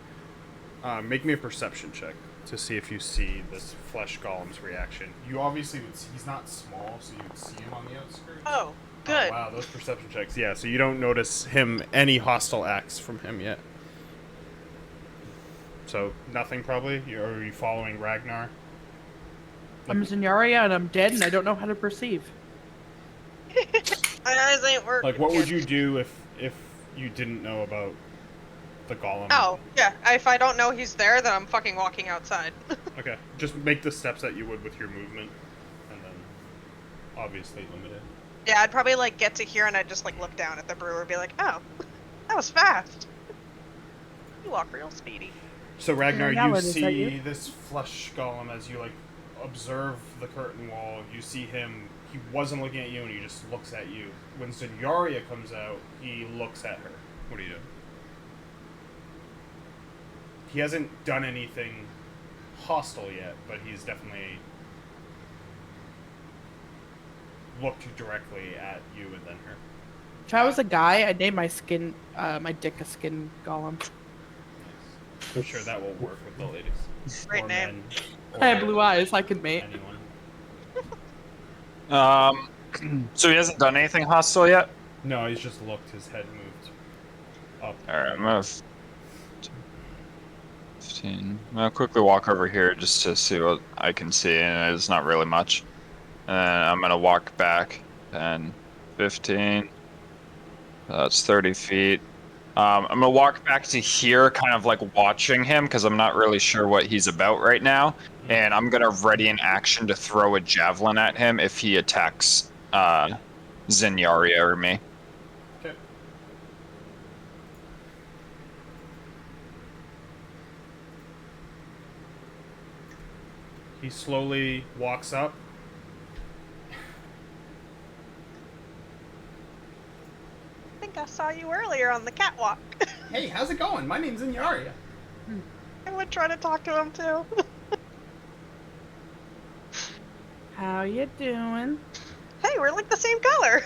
Make me a perception check to see if you see this flesh golem's reaction. You obviously would see, he's not small, so you would see him on the outskirts.
Oh, good.
Oh, wow, those perception checks. Yeah, so you don't notice any hostile acts from him yet. So nothing probably. Are you following Ragnar?
I'm Zinyaria and I'm dead and I don't know how to perceive.
My eyes ain't working.
Like, what would you do if you didn't know about the golem?
Oh, yeah. If I don't know he's there, then I'm fucking walking outside.
Okay, just make the steps that you would with your movement, and then obviously limited.
Yeah, I'd probably like get to here and I'd just like look down at the brewer and be like, oh, that was fast. You walk real speedy.
So Ragnar,
Yeah,
you
what is that,
see
you?
this flesh golem as you like observe the curtain wall. You see him. He wasn't looking at you, and he just looks at you. When Zinyaria comes out, he looks at her. What are you doing? He hasn't done anything hostile yet, but he's definitely looked directly at you and then her.
If I was a guy, I'd name my dick a skin golem.
I'm sure that will work with the ladies.
Great
Or
name.
men,
I have
or
blue eyes, I could mate.
anyone.
So he hasn't done anything hostile yet?
No, he's just looked. His head moved up.
Alright, I'm gonna 15. I'm gonna quickly walk over here just to see what I can see, and it's not really much. And then I'm gonna walk back 10, 15. That's 30 feet. I'm gonna walk back to here, kind of like watching him, because I'm not really sure what he's about right now. And I'm gonna ready an action to throw a javelin at him if he attacks Zinyaria or me.
Okay. He slowly walks up.
I think I saw you earlier on the catwalk.
Hey, how's it going? My name's Inyaria.
I would try to talk to him too.
How you doing?
Hey, we're like the same color.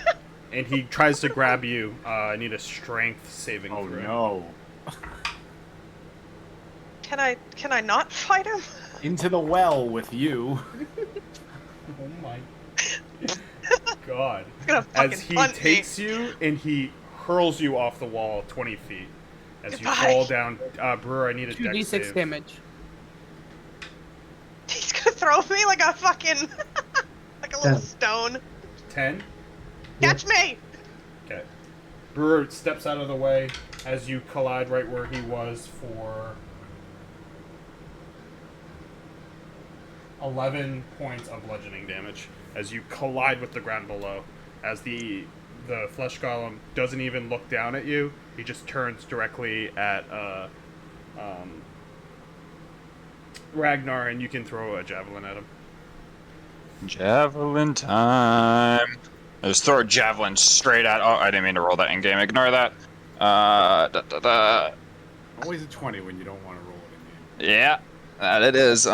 And he tries to grab you. I need a strength saving
Oh
throw.
no.
Can I not fight him?
Into the well with you.
Oh my god.
He's gonna fucking
As he
punt
takes
me.
you and he hurls you off the wall 20 feet. As you
Goodbye.
fall down. Brewer, I need a dex
2d6
save.
damage.
He's gonna throw me like a fucking like a little stone.
10?
Catch me!
Okay. Brewer steps out of the way as you collide right where he was for 11 points of bludgeoning damage as you collide with the ground below. As the flesh golem doesn't even look down at you, he just turns directly at Ragnar, and you can throw a javelin at him.
Javelin time. I just throw a javelin straight at. Oh, I didn't mean to roll that in game. Ignore that.
Always a 20 when you don't want to roll it in game.
Yeah, that it is.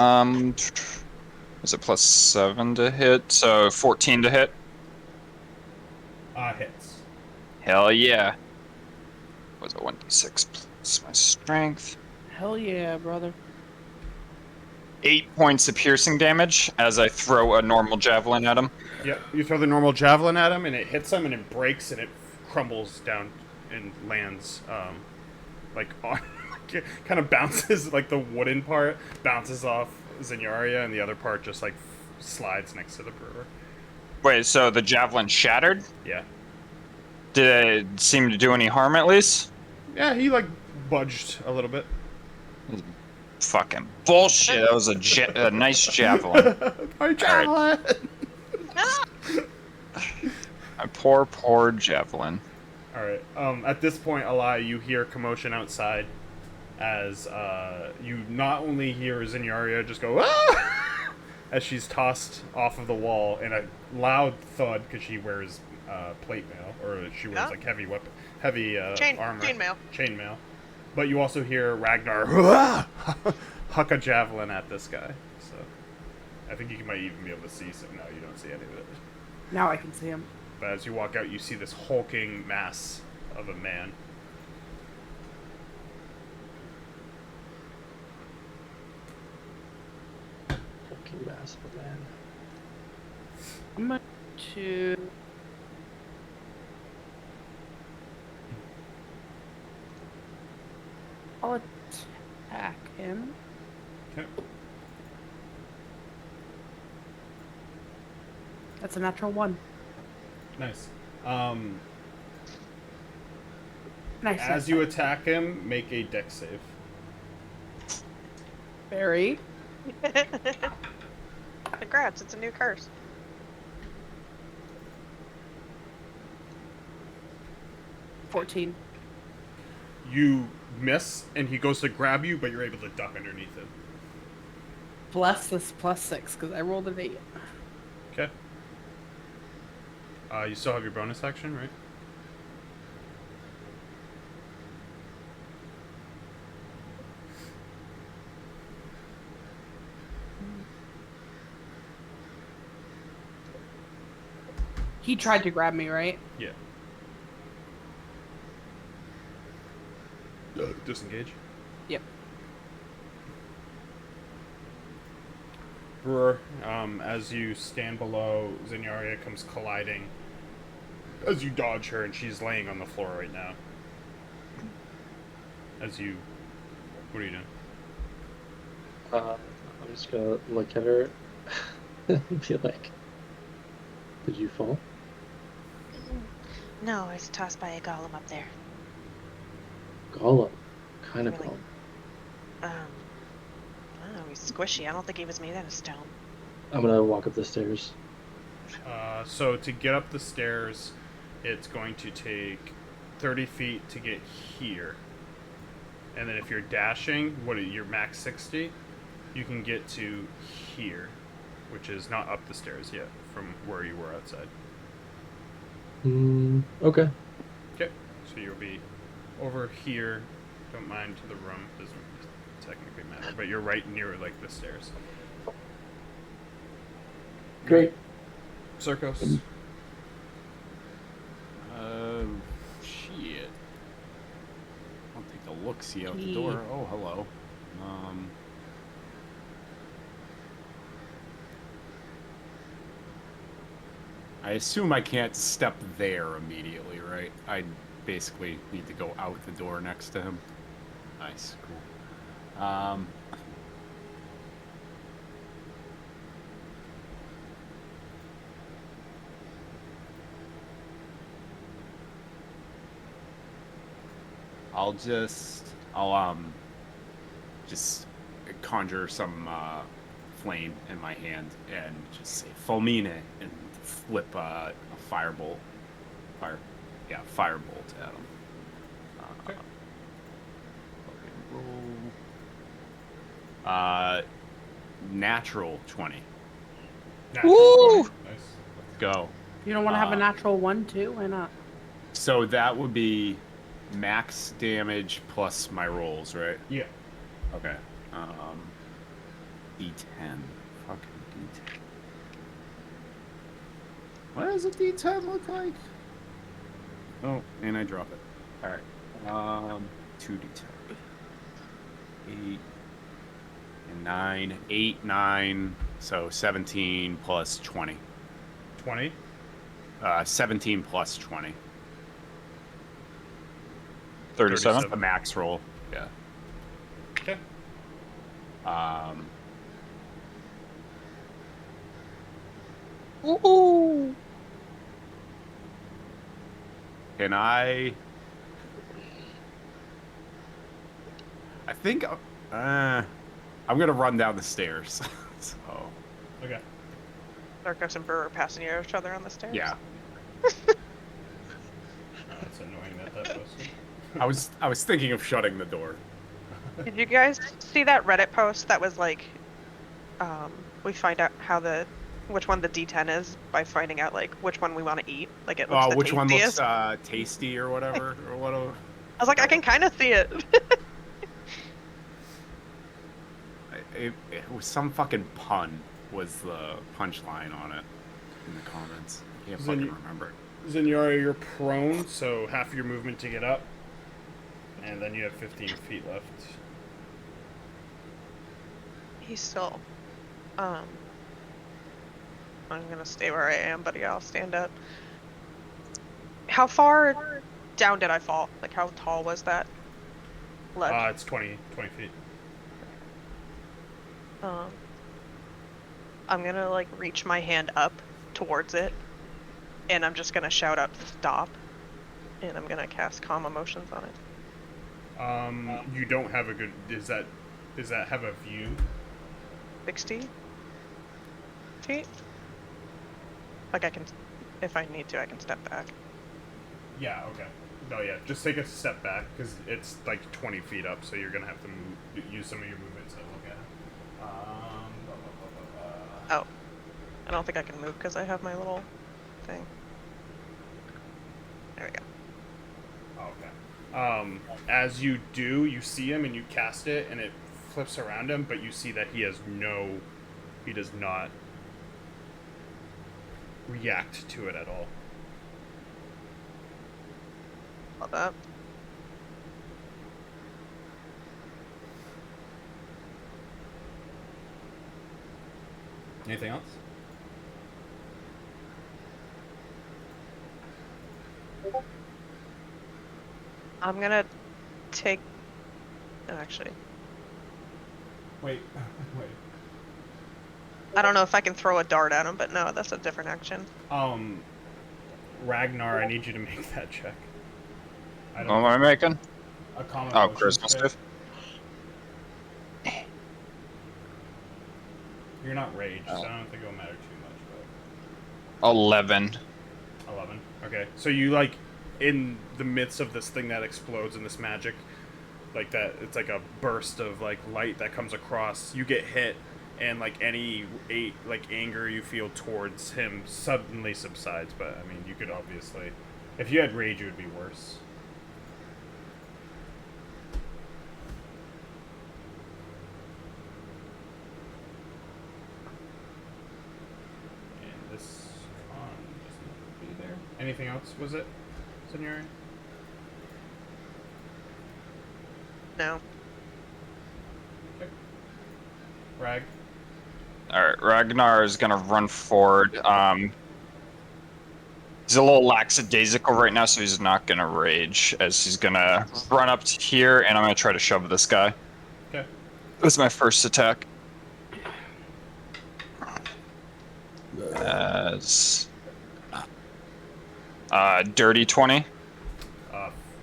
Is it plus 7 to hit? So 14 to hit.
Hits.
Hell yeah. Was it 1d6 plus my strength?
Hell yeah, brother.
8 points of piercing damage as I throw a normal javelin at him.
Yep. You throw the normal javelin at him, and it hits him, and it breaks, and it crumbles down and lands, like on, kind of bounces, like the wooden part bounces off Zenyaria, and the other part just like slides next to the brewer.
Wait, so the javelin shattered?
Yeah.
Did it seem to do any harm at least?
Yeah, he like budged a little bit.
Fucking bullshit. That was a nice javelin.
My javelin.
My poor javelin.
All right. At this point, Alai, you hear commotion outside, as you not only hear Zenyaria just go ah! as she's tossed off of the wall, and a loud thud because she wears plate mail, or she wears like heavy armor, chainmail. But you also hear Ragnar huck a javelin at this guy. So I think you might even be able to see some. No, you don't see any of it.
Now I can see him.
But as you walk out, you see this hulking mass of a man.
Hulking mass of a man.
I'm going to... I'll attack him.
Okay.
That's a natural 1.
Nice.
Nice.
As you attack him, make a dex save.
Barry.
Congrats, it's a new curse.
$14.
You miss, and he goes to grab you, but you're able to duck underneath him.
Plus this +6, because I rolled an 8.
Okay. You still have your bonus action, right?
He tried to grab me, right?
Yeah. Disengage.
Yep.
Brewer, as you stand below, Zenyaria comes colliding as you dodge her, and she's laying on the floor right now. What are you doing?
I'm just gonna look at her and be like, did you fall?
No, I was tossed by a golem up there.
Golem? Kind of
Really?
golem.
I don't know, he's squishy. I don't think he was made out of stone.
I'm gonna walk up the stairs.
So to get up the stairs, it's going to take 30 feet to get here. And then if you're dashing, you're max 60, you can get to here, which is not up the stairs yet from where you were outside.
Okay.
Okay, so you'll be over here. Don't mind to the room, doesn't technically matter, but you're right near like the stairs.
Great.
Circos.
Shit. I'll take a look-see out the door. Oh, hello. I assume I can't step there immediately, right? I basically need to go out the door next to him. Nice, cool. I'll just conjure some flame in my hand and just say Fulmine and flip a firebolt at him.
Okay.
Roll. Natural 20.
Woo!
Nice.
Let's go.
You don't want to have a natural 1 too? Why not?
So that would be max damage plus my rolls, right?
Yeah.
Okay. D10. Fucking D10. What does a D10 look like? Oh, and I drop it. Alright. 2D10. 8, 9, 8, 9, so 17 plus 20.
20.
17 plus 20.
37.
That's the max roll. Yeah.
Okay.
Ooh.
Can I think I'm gonna run down the stairs. So
Okay.
Darkness and Brewer passing each other on the stairs.
yeah,
Oh, it's annoying that posted.
I was thinking of shutting the door.
Did you guys see that Reddit post that was like, we find out which one the D10 is by finding out like which one we want to eat. Like it looks the
Which one looks
tastiest.
tasty or whatever or whatever.
I was like, I can kind of see it.
It was some fucking pun was the punchline on it in the comments. I can't fucking remember.
Zenora, you're prone, so half your movement to get up, and then you have 15 feet left.
He's still. I'm gonna stay where I am, but yeah, I'll stand up. How far down did I fall? Like, how tall was that ledge?
It's 20 feet.
I'm gonna like reach my hand up towards it, and I'm just gonna shout out stop, and I'm gonna cast Calm Emotions on it.
You don't have a good. Does that have a view?
60 feet. Like I can, if I need to, I can step back.
Yeah. Okay. No. Yeah. Just take a step back because it's like 20 feet up, so you're gonna have to use some of your movement to look at it.
Oh, I don't think I can move because I have my little thing. There we go.
Okay. As you do, you see him and you cast it, and it flips around him, but you see that he does not react to it at all.
Love that.
Anything else?
I'm gonna take. Oh, actually,
Wait.
I don't know if I can throw a dart at him, but no, that's a different action.
Ragnar, I need you to make that check.
What am I making?
A common
Oh,
emotions
Christmas
check.
gift.
You're not raged, so I don't think it'll matter too much. But
11.
11. Okay, so you like in the midst of this thing that explodes in this magic, like that, it's like a burst of like light that comes across. You get hit, and like any like anger you feel towards him suddenly subsides. But I mean, you could obviously, if you had rage, it would be worse. And this con doesn't be there. Anything else? Was it, Senor?
No.
Okay. Rag.
Alright, Ragnar is gonna run forward. He's a little lackadaisical right now, so he's not gonna rage, as he's gonna run up to here, and I'm gonna try to shove this guy.
Okay.
That's my first attack. As dirty 20.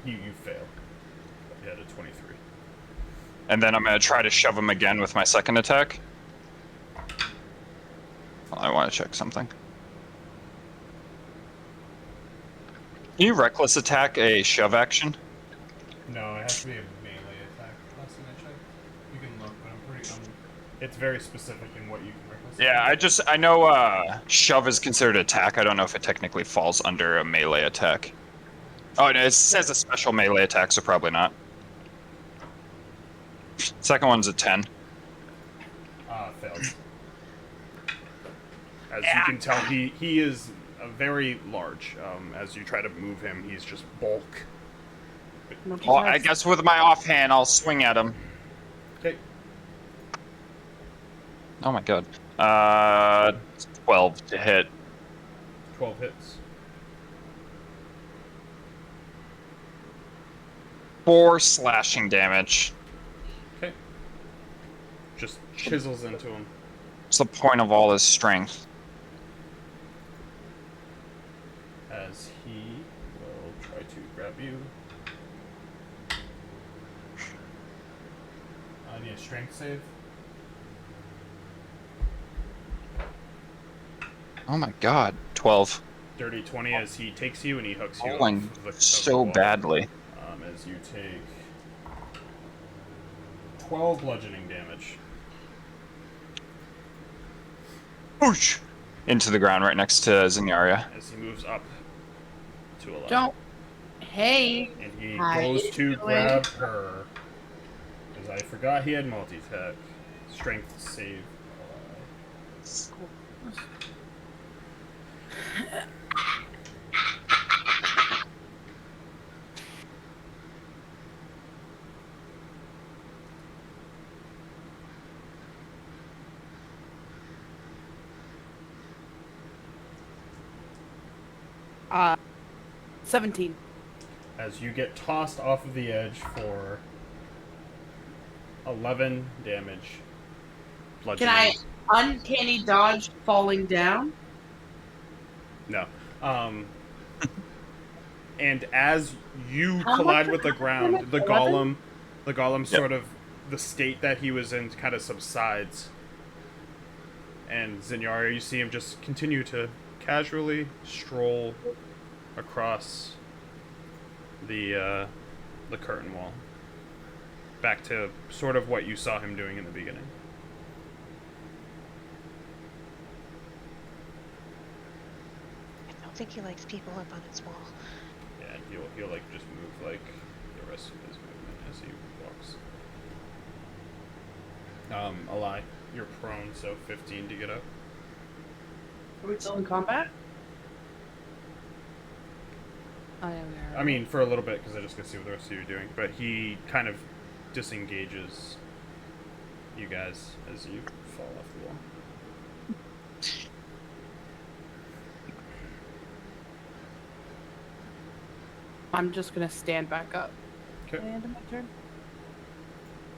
You fail. You had a 23.
And then I'm gonna try to shove him again with my second attack. I want to check something. Can you reckless attack a shove action?
No, it has to be a melee attack. Last thing I checked. You can look, but it's very specific in what you can reckless.
Yeah, I know shove is considered attack. I don't know if it technically falls under a melee attack. Oh, no, it says a special melee attack, so probably not. Second one's a 10.
Failed. As you can tell, he is very large. As you try to move him, he's just bulk.
Well, I guess with my offhand, I'll swing at him.
Okay.
Oh my god. 12 to hit.
12 hits.
4 slashing damage.
Okay. Just chisels into him.
What's the point of all this strength?
As he will try to grab you. I need a strength save.
Oh my god. 12.
Dirty 20 as he takes you and he hooks you
Falling
off of the
so
wall.
badly.
As you take 12 bludgeoning damage.
Whoosh! Into the ground right next to Zinyaria.
As he moves up to 11.
Don't. Hey.
And he
How
goes
you
to
doing?
grab her. Because I forgot he had multi-attack. Strength save.
Uh, 17.
As you get tossed off of the edge for 11 damage.
Can I uncanny dodge falling down?
No. And as you
How
collide
much
with the
damage?
ground, the
11?
golem
Yep.
sort of, the state that he was in kind of subsides. And Zinyaria, you see him just continue to casually stroll across the curtain wall. Back to sort of what you saw him doing in the beginning.
I don't think he likes people up on his wall.
Yeah, he'll like just move like the rest of his movement as he walks. Ally, you're prone, so 15 to get up.
Are we still in combat?
I mean, for a little bit, because I just gotta see what the rest of you are doing. But he kind of disengages you guys as you fall off the wall.
I'm just gonna stand back up.
Okay.
End of my turn.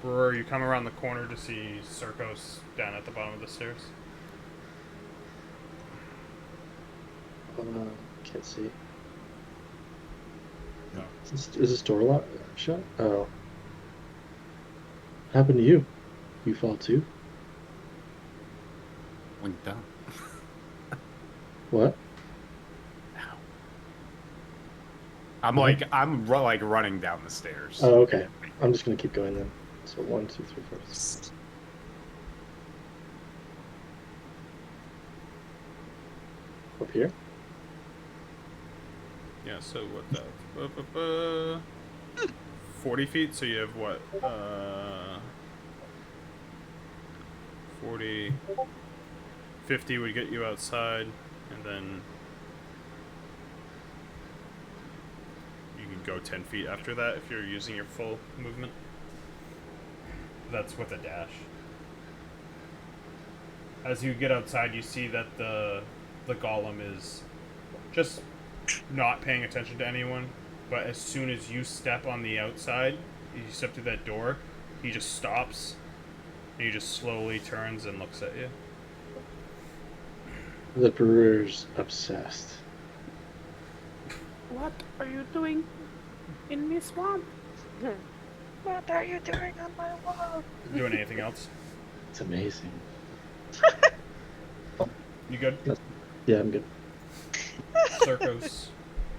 Brewer, you come around the corner to see Circos down at the bottom of the stairs.
Can't see.
No.
Is this door locked? Shut? Oh. What happened to you? You fall too?
Went down.
What?
I'm running down the stairs.
Oh, okay. I'm just gonna keep going then. So 1, 2, 3, 4. Up here?
Yeah, so what the... 40 feet, so you have what? 40... 50 would get you outside, and then... You can go 10 feet after that if you're using your full movement. That's with a dash. As you get outside, you see that the golem is just not paying attention to anyone, but as soon as you step on the outside, you step through that door, he just stops, and he just slowly turns and looks at you.
The brewer's obsessed.
What are you doing in my swamp?
What are you doing on my wall?
Doing anything else?
It's amazing.
You good?
Yeah, I'm good.
Circos.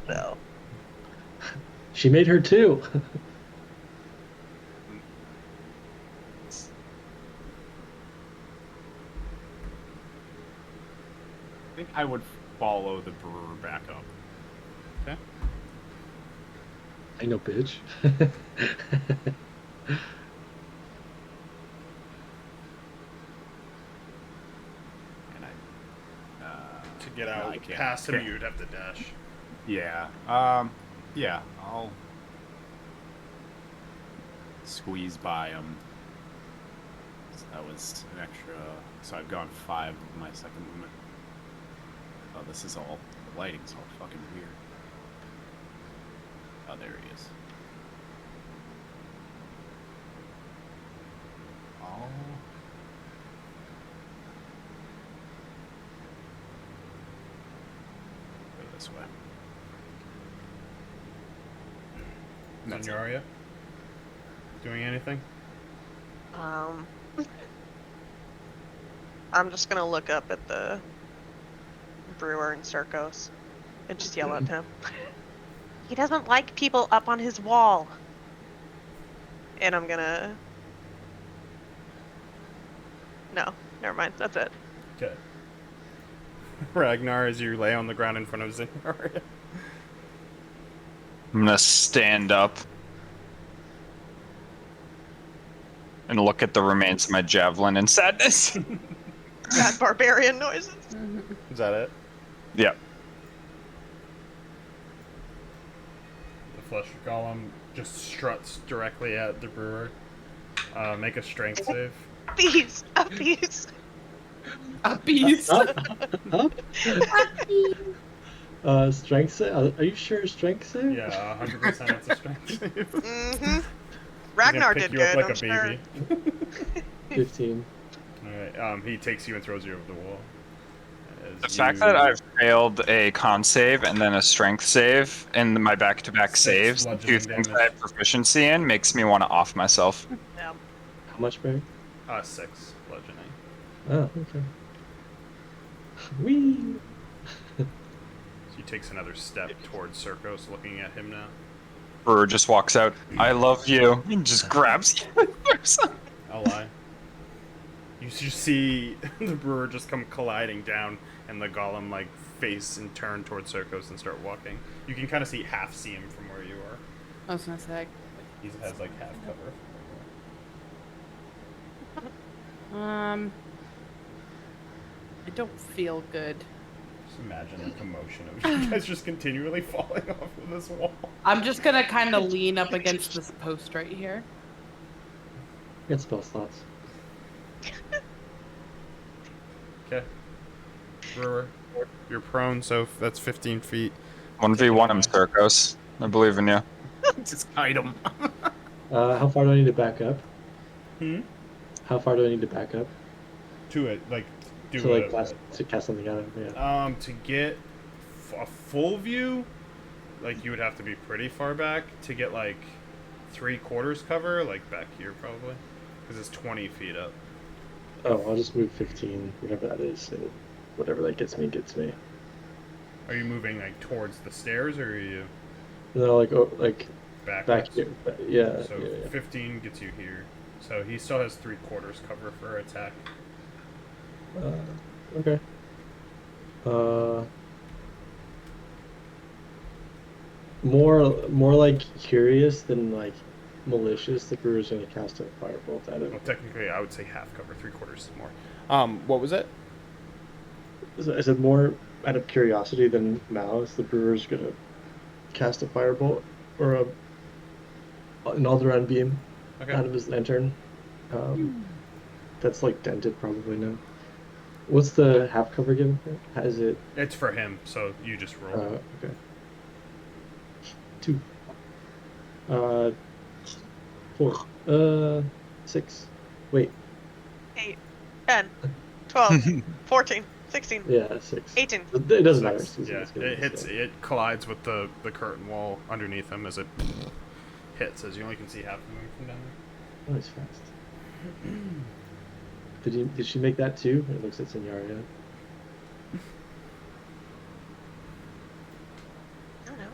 No.
She made her too.
I think I would follow the brewer back up.
Okay.
I know, bitch.
And
To get out
I can't.
past him,
Can't.
you'd have to dash.
yeah. Yeah, I'll squeeze by him. That was an extra. So I've gone 5 of my second movement. Oh, this is all. The lighting's all fucking weird. Oh, there he is. Oh. Go this way. That's it.
Senora, doing anything?
I'm just gonna look up at the brewer and Circos and just yell at him. He doesn't like people up on his wall. And I'm gonna... No, never mind. That's it.
Okay. Ragnar, as you lay on the ground in front of Senora.
I'm gonna stand up and look at the remains of my javelin in sadness.
Bad barbarian noises.
Is that it?
Yep.
The flesh golem just struts directly at the brewer. Make a strength save.
Bees! A bees!
A beast.
Up? Strength save? Are you sure strength save?
Yeah, 100% it's a strength save.
Mm-hmm. Ragnar
He's
did
gonna pick you
good,
up like
I'm
a
sure.
baby.
15.
Alright, he takes you and throws you over the wall.
The fact that I've failed a con save and then a strength save in my back-to-back
6
saves,
bludgeoning
2 things
damage.
I have proficiency in, makes me want to off myself.
Yeah.
How much, Barry?
6 bludgeoning.
Oh, okay. Whee!
So he takes another step towards Circos, looking at him now.
Brewer just walks out. I love you. And just grabs you.
I'll lie. You just see the brewer just come colliding down, and the golem like face and turn towards Circos and start walking. You can kind of see him from where you are.
I was gonna say.
He has like half cover.
I don't feel good.
Just imagine the commotion of you guys just continually falling off of this wall.
I'm just gonna kind of lean up against this post right here.
Get spell slots.
Okay. Brewer, you're prone, so that's 15 feet.
1v1 him, Circos. I believe in you.
Just kite him.
How far do I need to back up?
Hmm?
How far do I need to back up?
To it, like, do
To
it.
to cast something out of it? Yeah.
To get a full view, like, you would have to be pretty far back. To get, like, 3/4 cover, like, back here, probably. Because it's 20 feet up.
Oh, I'll just move 15, whatever that is, and whatever that gets me, gets me.
Are you moving, like, towards the stairs, or are you
No, like
back?
back here. Yeah.
So
yeah.
15 gets you here. So he still has 3/4 cover for attack.
Okay. More like curious than like malicious. The brewer's gonna cast a firebolt at
Well,
him.
technically, I would say half cover, 3/4 is more. What was it?
I said more out of curiosity than malice. The brewer's gonna cast a firebolt or an Alderon beam
Okay.
out of his lantern. That's like dented probably now. What's the half cover given? Has it?
It's for him, so you just roll.
Okay. 2. 4. 6. Wait.
8, 10, 12, 14, 16,
Yeah, 6.
18.
It doesn't matter.
Six. Yeah, it hits. It collides with the curtain wall underneath him as it hits, as you only can see half of him from down there.
Oh, he's fast. Did she make that too? It looks at Senyaria.
I don't know.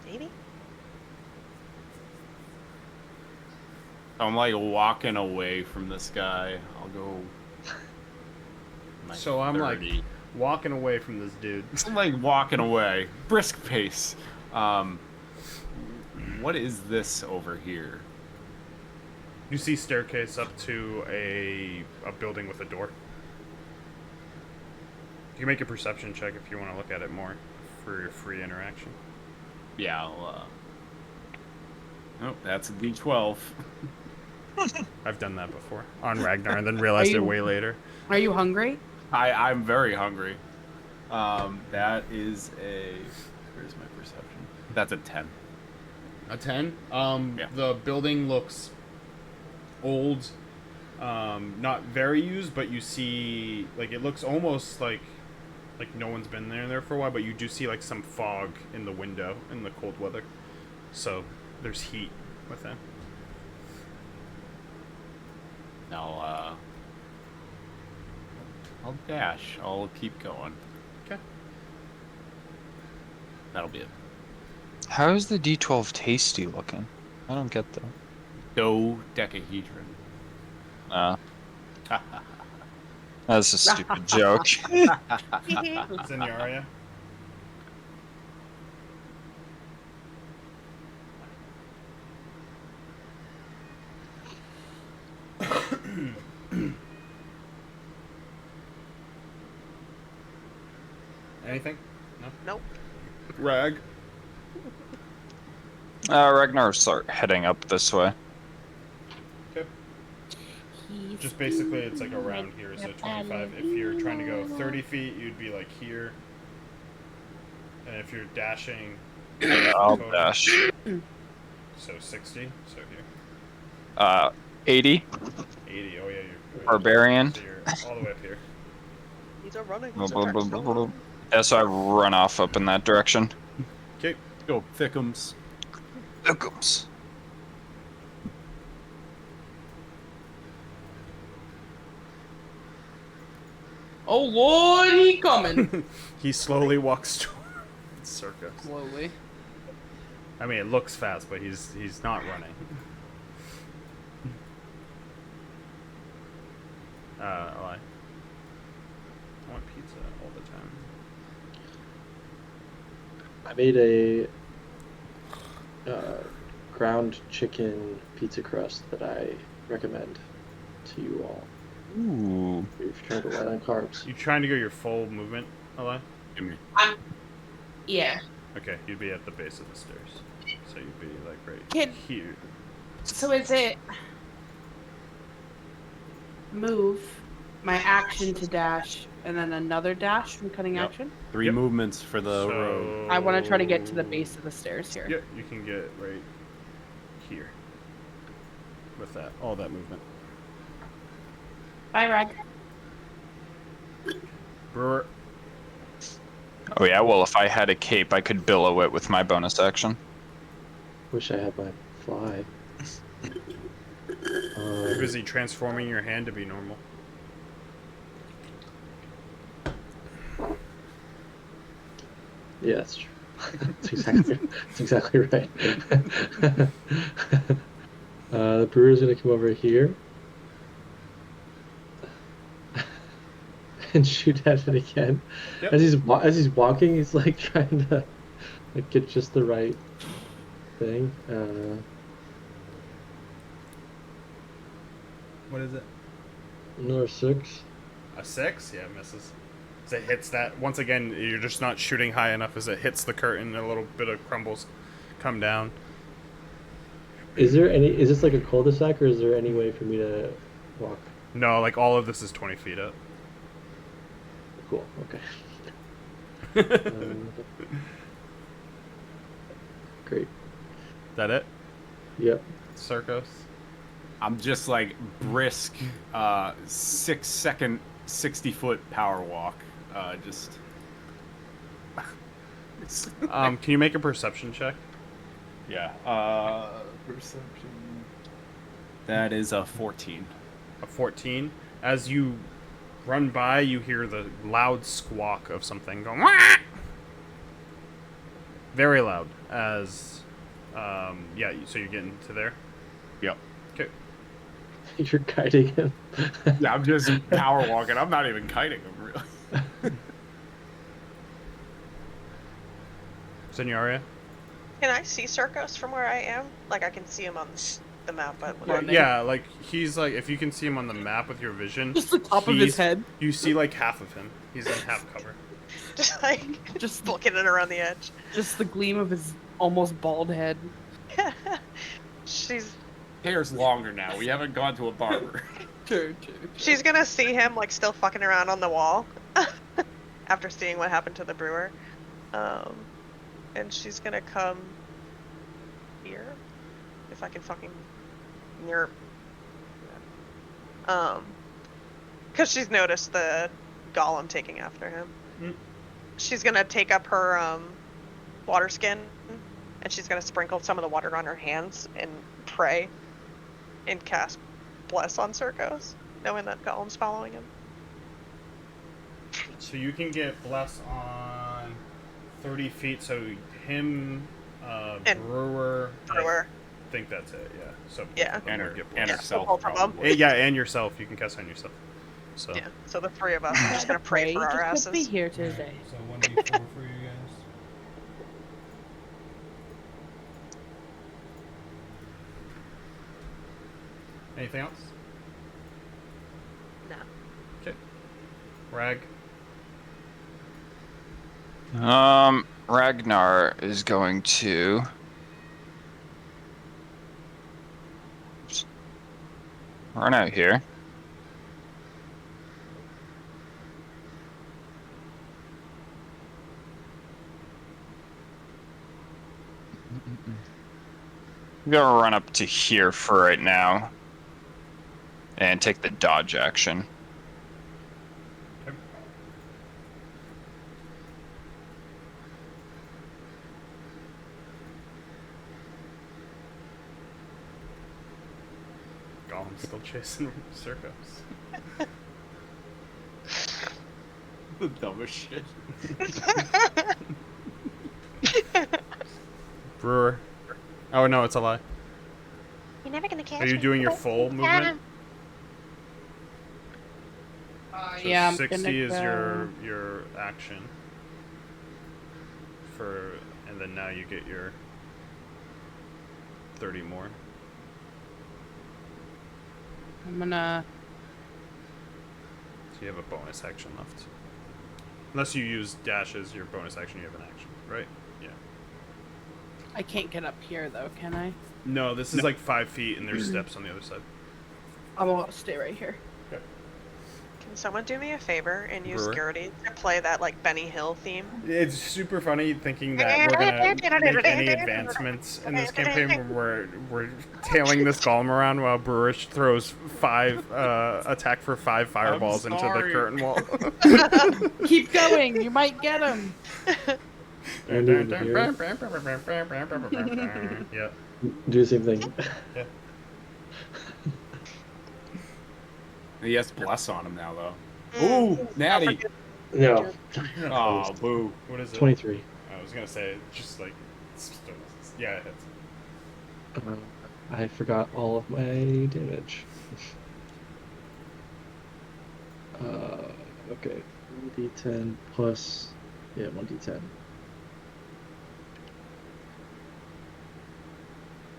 Maybe?
I'm like walking away from this guy. I'll go.
So I'm
30.
like walking away from this dude.
I'm like walking away, brisk pace. What is this over here?
You see staircase up to a building with a door. You can make a perception check if you want to look at it more for your free interaction.
Yeah, I'll, oh, that's a D12.
I've done that before on Ragnar and then realized it way later.
Are you hungry?
I'm very hungry. That is a. Where's my perception? That's a 10.
A 10?
Yeah.
The building looks old, not very used, but you see, like, it looks almost like no one's been there for a while, but you do see, like, some fog in the window in the cold weather. So, there's heat within.
I'll dash. I'll keep going.
Okay.
That'll be it.
How is the D12 tasty looking? I don't get that.
Dodecahedron.
That's a stupid joke.
Zenyaria? Anything? No?
Nope.
Rag?
Ragnar start heading up this way.
Okay. Just basically, it's like around here is a 25. If you're trying to go 30 feet, you'd be like here. And if you're dashing,
I'll
total,
dash.
so 60. So here.
80.
80. Oh yeah, you're
Barbarian.
So you're all the way up here.
These are running.
Yeah, so I run off up in that direction.
Okay.
Go thickums.
Thickums.
Oh Lord, he coming.
He slowly walks towards Circus.
Slowly.
I mean, it looks fast, but he's not running. I want pizza all the time.
I made a ground chicken pizza crust that I recommend to you all.
Ooh.
If you're trying to light on carbs.
You trying to go your full movement, Eli?
Give me.
Yeah.
Okay, you'd be at the base of the stairs. So you'd be like right
Kid.
here.
So is it move, my action to dash, and then another dash from cutting
Yep.
action?
3
Yep.
movements for the road.
I want to try to get to the base of the stairs here.
Yeah, you can get right here. With that, all that movement.
Bye, Rag.
Brewer.
Oh yeah, well if I had a cape, I could billow it with my bonus action.
Wish I had my fly.
You're busy transforming your hand to be normal.
Yeah, that's true. That's exactly right. The brewer's gonna come over here and shoot at it again.
Yep.
As he's walking, he's like trying to like get just the right thing.
What is it?
Another 6.
A 6? Yeah, misses. As it hits that, once again, you're just not shooting high enough. As it hits the curtain, a little bit of crumbles come down.
Is this like a cul-de-sac, or is there any way for me to walk?
No, like all of this is 20 feet up.
Cool. Okay. Great.
That it?
Yep.
Circos?
I'm just like brisk, 6-second, 60-foot power walk. Just.
Can you make a perception check?
Yeah. Perception. That is a 14.
A 14. As you run by, you hear the loud squawk of something going. Wah! Very loud. As, yeah. So you're getting to there.
Yep.
Okay.
You're guiding him.
Yeah, I'm just power walking. I'm not even kiting him, really.
Senyaria?
Can I see Circos from where I am? Like I can see him on the map, but
Yeah, like he's like if you can see him on the map with your vision,
Just the top of his
he's-
head.
You see like half of him. He's in half cover.
just like
Just
looking it around the edge.
Just the gleam of his almost bald head.
She's
hair's longer now. We haven't gone to a barber.
True.
She's gonna see him like still fucking around on the wall after seeing what happened to the brewer, and she's gonna come here if I can fucking near, because she's noticed the golem taking after him. She's gonna take up her water skin, and she's gonna sprinkle some of the water on her hands and pray and cast bless on Circos, knowing that golem's following him.
So you can get bless on 30 feet. So him,
And
brewer.
Brewer.
I think that's it. Yeah. So both
Yeah.
of them
And
would
her,
get
and
bless.
herself.
both of them.
probably.
Yeah, and yourself. You can cast on yourself. So.
Yeah, so the three of us are just gonna pray for our
just could be
asses.
here today.
So 1d4 for you guys.
Anything else?
No.
Okay. Rag.
Ragnar is going to. Run out here. I'm gonna run up to here for right now. And take the dodge action.
Okay. Golem's still chasing Circos.
The dumbest shit.
Brewer. Oh no, it's a lie.
You're never gonna catch
Are you doing your full movement? So
Yeah, I'm
60
gonna
is
go.
your action. And then now you get your 30 more.
I'm gonna.
So you have a bonus action left. Unless you use dash as your bonus action, you have an action, right? Yeah.
I can't get up here though, can I?
No, this is like 5 feet, and there's steps on the other side.
I'm gonna stay right here.
Can someone do me a favor and use
Brewer?
Gertie to play that like Benny Hill theme?
It's super funny thinking that we're gonna make any advancements in this campaign where we're tailing this golem around while Brewish throws 5 attack for 5 fireballs into the
sorry.
curtain wall.
Keep going, you might get him.
And even here,
Yeah.
do the same thing.
Yeah.
He has bless on him now, though. Ooh, natty.
No,
Oh, boo.
What is it?
23.
I was gonna say just like yeah, it hits.
I forgot all of my damage. Okay, 1d10 plus, yeah, 1d10.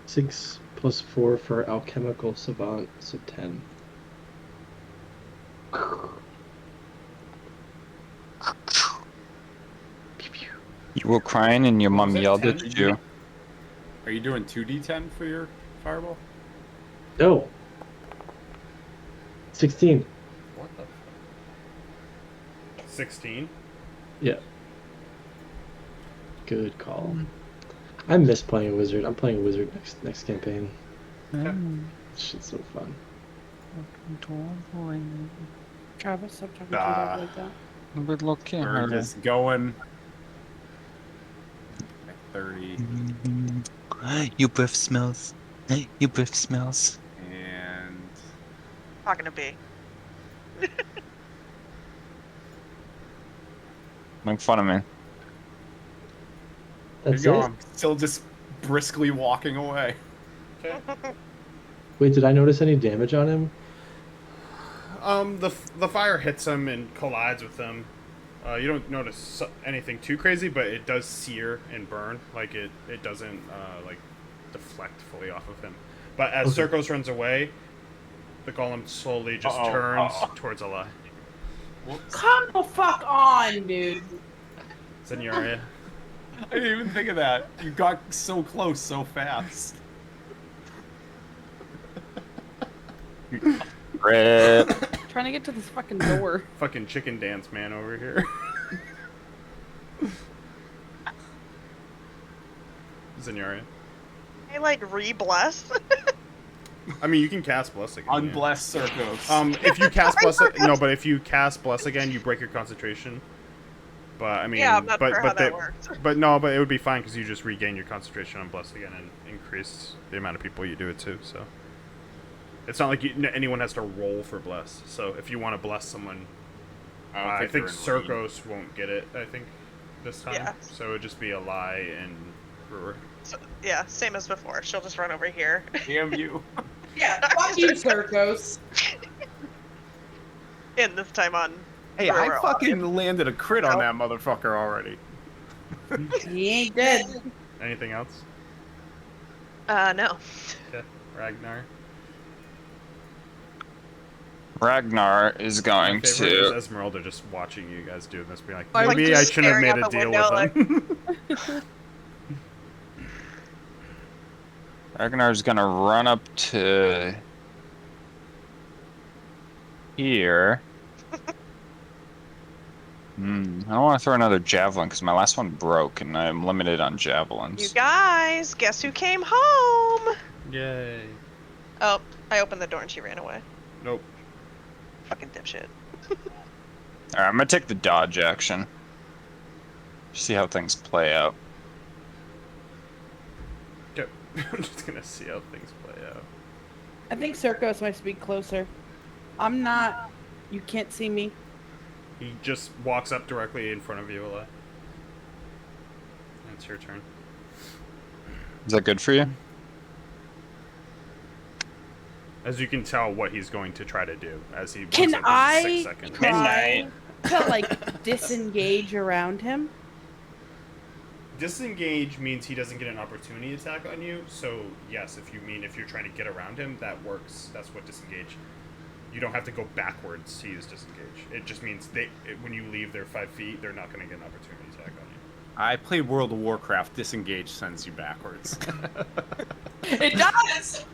6 plus 4 for alchemical savant, so 10.
You were crying and your mom
Was it
yelled
10?
at you.
Are you doing 2d10 for your fireball?
No! 16.
What the fuck? 16?
Yeah. Good call. I miss playing a wizard. I'm playing a wizard next campaign.
Okay.
This shit's so fun.
Travis, stop talking to your dog like that.
Good looking.
We're just going. Like 30.
You breath smells. You breath smells.
And.
Talking to B.
Make fun of me.
That's
There you
it?
go. I'm still just briskly walking away.
Okay.
Wait, did I notice any damage on him?
The fire hits him and collides with him. You don't notice anything too crazy, but it does sear and burn. Like it doesn't like deflect fully off of him. But as
Okay.
Circos runs away, the golem slowly just
Uh-oh.
turns towards Eli.
Come the fuck on, dude.
Senora.
I didn't even think of that. You got so close so fast.
Rip.
Trying to get to this fucking door.
Fucking chicken dance man over here. Zenyaria.
I like re-bless.
I mean, you can cast bless again. yeah.
Unblessed Circos.
If you cast bless, no, but if you cast bless again, you break your concentration. But I mean,
Yeah, I'm not
but
sure how
but
that
they-
works.
but no, but it would be fine because you just regain your concentration on bless again and increase the amount of people you do it to. So it's not like anyone has to roll for bless. So if you want to bless someone, I think
they're in range.
Circos won't get it. I think this time.
Yeah.
So it would just be a lie and brewer.
So, yeah, same as before. She'll just run over here.
Damn you.
Yeah, fuck you, Circos.
And this time on.
Hey, I
Brewer
fucking landed a crit on
Nope.
that motherfucker already.
He ain't dead.
Anything else?
No.
Okay. Ragnar.
Ragnar is going
My favorite is
to.
Esmeralda just watching you guys do this, being like,
Like,
maybe I
just
shouldn't have
staring
made a
out the
deal
window,
with them.
Ragnar's gonna run up to here. I don't want to throw another javelin because my last one broke and I'm limited on javelins.
You guys, guess who came home?
Yay.
Oh, I opened the door and she ran away.
Nope.
Fucking dipshit.
Alright, I'm gonna take the dodge action. See how things play out.
Yep. I'm just gonna see how things play out.
I think Circos might be closer. I'm not. You can't see me.
He just walks up directly in front of you, Eli. It's your turn.
Is that good for you?
As you can tell what he's going to try to do as he walks
Can
up in
I
6 seconds.
try to like disengage around him?
Disengage means he doesn't get an opportunity attack on you. So yes, if you're trying to get around him, that works. That's what disengage. You don't have to go backwards to use disengage. It just means when you leave their 5 feet, they're not going to get an opportunity attack on you.
I played World of Warcraft. Disengage sends you backwards.
It does.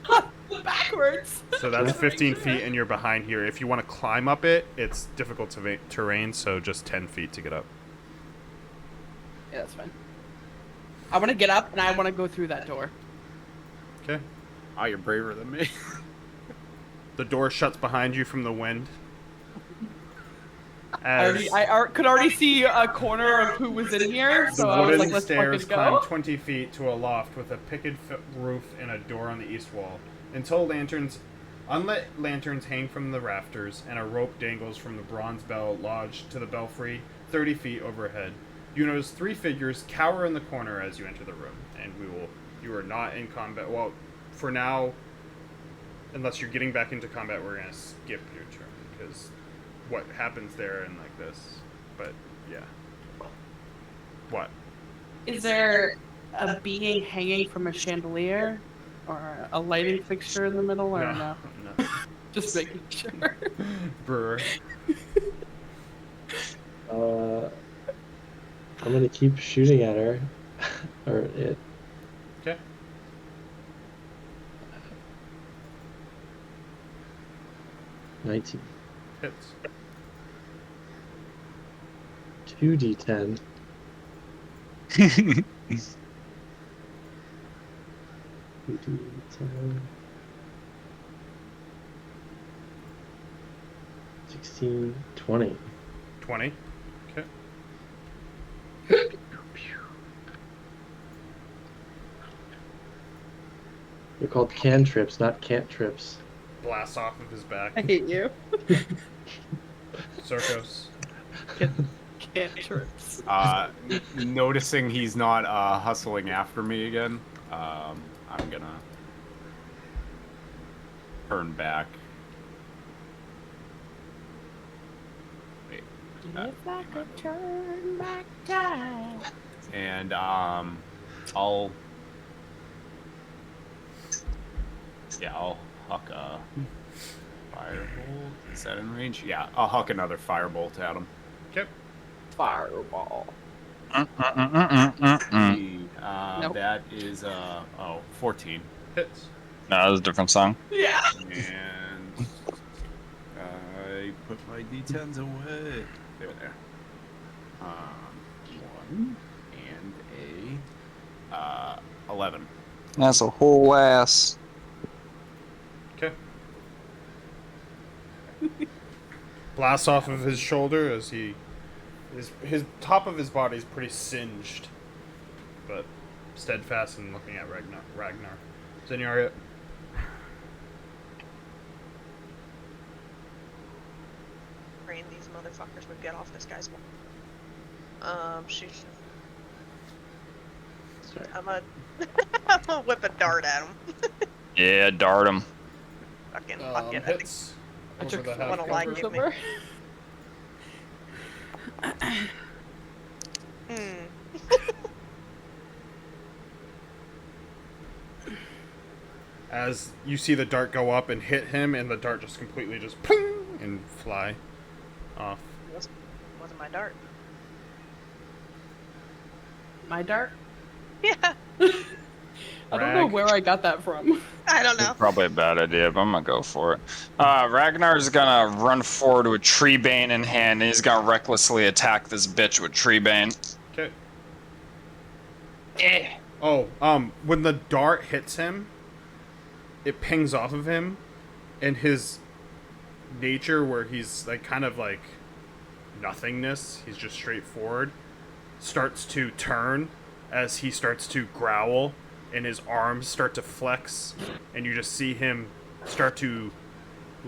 Backwards.
So that's 15 feet, and you're behind here. If you want to climb up it, it's difficult terrain, so just 10 feet to get up.
Yeah, that's fine. I want to get up and I want to go through that door.
Okay.
Oh, you're braver than me.
The door shuts behind you from the wind.
I could already see a corner of who was in here,
The
so I was
wooden
like, let's
stairs
fucking
climb
go.
20 feet to a loft with a picket roof and a door on the east wall. Unlit lanterns hang from the rafters, and a rope dangles from the bronze bell lodged to the belfry 30 feet overhead. You notice 3 figures cower in the corner as you enter the room, and you are not in combat. Well, for now, unless you're getting back into combat, we're going to skip your turn, because what happens there and like this. But, yeah. What?
Is there a being hanging from a chandelier? Or a lighting fixture in the middle, or no?
No.
Just making sure.
Brewer.
I'm gonna keep shooting at her, or it.
Okay.
$19.
Hits.
2d10. $2d10. 16, 20.
20. Okay.
They're called cantrips, not cantrips.
Blasts off of his back.
I hate you.
Circos.
Cantrips.
Noticing he's not hustling after me again, I'm gonna turn back. Wait.
If I could turn back time.
And I'll huck a firebolt. Is that in range? Yeah, I'll huck another firebolt at him.
Okay.
Fireball.
Nope. That is 14.
Hits.
No, that was a different song.
Yeah.
And
put my D10s away.
There. 1 and a 11.
That's a whole ass.
Okay. Blasts off of his shoulder as his top of his body is pretty singed, but steadfast and looking at Ragnar. Zenyaria.
Praying these motherfuckers would get off this guy's wall. Shoot.
Sorry.
I'm gonna whip a dart at him.
Yeah, dart him.
Fucking.
Hits.
I
Over
took
the half
one
four
line
cover.
give me.
over.
As you see the dart go up and hit him, and the dart just completely just ping and fly off.
Wasn't my dart.
My dart?
Yeah.
I don't know
Rag.
where I got that from.
I don't know.
It's probably a bad idea, but I'm gonna go for it. Ragnar's gonna run forward with Treebane in hand, and he's gonna recklessly attack this bitch with Treebane.
Okay.
Eh.
Oh, when the dart hits him, it pings off of him, and his nature, where he's like kind of like nothingness, he's just straightforward, starts to turn as he starts to growl, and his arms start to flex, and you just see him start to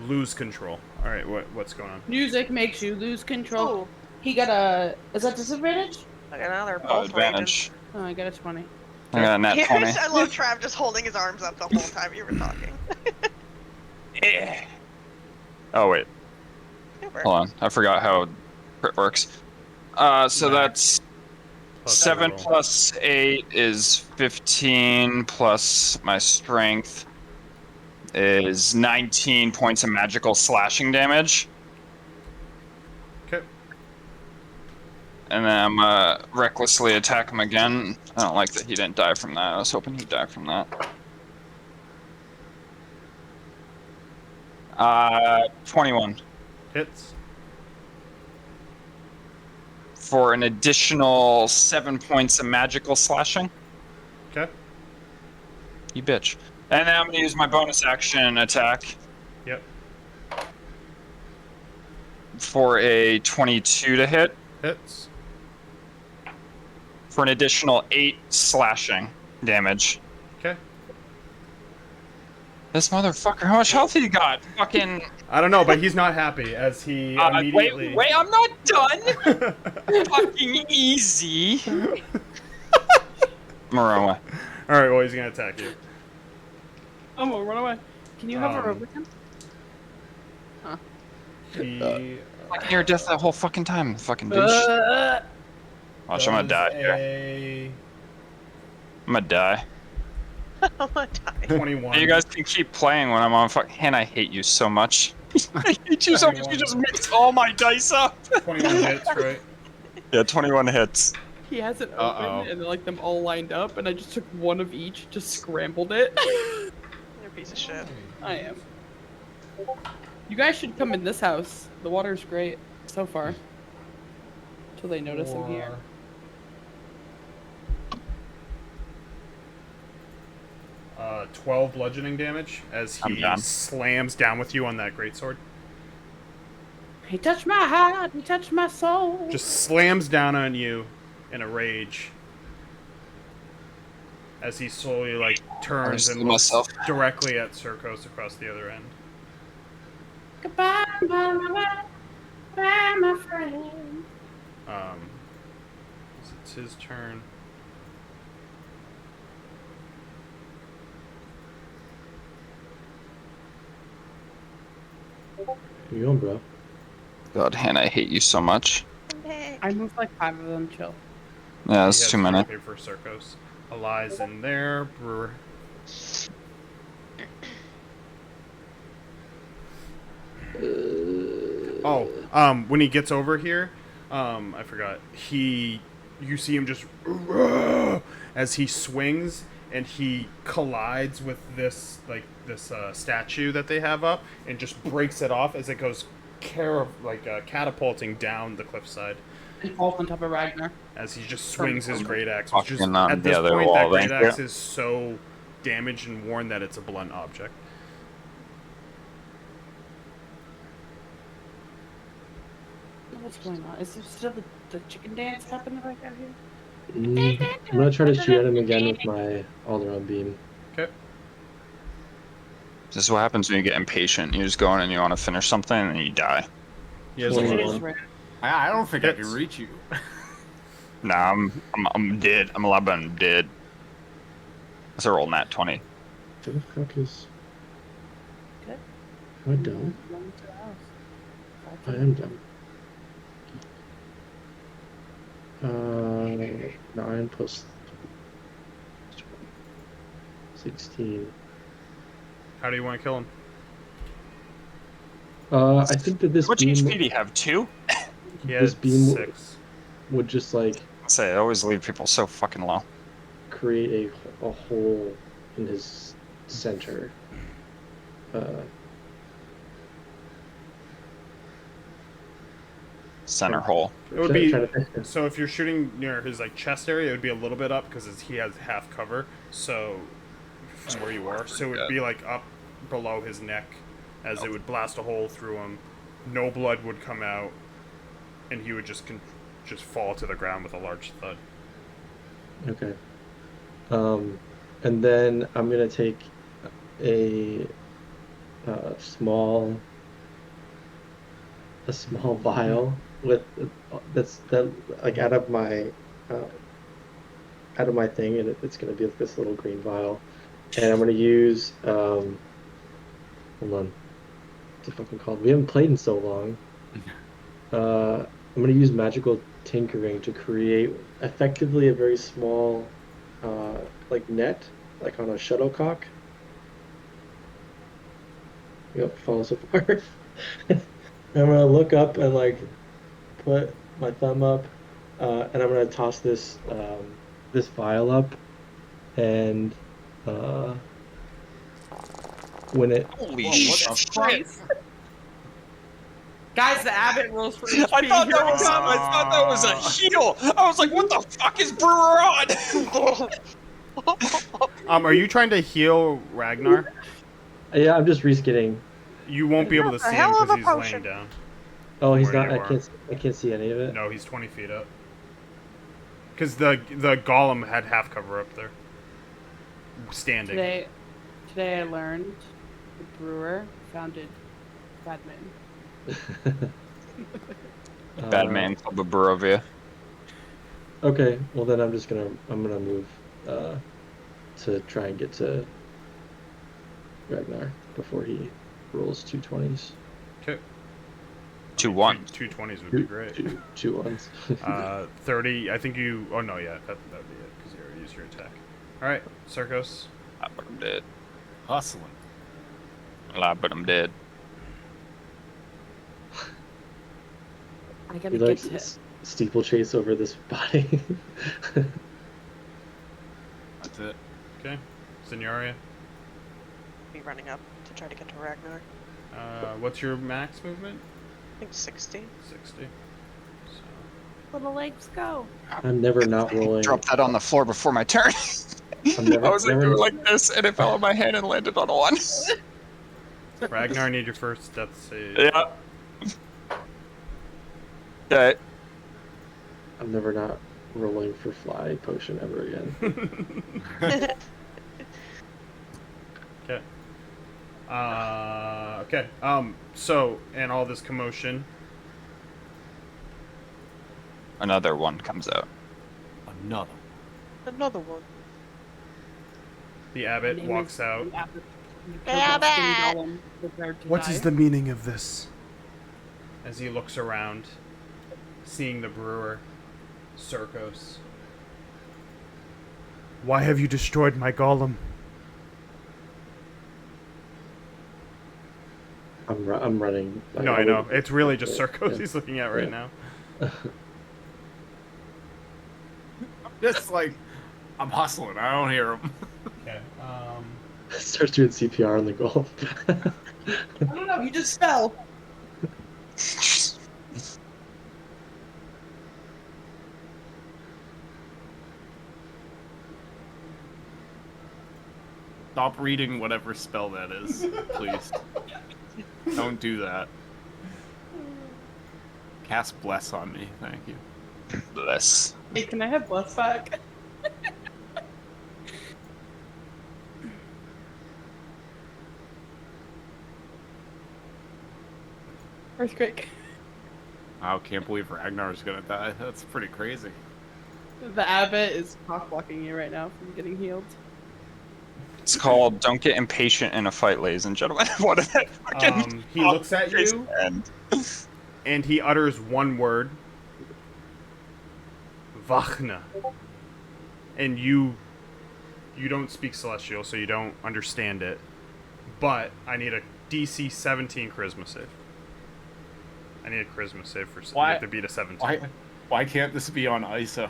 lose control. All right, what's going on?
Music makes you lose control.
Oh,
He got a. Is that disadvantage?
I got another
Oh,
pulse
advantage.
Oh, I got a 20.
I got a nat 20.
I love Trav just holding his arms up the whole time you were talking.
Eh. Oh, wait.
Super.
Hold on. I forgot how crit works. So that's
Plus
7
roll.
plus 8 is 15 plus my strength is 19 points of magical slashing damage.
Okay.
And then I'm gonna recklessly attack him again. I don't like that he didn't die from that. I was hoping he'd die from that. 21
Hits.
for an additional 7 points of magical slashing.
Okay.
You bitch. And then I'm gonna use my bonus action attack
Yep.
for a 22 to hit
Hits.
for an additional 8 slashing damage.
Okay.
This motherfucker, how much health he got? Fucking.
I don't know, but he's not happy as he immediately.
Wait, I'm not done. Fucking easy. I'm gonna run away.
All right, well he's gonna attack you.
I'm gonna run away. Can you hover
Um,
over him?
He
Like near death that whole fucking time, fucking bitch. Watch, I'm gonna die here.
a
I'm gonna die.
I'm gonna die.
21.
You guys can keep playing when I'm on fuck. And I hate you so much. I hate you so much. You just mixed all my dice up.
21 hits, right?
Yeah, 21 hits.
He has it
Uh-oh.
open and like them all lined up, and I just took one of each, just scrambled it.
You're a piece of shit.
I am. You guys should come in this house. The water's great so far. Till they notice I'm here.
12 bludgeoning damage as
I'm
he
done.
slams down with you on that greatsword.
He touched my heart, he touched my soul.
Just slams down on you in a rage as he slowly like turns and looks
myself.
directly at Circos across the other end.
Goodbye, my friend.
It's his turn.
You going, bro?
God, Hannah, I hate you so much.
I moved like 5 of them, chill.
Yeah,
He
that's
has
too many.
trophy for Circos. Eli's in there. Brewer. When he gets over here, I forgot. You see him just as he swings and he collides with this statue that they have up and just breaks it off as it goes catapulting down the cliffside
And falls on top of Ragnar.
as he just swings his great axe. Which just
Fucking on
at
the
this
other
point,
wall,
that great
thank you.
axe is so damaged and worn that it's a blunt object.
What's going on? Is there still the chicken dance happening right out here?
I'm gonna try to shoot at him again with my Alderon beam.
Okay.
This is what happens when you get impatient. You just go in and you want to finish something and you die.
He has a
Hold
little-
on.
Right.
I don't think I can
Hits.
reach you.
Nah, I'm dead. I'm 11 dead. That's a roll nat 20.
Where the fuck is?
Good.
Am I dumb?
Run to the house.
I am dumb. 9 plus 16.
How do you want to kill him?
I think that this
Which
beam
HP do you have? 2?
He
This
has
beam-
6.
would just like
Say, I always leave people so fucking low.
create a hole in his center.
Center hole.
It would be
try to-
so if you're shooting near his chest area, it would be a little bit up because he has half cover. So from where you are, so it would be up below his neck, as it would blast a hole through him. No blood would come out, and he would just fall to the ground with a large thud.
Okay. And then I'm gonna take a small vial with that like out of my thing, and it's gonna be this little green vial, and I'm gonna use hold on, what's it fucking called? We haven't played in so long. I'm gonna use magical tinkering to create effectively a very small net, like on a shuttlecock. Yep, follow so far. I'm gonna look up and put my thumb up, and I'm gonna toss this this vial up, and when it
Holy
Whoa,
shit!
what the fuck?
Guys, the Abbot rolls for HP.
I thought
Here
that
we
was
go.
a heal. I was like, what the fuck is Brewer on?
Are you trying to heal Ragnar?
yeah, I'm just reskinning.
You won't be able to
That's a
see him
hell of
because
a
he's laying
potion.
down.
Oh, he's
Where
not.
you are.
I can't see any of it.
No, he's 20 feet up. Because the golem had half cover up there, standing.
Today I learned the brewer founded Badman.
Bad man, Club of Barovia.
Okay, well then I'm gonna move to try and get to Ragnar before he rolls 2 20s.
Okay.
2 1s.
2 20s would be great.
Two ones.
30. I think you. Oh no, yeah, that would be it because you already used your attack. All right, Sarkos.
But I'm dead.
Hustling.
But I'm dead.
I
He
gotta get
likes
to
steeplechase over this body.
That's it.
Okay, Signoria.
Be running up to try to get to Ragnar.
What's your max movement?
I think 60.
60. So,
little legs go.
I'm never not rolling.
Drop that on the floor before my turn.
I'm never,
I was
never,
doing like this, and it fell on my hand and landed on 1.
Ragnar, I need your first death save.
Yeah. Okay.
I'm never not rolling for fly potion ever again.
Okay. Okay. So, and all this commotion.
Another one comes out.
Another.
Another one.
The abbot
My name
walks
is
out.
the Abbot. The
Abbot!
skinny golem prepared to
What
die.
is the meaning of this? As he looks around, seeing the brewer, Sarkos. Why have you destroyed my golem?
I'm running.
No, I know. It's really just
Yeah,
Sarkos
yeah.
he's looking at right
Yeah.
now.
Just like, I'm hustling. I don't hear him.
Okay.
Starts doing CPR on the goal.
I don't know. He just fell.
Stop reading whatever spell that is, please. Don't do that. Cast Bless on me, thank you.
Bless.
Hey, can I have bless back? Earthquake.
Wow, can't believe Ragnar's gonna die. That's pretty crazy.
The abbot is cock blocking you right now from getting healed.
It's called "Don't Get Impatient in a Fight," ladies and gentlemen. What is that?
He looks at you,
And
and he utters one word. Vachna. And you don't speak Celestial, so you don't understand it. But I need a DC 17 Charisma save. I need a Charisma save for you have to beat a 17.
Why can't this be on ISO?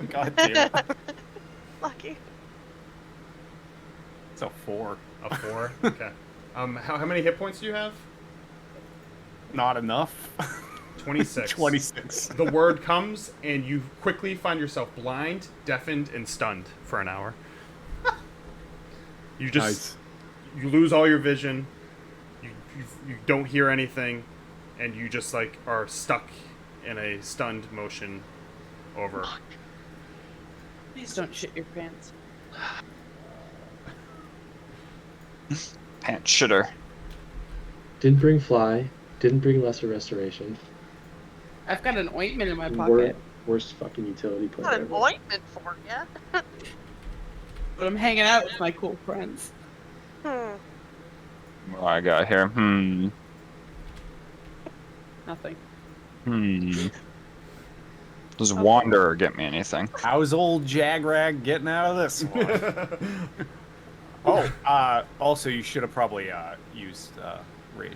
God damn it.
Lucky.
It's a 4.
A 4? Okay. How many hit points do you have?
Not enough.
26.
26.
The word comes, and you quickly find yourself blind, deafened, and stunned for an hour. You just...
Nice.
You lose all your vision. You don't hear anything, and you just, like, are stuck in a stunned motion over.
Please don't shit your pants.
pants shitter.
Didn't bring fly. Didn't bring lesser restoration.
I've got an ointment in my pocket.
Worst fucking utility player
Got an
ever.
ointment for ya.
But I'm hanging out with my cool friends.
What I got here?
Nothing.
Does Wanderer get me anything?
How's old Jagrag getting out of this one? Also, you should have probably used Rage.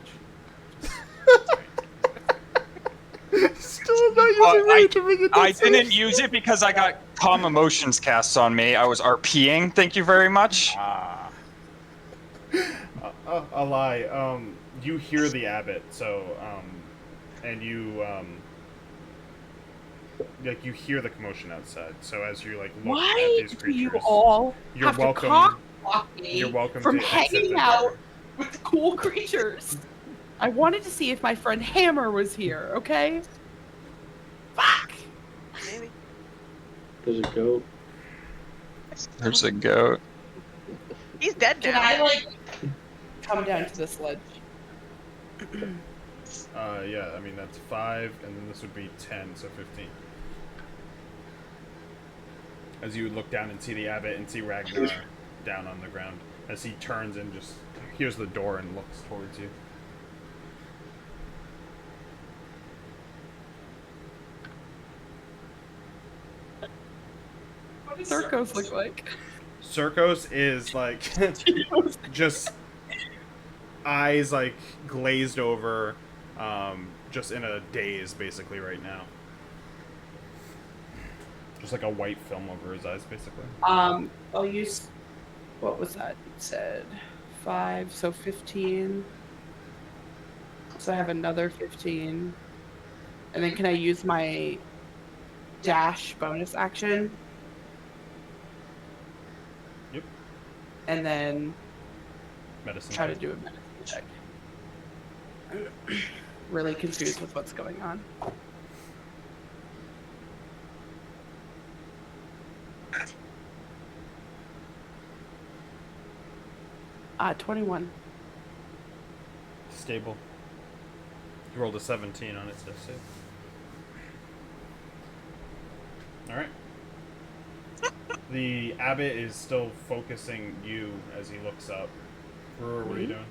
Still not using rage to make it
I didn't use it because I got Calm Emotions cast on me. I was RPing. Thank you very much.
A lie. You hear the abbot, so and you like you hear the commotion outside. So as you like look at
Why
these
do
creatures,
you all
you're
have
welcome.
to cock block me
You're welcome
from
to exit
hanging
the
out
door.
with the cool creatures? I wanted to see if my friend Hammer was here, okay? Fuck!
Maybe.
There's a goat.
There's a goat.
He's dead
Can
now.
I, like, come down to the sledge?
Yeah, I mean that's 5, and then this would be 10, so 15. As you look down and see the abbot and see Ragnar down on the ground, as he turns and just hears the door and looks towards you.
What does Circos look like?
Circos is like just eyes like glazed over, just in a daze basically right now. Just like a white film over his eyes basically.
I'll use, what was that? You said 5, so 15. So I have another 15. And then can I use my dash bonus action?
Yep.
And then
Medicine.
try to do a medicine check. Really confused with what's going on. Ah, 21.
Stable. You rolled a 17 on its death save. Alright. The abbot is still focusing you as he looks up. Brewer, what are you doing?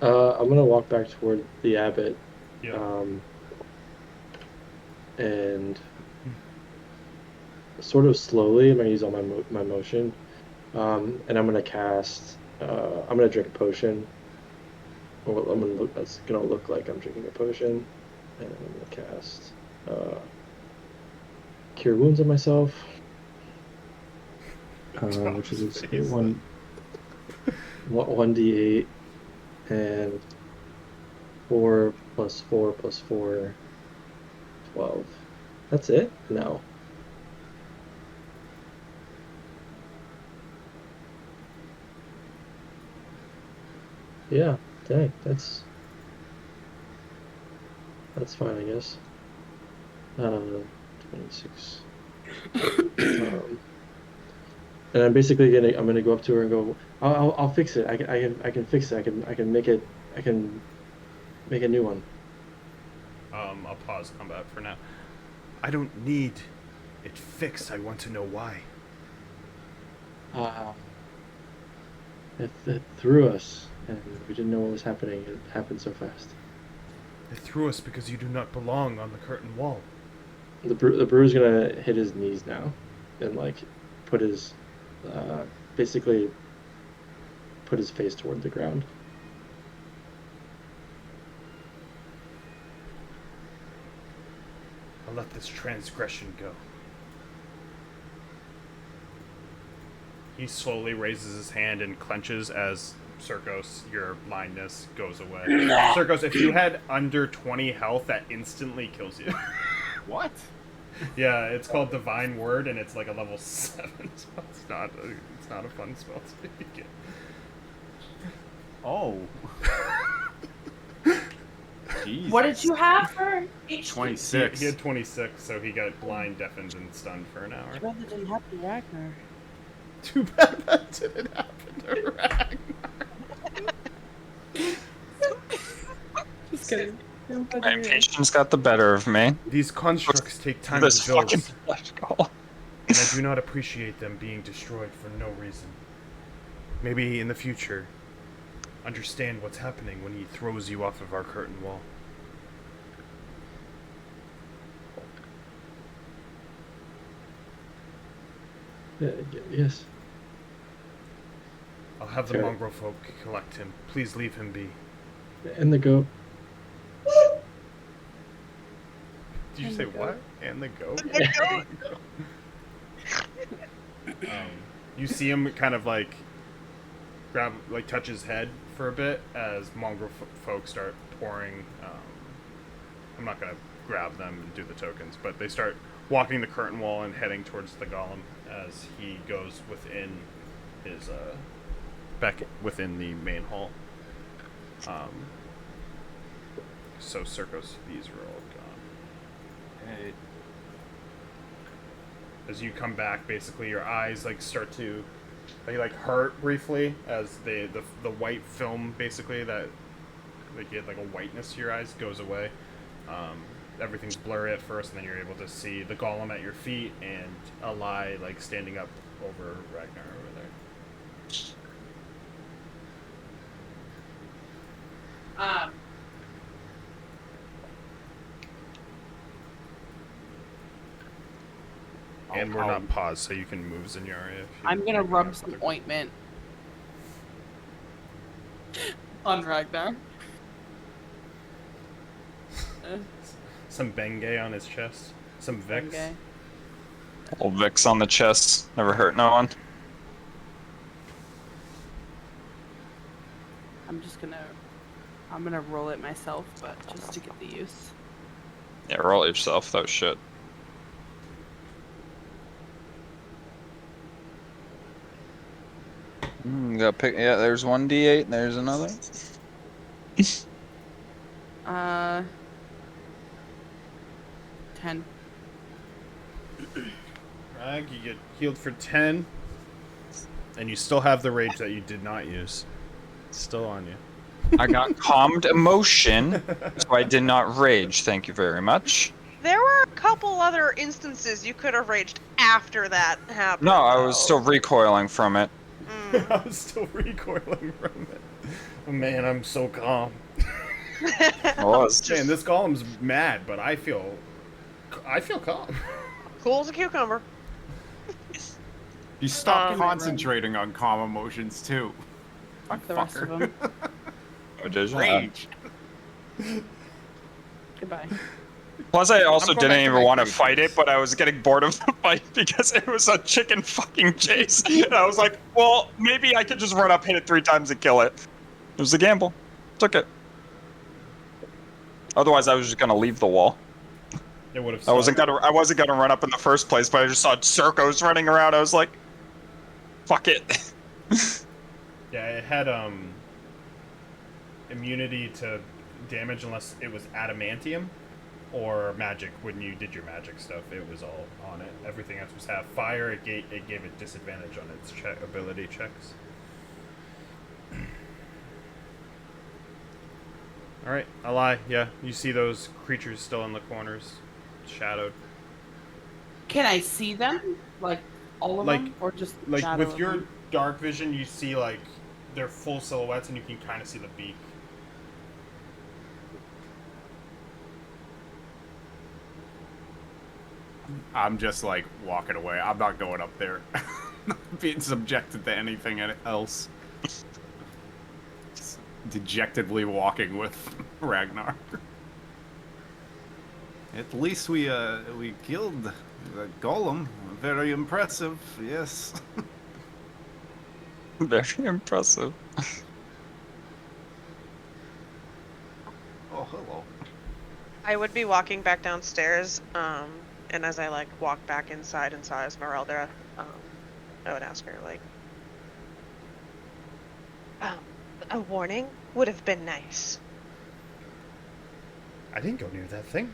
I'm gonna walk back toward the abbot.
Yeah.
And sort of slowly, I'm gonna use all my motion. And I'm gonna cast. I'm gonna drink a potion. Or I'm gonna look. That's gonna look like I'm drinking a potion, and I'm gonna cast Cure Wounds on myself, which is one 1d8 and 4 plus 4 plus 4, 12. That's it? No. Yeah, dang, that's fine, I guess. 26. And I'm gonna go up to her and go, I'll fix it. I can fix it. I can make it. I can make a new one.
I'll pause combat for now. I don't need it fixed. I want to know why.
It threw us, and we didn't know what was happening. It happened so fast.
It threw us because you do not belong on the curtain wall.
The brewer's gonna hit his knees now, and like put his basically put his face toward the ground.
I'll let this transgression go. He slowly raises his hand and clenches as Circos, your blindness goes away. Circos, if you had under 20 health, that instantly kills you.
What?
Yeah, it's called Divine Word, and it's like a level 7 spell. It's not a fun spell to get.
Oh. Jesus.
What did you have for HP?
26.
He had 26, so he got blind, deafened, and stunned for an hour.
Too bad that didn't happen to Ragnar.
Too bad that didn't happen to Ragnar.
Just kidding.
My impatience got the better of me.
These constructs take time
This
to build,
fucking spectacle.
and I do not appreciate them being destroyed for no reason. Maybe in the future, understand what's happening when he throws you off of our curtain wall.
Yes.
I'll have the
Sure.
mongrel folk collect him. Please leave him be.
And the goat.
Did you
And
say
the goat.
what? And the goat? You see him kind of like touch his head for a bit as mongrel folk start pouring. I'm not gonna grab them and do the tokens, but they start walking the curtain wall and heading towards the golem as he goes within his back within the main hall. So Circos, these are all gone.
Hey.
As you come back, basically your eyes like start to hurt briefly as the white film basically that like you had like a whiteness to your eyes goes away. Everything's blurry at first, and then you're able to see the golem at your feet and Eli like standing up over Ragnar over there. And we're not paused, so you can move Zinyaria.
I'm gonna rub some ointment on Ragnar.
Some Bengay on his chest. Some Vicks.
Okay.
Old Vicks on the chest. Never hurt no one.
I'm gonna roll it myself, but just to get the use.
Yeah, roll it yourself. That was shit. Gotta pick. Yeah, there's one D8 and there's another.
10.
Rag, you get healed for 10. And you still have the rage that you did not use. It's still on you.
I got calmed emotion, so I did not rage. Thank you very much.
There were a couple other instances you could have raged after that happened.
No, I was still recoiling from it.
I was still recoiling from it. Oh, man, I'm so calm.
I was.
Man, this golem's mad, but I feel calm.
Cool as a cucumber.
You stopped concentrating on calm emotions too.
Fuck the rest of them.
Oh, did you?
Rage.
Goodbye.
Plus, I also
I'm going
didn't
back to
even
my
want to
previous.
fight it, but I was getting bored of the fight because it was a chicken fucking chase. And I was like, well, maybe I could just run up, hit it 3 times, and kill it. It was a gamble. Took it. Otherwise, I was just gonna leave the wall.
It would have.
I wasn't gonna run up in the first place, but I just saw Circos running around. I was like, fuck it.
Yeah, it had immunity to damage unless it was adamantium or magic. When you did your magic stuff, it was all on it. Everything else was half. Fire, it gave it disadvantage on its ability checks. Alright, I lie. Yeah, you see those creatures still in the corners, shadowed.
Can I see them? Like, all of them? Or just the
Like,
shadow
with
of
your
them?
dark vision, you see, like, they're full silhouettes and you can kind of see the beak.
I'm just like walking away. I'm not going up there. Not being subjected to anything else. Just dejectedly walking with Ragnar.
At least we killed the golem. Very impressive. Yes.
Very impressive.
Oh, hello.
I would be walking back downstairs, and as I like walk back inside and saw Esmeralda, I would ask her like, a warning would have been nice.
I didn't go near that thing.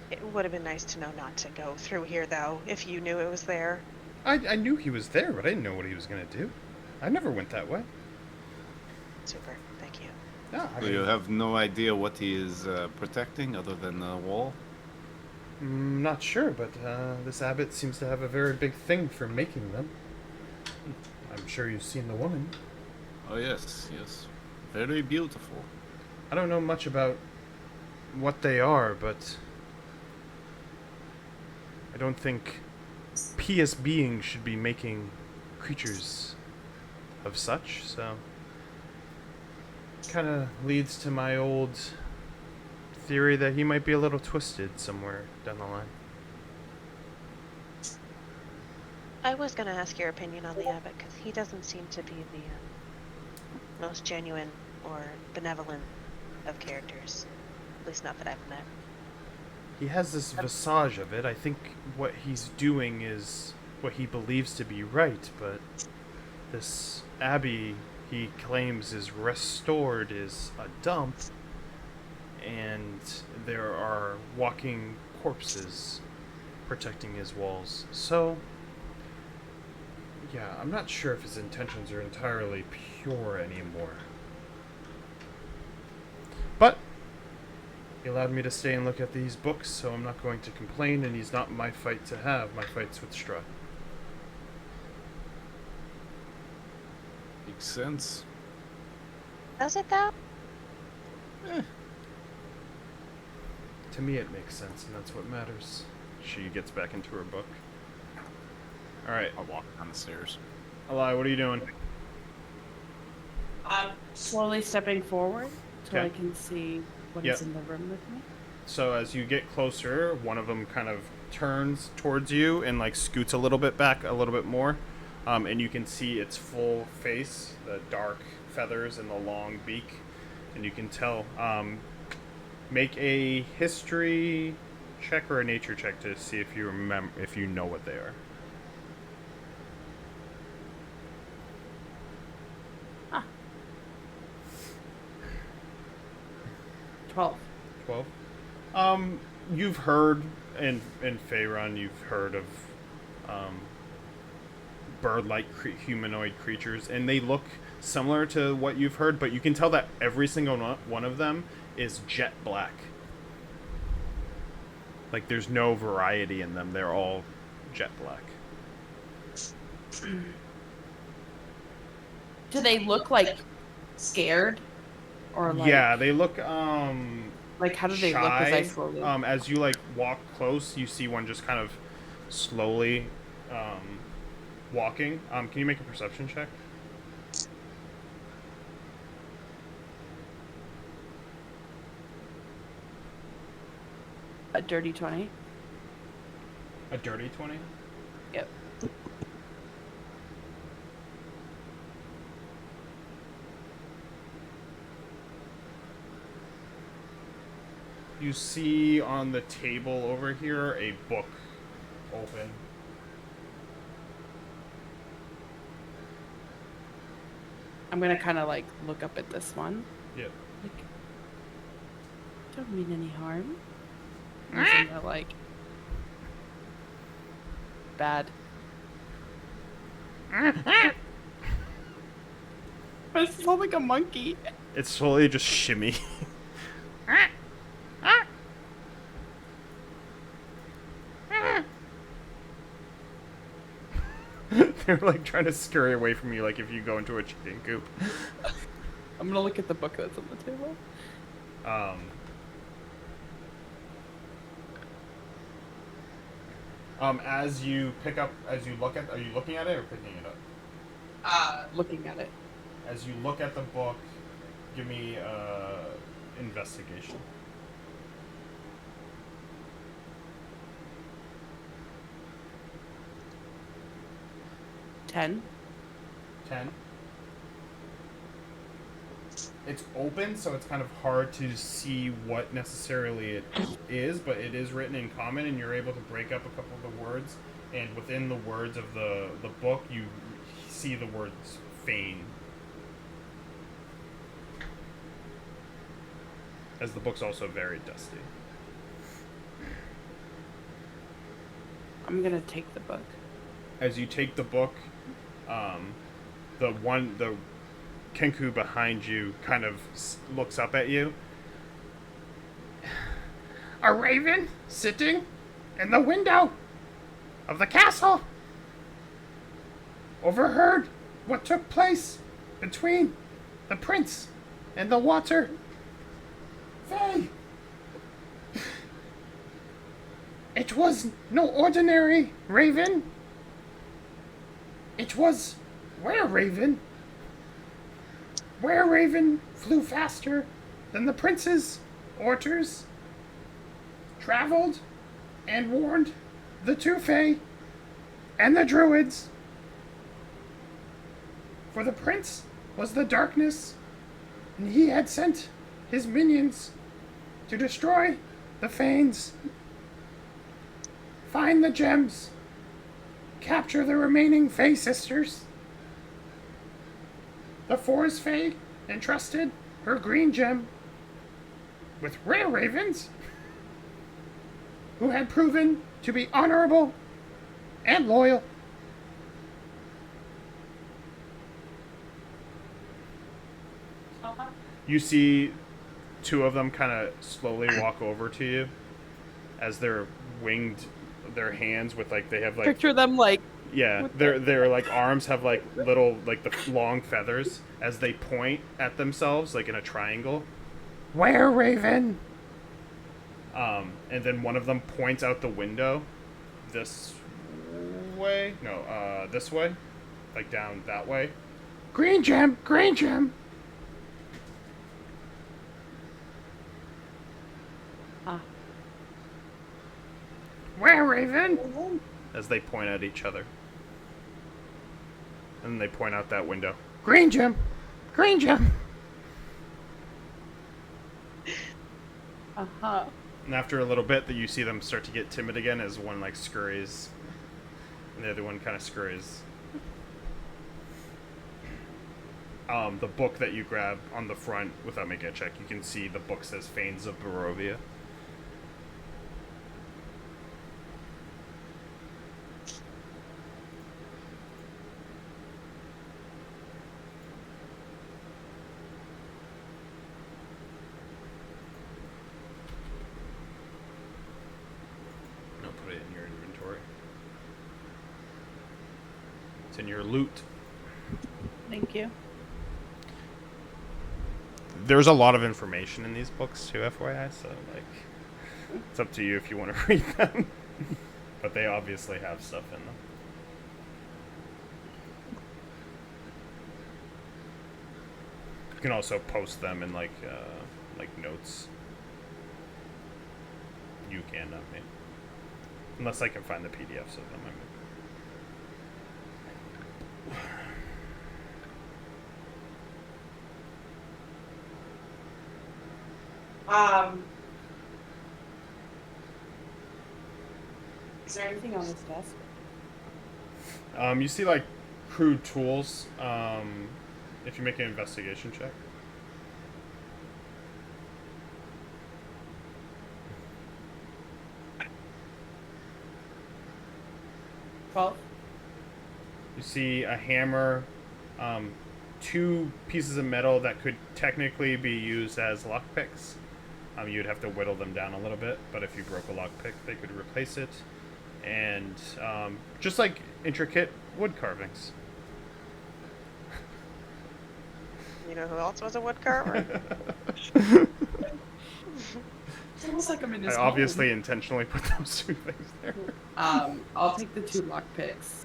It would have been nice to know not to go through here, though, if you knew it was there.
I knew he was there, but I didn't know what he was going to do. I never went that way.
Super, thank you.
No, I
So
mean,
you have no idea what he is protecting other than the wall?
I'm not sure, but this abbot seems to have a very big thing for making them. I'm sure you've seen the woman.
Oh, yes, yes. Very beautiful.
I don't know much about what they are, but I don't think pious beings should be making creatures of such, so kind of leads to my old theory that he might be a little twisted somewhere down the line.
I was going to ask your opinion on the abbot, because he doesn't seem to be the most genuine or benevolent of characters. At least not that I've met.
He has this visage of it. I think what he's doing is what he believes to be right, but this abbey he claims is restored is a dump, and there are walking corpses protecting his walls. So, yeah, I'm not sure if his intentions are entirely pure anymore. But he allowed me to stay and look at these books, so I'm not going to complain, and he's not my fight to have. My fight's with Strahd.
Makes sense.
Does it, though?
To me, it makes sense, and that's what matters. She gets back into her book. Alright,
I'll walk down the stairs.
Eli, what are you doing?
I'm slowly stepping forward so
Okay.
I can see what
Yep.
is in the room with me.
So as you get closer, one of them kind of turns towards you and like scoots a little bit back, a little bit more, and you can see its full face, the dark feathers and the long beak, and you can tell. Make a history check or a nature check to see if you remember, if you know what they are.
12.
12. You've heard in Faerun, you've heard of bird-like humanoid creatures, and they look similar to what you've heard, but you can tell that every single one of them is jet black. Like there's no variety in them; they're all jet black.
Do they look like scared? Or like,
Yeah, they look
like how do they look as I
shy.
slowly
As you like walk close, you see one just kind of slowly walking. Can you make a perception check?
a dirty 20?
A dirty 20?
Yep.
You see on the table over here a book open.
I'm gonna kind of like look up at this one.
Yep.
Like, don't mean any harm. And I'm gonna like bad. It sounds like a monkey.
It's totally just shimmy. They're like trying to scurry away from you, like if you go into a chicken coop.
I'm gonna look at the book that's on the table.
As you look at, are you looking at it or picking it up?
Looking at it.
As you look at the book, give me investigation.
$10.
10. It's open, so it's kind of hard to see what necessarily it is, but it is written in common, and you're able to break up a couple of the words. And within the words of the book, you see the words "feign." As the book's also very dusty.
I'm gonna take the book.
As you take the book, the Kenku behind you kind of looks up at you. A raven sitting in the window of the castle overheard what took place between the prince and the water. Faye! It was no ordinary raven. It was were-raven. Were-raven flew faster than the prince's orders, traveled and warned the two Fae and the druids. For the prince was the darkness, and he had sent his minions to destroy the Fanes, find the gems, capture the remaining Fae sisters. The Forest Fae entrusted her green gem with rare ravens who had proven to be honorable and loyal. You see two of them kind of slowly walk over to you as their hands with like they have like
Picture them like
yeah, their like arms have like little like the long feathers as they point at themselves like in a triangle. Where Raven? And then one of them points out the window this way. No, this way. Like down that way. Green gem, green gem. Where Raven? As they point at each other. And then they point out that window. Green gem! Green gem!
Uh-huh.
And after a little bit, that you see them start to get timid again as one like scurries. And the other one kind of scurries. The book that you grab on the front, without making a check, you can see the book says Fanes of Barovia. Put it in your inventory. It's in your loot.
Thank you.
There's a lot of information in these books too, FYI, so like it's up to you if you want to read them. But they obviously have stuff in them. You can also post them in like notes. You can, not me. Unless I can find the PDFs of them.
Is there anything on this desk?
You see like crude tools, if you make an investigation check.
Well,
You see a hammer, 2 pieces of metal that could technically be used as lockpicks. You'd have to whittle them down a little bit, but if you broke a lockpick, they could replace it. And just like intricate wood carvings.
You know who else was a wood carver?
it's almost like I'm in his
I
home.
obviously intentionally put those 2 things there.
I'll take the 2 lockpicks,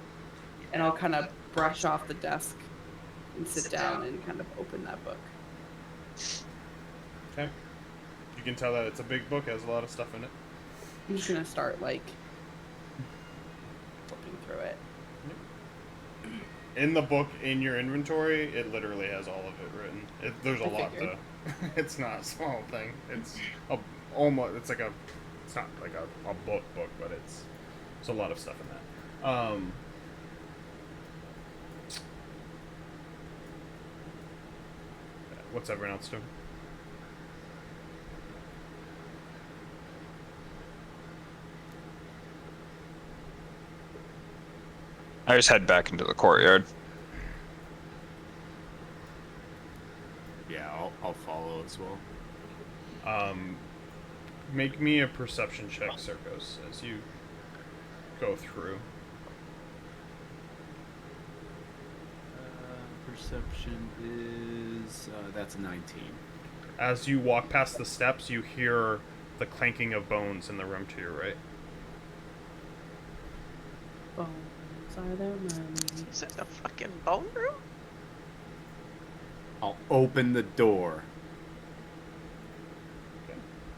and I'll kind of brush off the desk and sit down and kind of open that book.
Okay. You can tell that it's a big book, has a lot of stuff in it.
I'm just gonna start like flipping through it.
In the book, in your inventory, it literally has all of it written. There's a
I
lot
figured.
though. It's not a small thing. It's almost. It's like a. It's not like a book, but it's a lot of stuff in that. What's everyone else doing?
I just head back into the courtyard.
Yeah, I'll follow as well.
Make me a perception check, Circos, as you go through.
Perception is that's 19.
As you walk past the steps, you hear the clanking of bones in the room to your right.
Bones are there many.
Is it a fucking bone room?
I'll open the door.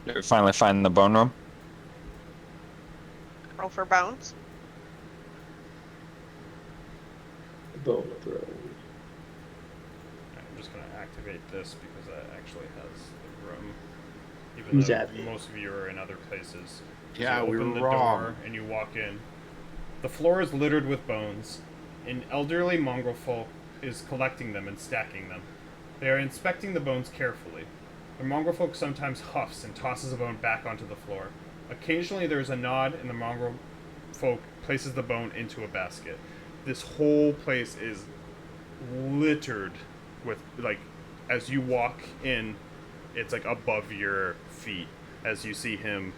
Did we finally find the bone room?
Roll for bones.
Bone throne.
I'm just going to activate this because that actually has the room. Even
Who's
though
Abby?
most of you are in other places.
Yeah,
you
we
open
were
the
wrong.
door and you walk in. The floor is littered with bones. An elderly mongrel folk is collecting them and stacking them. They are inspecting the bones carefully. The mongrel folk sometimes huffs and tosses a bone back onto the floor. Occasionally there is a nod and the mongrel folk places the bone into a basket. This whole place is littered with, like, as you walk in, it's like above your feet as you see him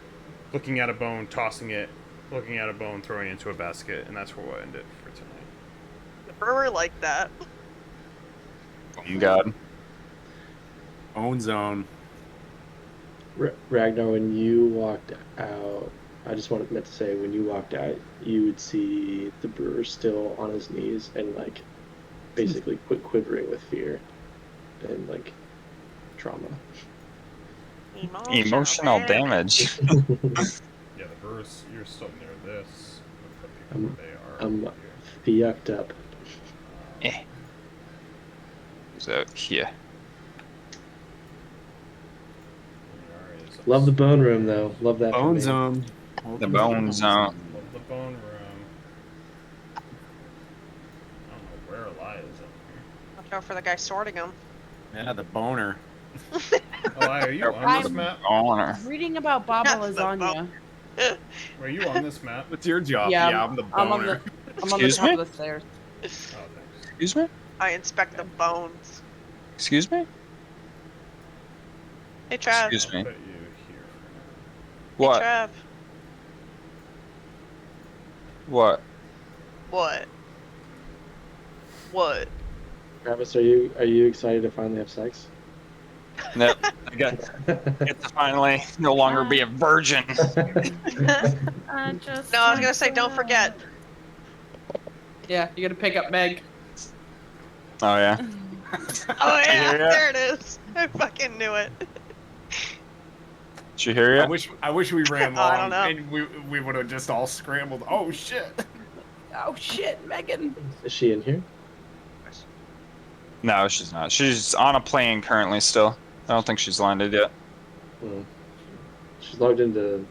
looking at a bone, tossing it, looking at a bone, throwing it into a basket, and that's where we'll end it for tonight.
The brewer liked that.
Oh God.
Own zone.
Ragnar, when you walked out, I just meant to say, when you walked out, you would see the brewer still on his knees and like basically quivering with fear and like trauma.
Emotional damage.
Yeah, the brewer's, you're still near this. With the people where they are.
I'm
here.
yucked up.
Eh. So here.
Love the bone room though. Love that. for
Bone
me.
zone.
The bone zone.
Love the bone room. I don't know where Eli is up
Watch out for the guy sorting them.
Yeah, the boner.
here. Eli, are you on this
I'm-
map?
Honor.
Reading about Baba
That's the
lasagna.
Are you on this map?
What's your job?
Yeah,
I'm the
I'm on
boner.
I'm on the
Excuse
top
me?
of the stairs.
Oh, thanks.
Excuse me?
I inspect the bones.
Excuse me?
Hey, Trav.
Excuse me.
I'll put you here for
Hey,
What?
Trav.
What?
What? What?
Travis, are you excited to finally have sex?
No, I get to finally no longer be a virgin.
I just
No, I was gonna say, don't forget.
Yeah, you gotta pick up Meg.
Oh yeah.
Oh yeah,
Yeah.
there it is. I fucking knew it.
Did you hear
I
it?
wish we ran long
I don't know.
and we would have just all scrambled. Oh shit.
Oh shit, Megan.
Is she in here?
No, she's not. She's on a plane currently still. I don't think she's landed yet.
She's logged into